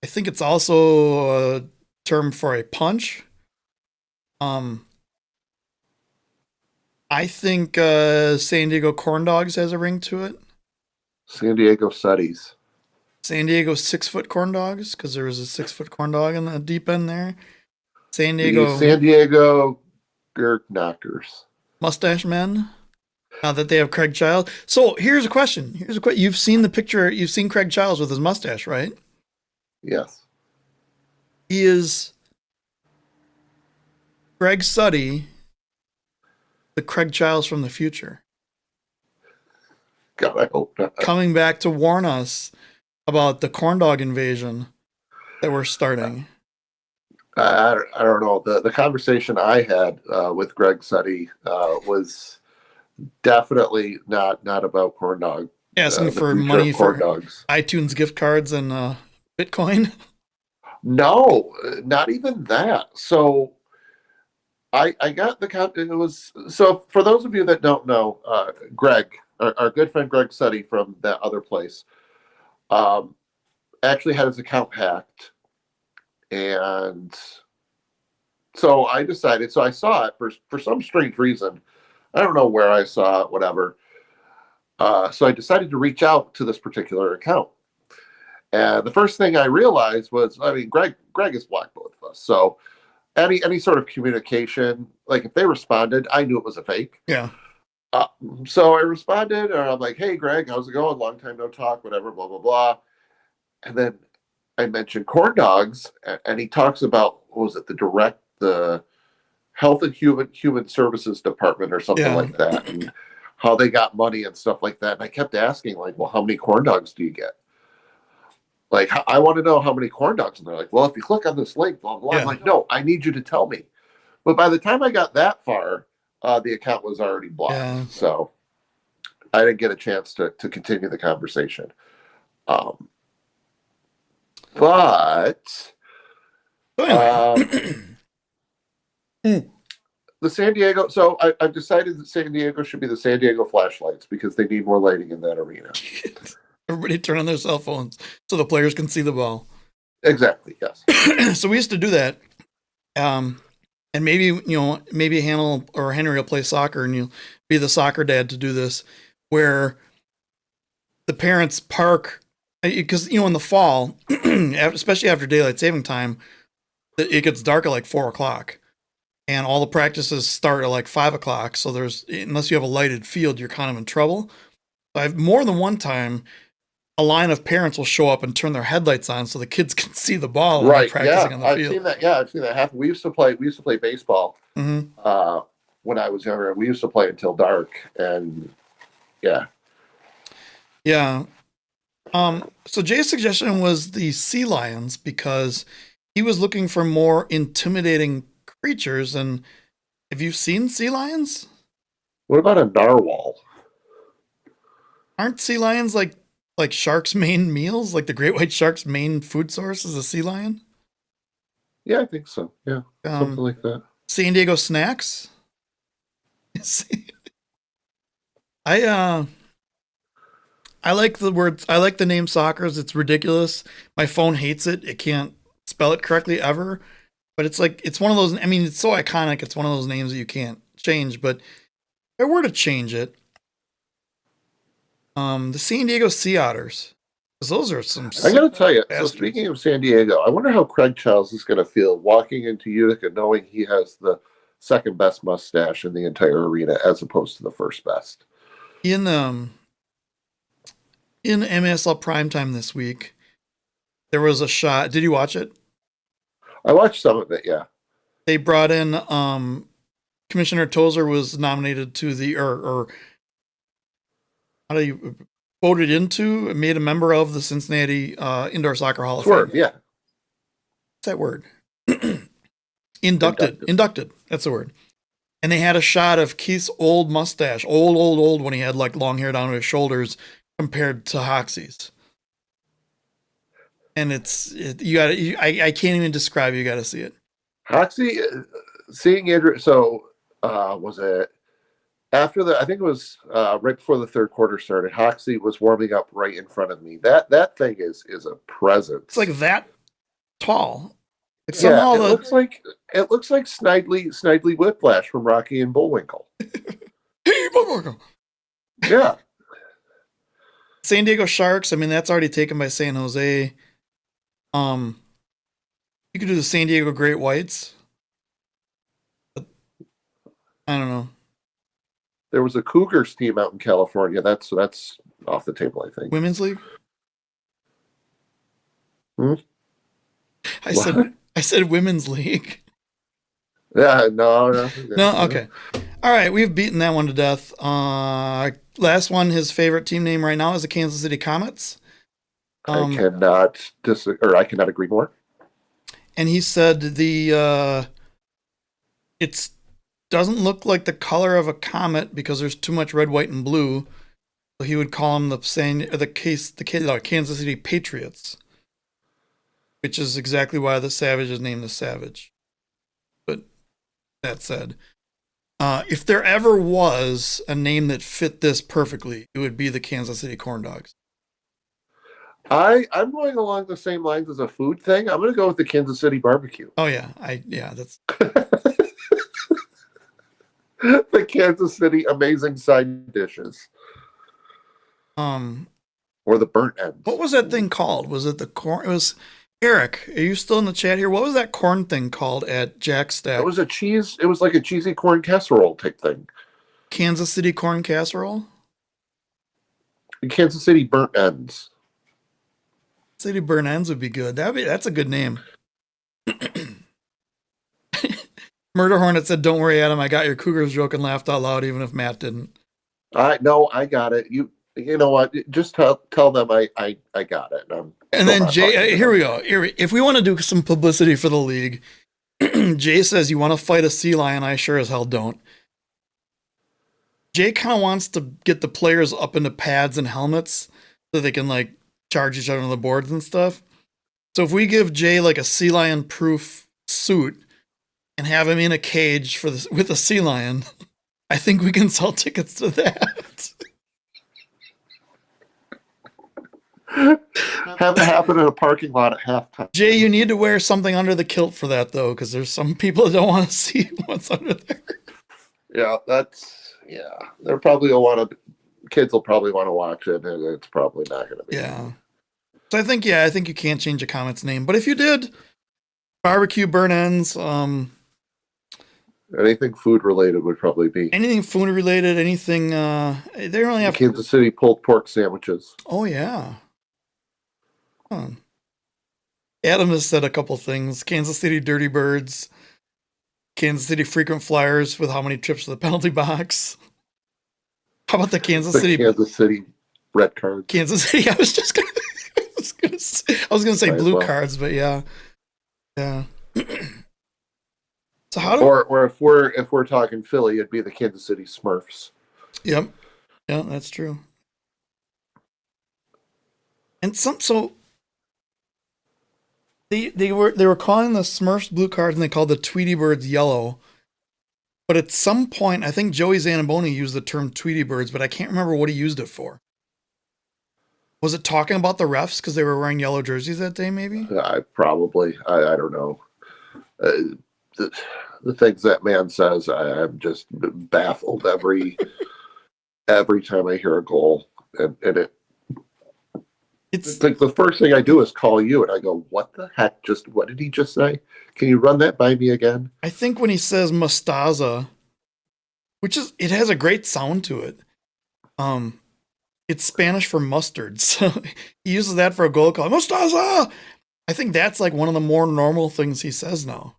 Speaker 3: I think it's also a term for a punch. I think San Diego Corndogs has a ring to it.
Speaker 2: San Diego Suddies.
Speaker 3: San Diego 6-foot corn dogs, because there was a 6-foot corn dog in the deep end there. San Diego
Speaker 2: Gurk Knockers.
Speaker 3: Mustache Men. Now that they have Craig Childs. So here's a question. You've seen the picture. You've seen Craig Childs with his mustache, right?
Speaker 2: Yes.
Speaker 3: He is Greg Suddy, the Craig Childs from the future.
Speaker 2: God, I hope not.
Speaker 3: Coming back to warn us about the corn dog invasion that we're starting.
Speaker 2: I don't know. The conversation I had with Greg Sutty was definitely not about corn dog.
Speaker 3: Asking
Speaker 2: The
Speaker 3: for
Speaker 2: future
Speaker 3: money
Speaker 2: of corn
Speaker 3: for
Speaker 2: dogs.
Speaker 3: iTunes gift cards and Bitcoin.
Speaker 2: No, not even that. So I got it was so for those of you that don't know, Greg, our good friend Greg Sutty from that other place, actually had his account hacked, and so I decided. So I saw it for some strange reason. I don't know where I saw it, whatever. So I decided to reach out to this particular account. And the first thing I realized was, I mean, Greg has blocked both of us. So any sort of communication, like if they responded, I knew it was a fake.
Speaker 3: Yeah.
Speaker 2: So I responded, and I'm like, "Hey, Greg, how's it going? Long time no talk, whatever, blah blah blah." And then I mentioned corn dogs, and he talks about what was it, the Health and Human Services Department or something like that, and how they got money and stuff like that. And I kept asking, like, "Well, how many corn dogs do you get?" Like, I want to know how many corn dogs. And they're like, "Well, if you click on this link, blah, blah."
Speaker 3: Yeah.
Speaker 2: I'm like, "No, I need you to tell me." But by the time I got that far, the account was already blocked.
Speaker 3: Yeah.
Speaker 2: So I didn't get a chance to continue the conversation. But the San Diego, so I've decided that San Diego should be the San Diego Flashlights because they need more lighting in that arena.
Speaker 3: Everybody turn on their cell phones so the players can see the ball.
Speaker 2: Exactly, yes.
Speaker 3: So we used to do that. And maybe Hannah or Henry will play soccer and you'll be the soccer dad to do this, where the parents park, because, in the fall, especially after daylight saving time, it gets dark at like 4:00 and all the practices start at like 5:00. So unless you have a lighted field, you're kind of in trouble. I've more than one time, a line of parents will show up and turn their headlights on so the kids can see the ball when they're practicing on the field.
Speaker 2: I've seen that happen. We used to play baseball
Speaker 3: Mm-hmm.
Speaker 2: when I was younger. We used to play until dark, and yeah.
Speaker 3: So Jay's suggestion was the sea lions because he was looking for more intimidating creatures. And have you seen sea lions?
Speaker 2: What about a narwhal?
Speaker 3: Aren't sea lions like sharks' main meals? Like the great white shark's main food source is a sea lion?
Speaker 2: Yeah, I think so. Yeah, something like that.
Speaker 3: San Diego snacks? I like the words. I like the name Sockers. It's ridiculous. My phone hates it. It can't spell it correctly ever. But it's one of those. I mean, it's so iconic. It's one of those names that you can't change. But if I were to change it, the San Diego Sea Otters, because those are some.
Speaker 2: I got to tell you.
Speaker 3: bastards.
Speaker 2: So speaking of San Diego, I wonder how Craig Charles is going to feel walking into Utica knowing he has the second best mustache in the entire arena as opposed to the first best.
Speaker 3: In MASL primetime this week, there was a shot. Did you watch it?
Speaker 2: I watched some of it, yeah.
Speaker 3: They brought in Commissioner Tozer was nominated to the or how do you voted into, made a member of the Cincinnati Indoor Soccer Hall of Fame.
Speaker 2: Yeah.
Speaker 3: What's that word? Inducted. That's the word. And they had a shot of Keith's old mustache, old when he had like long hair down to his shoulders, compared to Hoxie's. And I can't even describe it. You got to see it.
Speaker 2: Hoxie, seeing Andrew. So was it after I think it was right before the third quarter started. Hoxie was warming up right in front of me. That thing is a presence.
Speaker 3: It's like that tall. Like
Speaker 2: somehow it looks like Snidely Whiplash from Rocky and Bullwinkle.
Speaker 3: Hey, Bullwinkle.
Speaker 2: Yeah.
Speaker 3: San Diego Sharks. I mean, that's already taken by San Jose. You could do the San Diego Great Whites. I don't know.
Speaker 2: There was a Cougars team out in California. That's off the table, I think.
Speaker 3: Women's League? I said Women's League.
Speaker 2: Yeah, no.
Speaker 3: No, okay. All right, we've beaten that one to death. Last one, his favorite team name right now is the Kansas City Comets.
Speaker 2: I cannot agree more.
Speaker 3: and he said it doesn't look like the color of a comet because there's too much red, white, and blue. So he would call them the Kansas City Patriots, which is exactly why the Savage is named the Savage. But that said, if there ever was a name that fit this perfectly, it would be the Kansas City Corndogs.
Speaker 2: I'm going along the same lines as a food thing. I'm going to go with the Kansas City barbecue.
Speaker 3: Oh yeah, that's
Speaker 2: the Kansas City amazing side dishes. Or the burnt ends.
Speaker 3: What was that thing called? Was it the corn? It was Eric. Are you still in the chat here? What was that corn thing called at Jack Stack?
Speaker 2: It was a cheese. It was like a cheesy corn casserole type thing.
Speaker 3: Kansas City corn casserole.
Speaker 2: Kansas City burnt ends.
Speaker 3: City burnt ends would be good. That's a good name. Murder Hornet said, "Don't worry, Adam. I got your Cougars joke and laughed out loud, even if Matt didn't."
Speaker 2: No, I got it. You know what? Just tell them I got it.
Speaker 3: And then Jay, here we go. If we want to do some publicity for the league, Jay says, "You want to fight a sea lion?" I sure as hell don't. Jay kind of wants to get the players up into pads and helmets so they can like charge each other on the boards and stuff. So if we give Jay like a sea lion proof suit and have him in a cage with a sea lion, I think we can sell tickets to that.
Speaker 2: Have it happen in a parking lot at halftime.
Speaker 3: Jay, you need to wear something under the kilt for that though, because there's some people that don't want to see what's under there.
Speaker 2: Yeah, they're probably kids will probably want to watch it, and it's probably not going to be.
Speaker 3: Yeah. So I think you can't change a comet's name, but if you did, barbecue burn ends,
Speaker 2: anything food related would probably be
Speaker 3: anything food related, anything. They don't really have
Speaker 2: Kansas City pulled pork sandwiches.
Speaker 3: Oh yeah. Huh. Adam has said a couple things. Kansas City Dirty Birds, Kansas City Frequent Flyers with how many trips to the penalty box. How about the Kansas City
Speaker 2: red cards?
Speaker 3: Kansas City. I was gonna say blue cards, but yeah. So how do
Speaker 2: or if we're talking Philly, it'd be the Kansas City Smurfs.
Speaker 3: Yep. Yeah, that's true. And they were calling the Smurfs blue cards and they called the Tweety Birds yellow. But at some point, I think Joey Zanaboni used the term Tweety Birds, but I can't remember what he used it for. Was it talking about the refs because they were wearing yellow jerseys that day, maybe?
Speaker 2: Probably. I don't know. The things that man says, I'm just baffled every time I hear a goal. And it's like the first thing I do is call you and I go, what the heck? What did he just say? Can you run that by me again?
Speaker 3: I think when he says Mostaza, it has a great sound to it. It's Spanish for mustard. So he uses that for a goal call. Mostaza! I think that's like one of the more normal things he says now.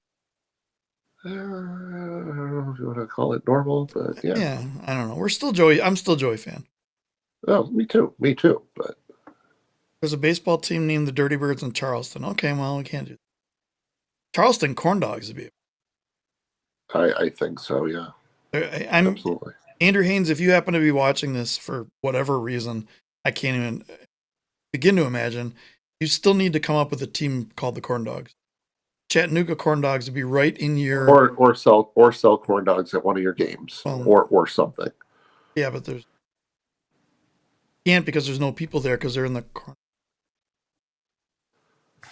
Speaker 2: I don't know if you want to call it normal, but yeah.
Speaker 3: Yeah, I don't know. I'm still a Joey fan.
Speaker 2: Oh, me too. But
Speaker 3: there's a baseball team named the Dirty Birds in Charleston. Okay, well, we can't do that. Charleston Corndogs would be.
Speaker 2: I think so, yeah. Absolutely.
Speaker 3: Andrew Haynes, if you happen to be watching this for whatever reason, I can't even begin to imagine, you still need to come up with a team called the Corndogs. Chattanooga Corndogs would be right in your
Speaker 2: or sell corn dogs at one of your games or something.
Speaker 3: Yeah, but can't because there's no people there because they're in the corn. I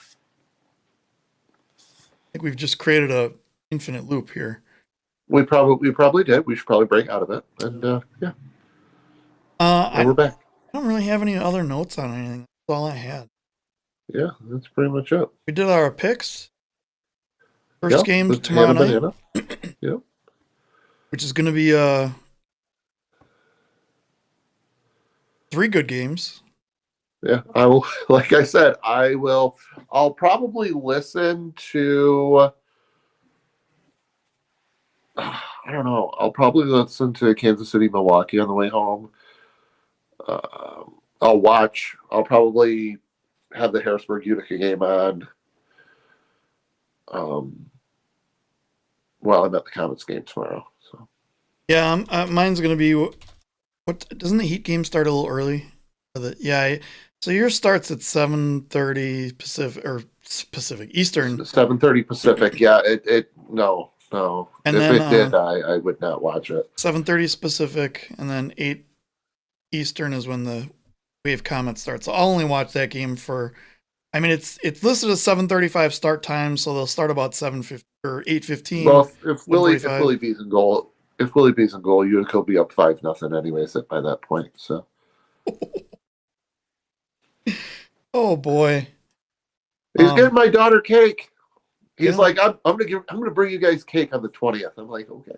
Speaker 3: think we've just created a infinite loop here.
Speaker 2: We probably did. We should probably break out of it. And yeah. We're back.
Speaker 3: I don't really have any other notes on anything. That's all I had.
Speaker 2: Yeah, that's pretty much it.
Speaker 3: We did our picks. First game tomorrow night.
Speaker 2: Yep.
Speaker 3: Which is going to be 3 good games.
Speaker 2: Yeah, I will. Like I said, I'll probably listen to. I don't know. I'll probably listen to Kansas City, Milwaukee on the way home. I'll probably have the Harrisburg Utica game on. Well, I'm at the Comets game tomorrow. So
Speaker 3: Yeah, mine's gonna be. What doesn't the Heat game start a little early? So yours starts at 7:30 Pacific Eastern,
Speaker 2: 7:30 Pacific. Yeah, no.
Speaker 3: and
Speaker 2: If
Speaker 3: then
Speaker 2: it did, I would not watch it.
Speaker 3: 7:30 Pacific, and then 8 Eastern is when the Wave Comet starts. So I'll only watch that game for. I mean, it's listed as 7:35 start time, so they'll start about 7:50 or 8:15.
Speaker 2: Well, if Willie B's in goal, Utica will be up 5-0 anyways by that point. So.
Speaker 3: Oh boy,
Speaker 2: He's getting my daughter cake. He's
Speaker 3: Yeah.
Speaker 2: like, I'm gonna bring you guys cake on the 20th. I'm like, okay,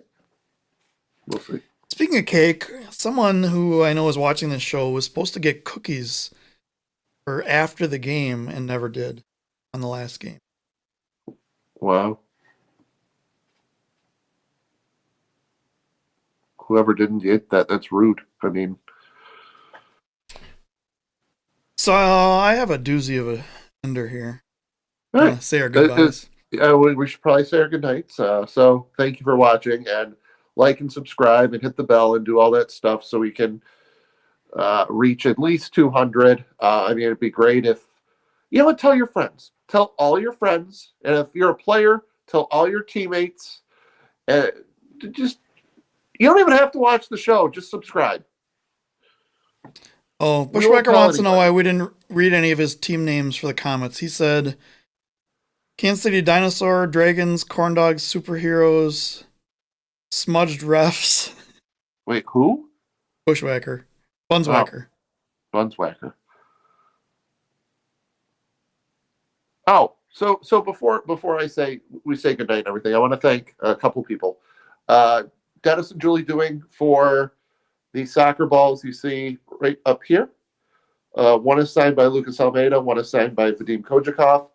Speaker 2: we'll see.
Speaker 3: Speaking of cake, someone who I know is watching this show was supposed to get cookies for after the game and never did on the last game.
Speaker 2: Wow. Whoever didn't get that's rude. I mean,
Speaker 3: So I have a doozy of a ender here.
Speaker 2: all right.
Speaker 3: Say our goodbyes.
Speaker 2: We should probably say our goodnights. So thank you for watching, and like and subscribe and hit the bell and do all that stuff so we can reach at least 200. I mean, it'd be great if tell your friends, tell all your friends, and if you're a player, tell all your teammates. Just you don't even have to watch the show; just subscribe.
Speaker 3: Oh,
Speaker 2: We won't
Speaker 3: Bushwhacker
Speaker 2: tell
Speaker 3: wants to know
Speaker 2: anybody.
Speaker 3: why we didn't read any of his team names for the Comets. He said Kansas City Dinosaur, Dragons, Corndogs, Superheroes, Smudged Refs,
Speaker 2: Wait, who?
Speaker 3: Bushwhacker, Bunswhacker.
Speaker 2: Bunswhacker. Oh, so before we say goodnight and everything, I want to thank a couple people. Dennis and Julie doing for the soccer balls you see right up here. One is signed by Lucas Almeida, one is signed by Vadim Kojakov.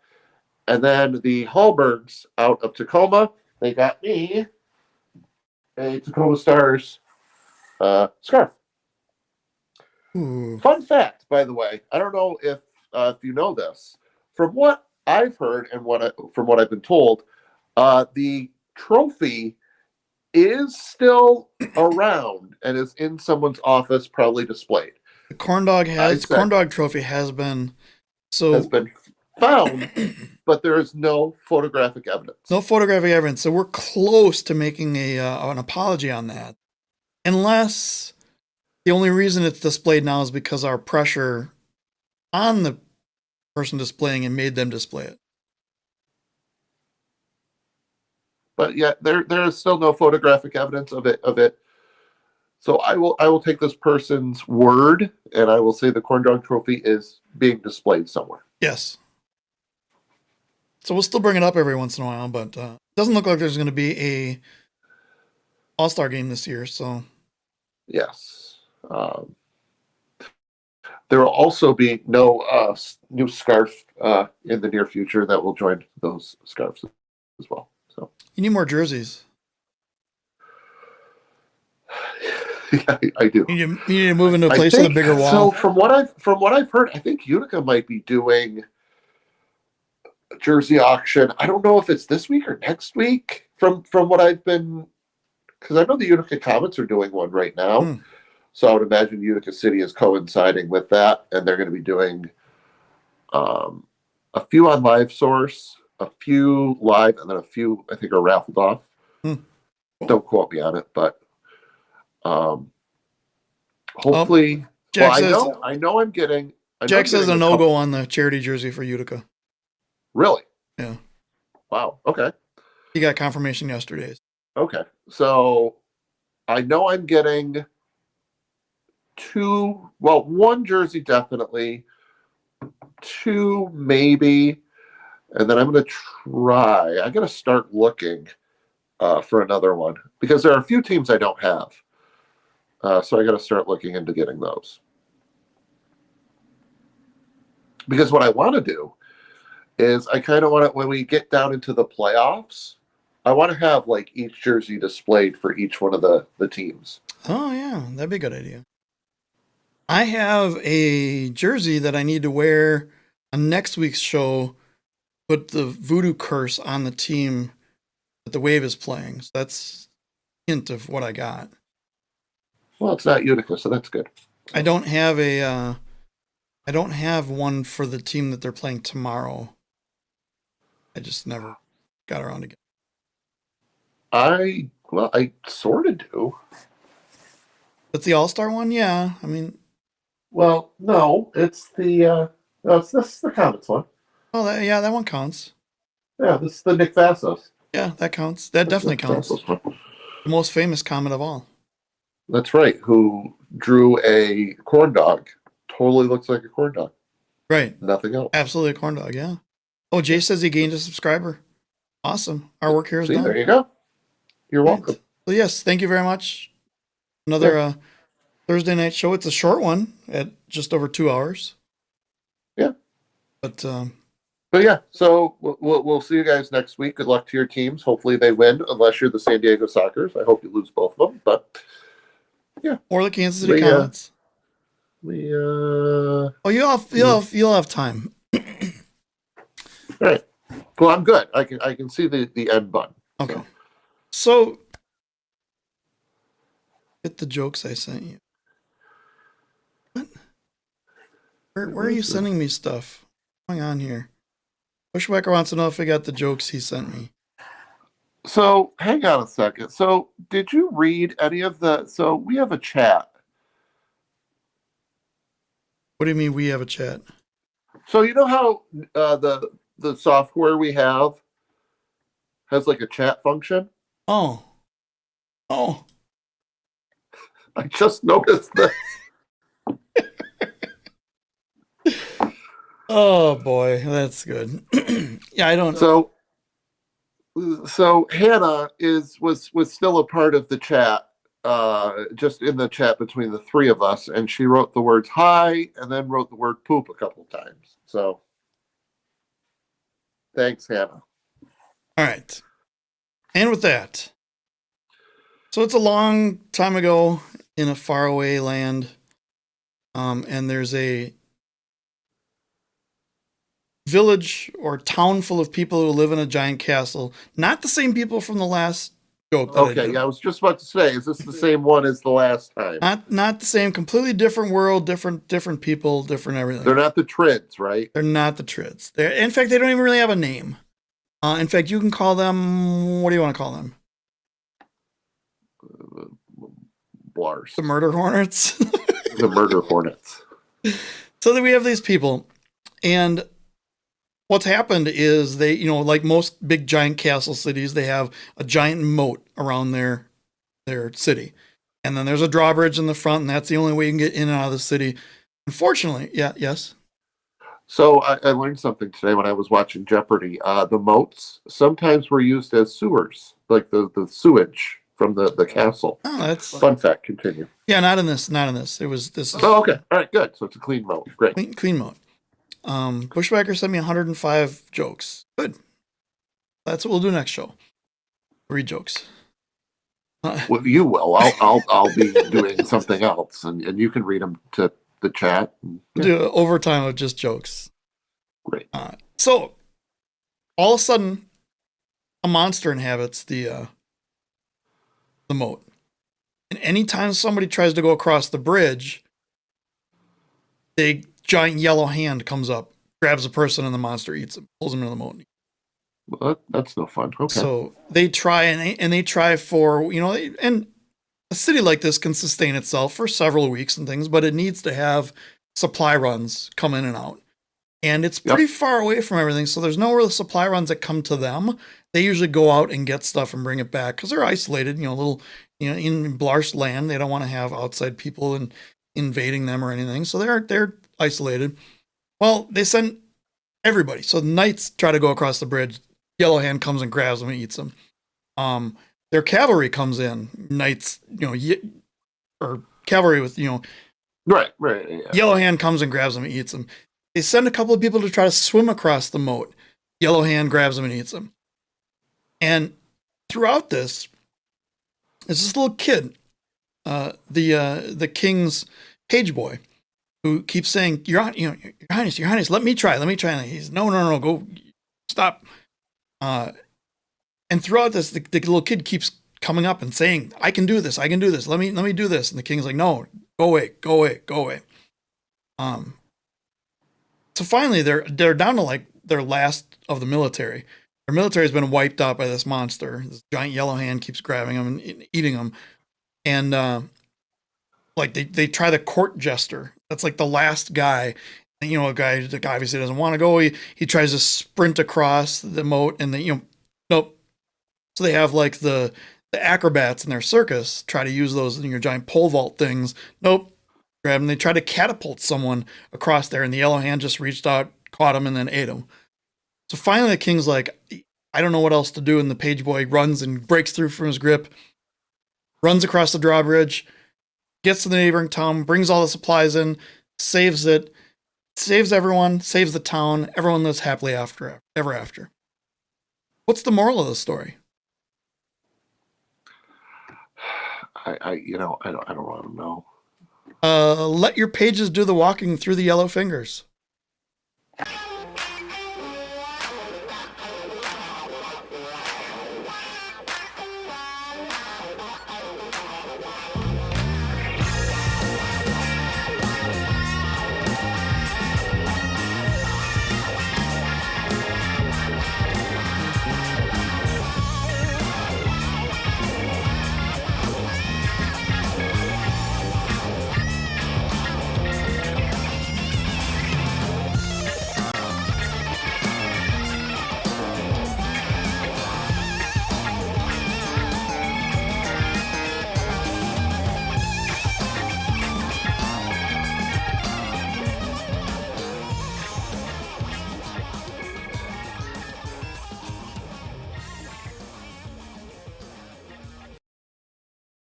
Speaker 2: And then the Hallbergs out of Tacoma, they got me a Tacoma Stars scarf.
Speaker 3: Ooh.
Speaker 2: Fun fact, by the way, I don't know if you know this. From what I've heard and from what I've been told, the trophy is still around and is in someone's office, probably displayed.
Speaker 3: The Corndog trophy has been
Speaker 2: found, but there is no photographic evidence.
Speaker 3: No photographic evidence. So we're close to making an apology on that, unless the only reason it's displayed now is because our pressure on the person displaying it made them display it.
Speaker 2: But yet there is still no photographic evidence of it. So I will take this person's word and I will say the Corn Dog Trophy is being displayed somewhere.
Speaker 3: Yes. So we'll still bring it up every once in a while, but it doesn't look like there's going to be a All-Star game this year. So
Speaker 2: yes, there will also be no new scarf in the near future that will join those scarves as well. So
Speaker 3: you need more jerseys.
Speaker 2: I do.
Speaker 3: You need to move into a place with a bigger wall.
Speaker 2: So from what I've heard, I think Utica might be doing a jersey auction. I don't know if it's this week or next week. From what I've been, because I know the Utica Comets are doing one right now. So I would imagine Utica City is coinciding with that, and they're going to be doing a few on Live Source, a few live, and then a few I think are raffled off. Don't quote me on it, but hopefully.
Speaker 3: Jack
Speaker 2: I know I'm getting.
Speaker 3: Jack says a no-go on the charity jersey for Utica.
Speaker 2: Really?
Speaker 3: Yeah.
Speaker 2: Wow. Okay.
Speaker 3: He got confirmation yesterday.
Speaker 2: Okay. So I know I'm getting one jersey definitely, two maybe, and then I'm going to try. I got to start looking for another one because there are a few teams I don't have. So I got to start looking into getting those. Because what I want to do is I kind of want to, when we get down into the playoffs, I want to have like each jersey displayed for each one of the teams.
Speaker 3: Oh, yeah. That'd be a good idea. I have a jersey that I need to wear on next week's show put the voodoo curse on the team that the Wave is playing. So that's a hint of what I got.
Speaker 2: Well, it's not Utica, so that's good.
Speaker 3: I don't have one for the team that they're playing tomorrow. I just never got around to get.
Speaker 2: I sort of do.
Speaker 3: It's the All-Star one, yeah. I mean,
Speaker 2: well, no, it's the this is the Comets one.
Speaker 3: Oh, that one counts.
Speaker 2: Yeah, this is the Nick Vassos.
Speaker 3: Yeah, that counts. That definitely counts. The most famous Comet of all.
Speaker 2: That's right. Who drew a corn dog? Totally looks like a corn dog.
Speaker 3: Right.
Speaker 2: Nothing else.
Speaker 3: Absolutely a corn dog. Yeah. Oh, Jay says he gained a subscriber. Awesome. Our work here is done.
Speaker 2: There you go. You're welcome.
Speaker 3: Well, yes, thank you very much. Another Thursday night show. It's a short one at just over 2 hours.
Speaker 2: Yeah.
Speaker 3: But
Speaker 2: yeah, so we'll see you guys next week. Good luck to your teams. Hopefully they win, unless you're the San Diego Sockers. I hope you lose both of them. But yeah,
Speaker 3: or the Kansas City Comets.
Speaker 2: You'll
Speaker 3: have time.
Speaker 2: All right. Well, I'm good. I can see the end button.
Speaker 3: Okay. So get the jokes I sent you. What? Where are you sending me stuff? What's going on here? Bushwhacker wants to know if I got the jokes he sent me.
Speaker 2: So hang on a second. So did you read any of the? So we have a chat.
Speaker 3: What do you mean we have a chat?
Speaker 2: So you know how the software we have has like a chat function?
Speaker 3: Oh.
Speaker 2: I just noticed that.
Speaker 3: Oh boy, that's good. Yeah, I don't.
Speaker 2: So Hannah was still a part of the chat, just in the chat between the three of us, and she wrote the words "hi" and then wrote the word "poop" a couple times. So thanks, Hannah.
Speaker 3: All right, and with that, so it's a long time ago in a faraway land, and there's a village or town full of people who live in a giant castle. Not the same people from the last joke.
Speaker 2: I was just about to say, is this the same one as the last time?
Speaker 3: Not the same. Completely different world, different people, different everything.
Speaker 2: They're not the Trids, right?
Speaker 3: They're not the Trids. In fact, they don't even really have a name. In fact, you can call them. What do you want to call them?
Speaker 2: Blars.
Speaker 3: The Murder Hornets.
Speaker 2: The Murder Hornets.
Speaker 3: So then we have these people, and what's happened is they, like most big giant castle cities, they have a giant moat around their city. And then there's a drawbridge in the front, and that's the only way you can get in and out of the city. Unfortunately, yes.
Speaker 2: So I learned something today when I was watching Jeopardy. The moats sometimes were used as sewers, like the sewage from the castle.
Speaker 3: Oh, that's
Speaker 2: fun fact. Continue.
Speaker 3: Yeah, not in this. This.
Speaker 2: Oh, okay. All right, good. So it's a clean moat. Great.
Speaker 3: Clean moat. Bushwhacker sent me 105 jokes. Good. That's what we'll do next show. Read jokes.
Speaker 2: Well, you will. I'll be doing something else, and you can read them to the chat.
Speaker 3: We'll do overtime of just jokes.
Speaker 2: Great.
Speaker 3: So all of a sudden, a monster inhabits the moat, and anytime somebody tries to go across the bridge, a giant yellow hand comes up, grabs a person, and the monster eats him, pulls him into the moat.
Speaker 2: Well, that's no fun. Okay.
Speaker 3: So they try and they try for, and a city like this can sustain itself for several weeks and things, but it needs to have supply runs come in and out. And it's pretty far away from everything, so there's no real supply runs that come to them. They usually go out and get stuff and bring it back because they're isolated, in Blarst land. They don't want to have outside people and invading them or anything, so they're isolated. Well, they send everybody. So the knights try to go across the bridge. Yellow Hand comes and grabs them and eats them. Their cavalry comes in. Knights, or cavalry with,
Speaker 2: Right. Yeah.
Speaker 3: Yellow Hand comes and grabs them and eats them. They send a couple of people to try to swim across the moat. Yellow Hand grabs them and eats them. And throughout this, there's this little kid, the king's page boy, who keeps saying, Your Highness, let me try. And he's, no, go. stop. And throughout this, the little kid keeps coming up and saying, I can do this. Let me do this. And the king's like, no, go away. So finally they're down to like their last of the military. Their military has been wiped out by this monster. This giant yellow hand keeps grabbing them and eating them. And like they try the court jester. That's like the last guy. And, you know, a guy that obviously doesn't want to go. He tries to sprint across the moat, and nope. So they have like the acrobats in their circus try to use those giant pole vault things. Nope. Grab them. They try to catapult someone across there, and the yellow hand just reached out, caught him, and then ate him. So finally the king's like, I don't know what else to do. And the page boy runs and breaks through from his grip, runs across the drawbridge, gets to the neighboring town, brings all the supplies in, saves it, saves everyone, saves the town. Everyone lives happily ever after. What's the moral of the story?
Speaker 2: I don't want to know.
Speaker 3: Let your pages do the walking through the yellow fingers.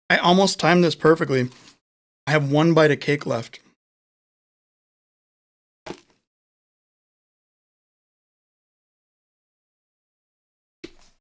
Speaker 3: I almost timed this perfectly. I have one bite of cake left.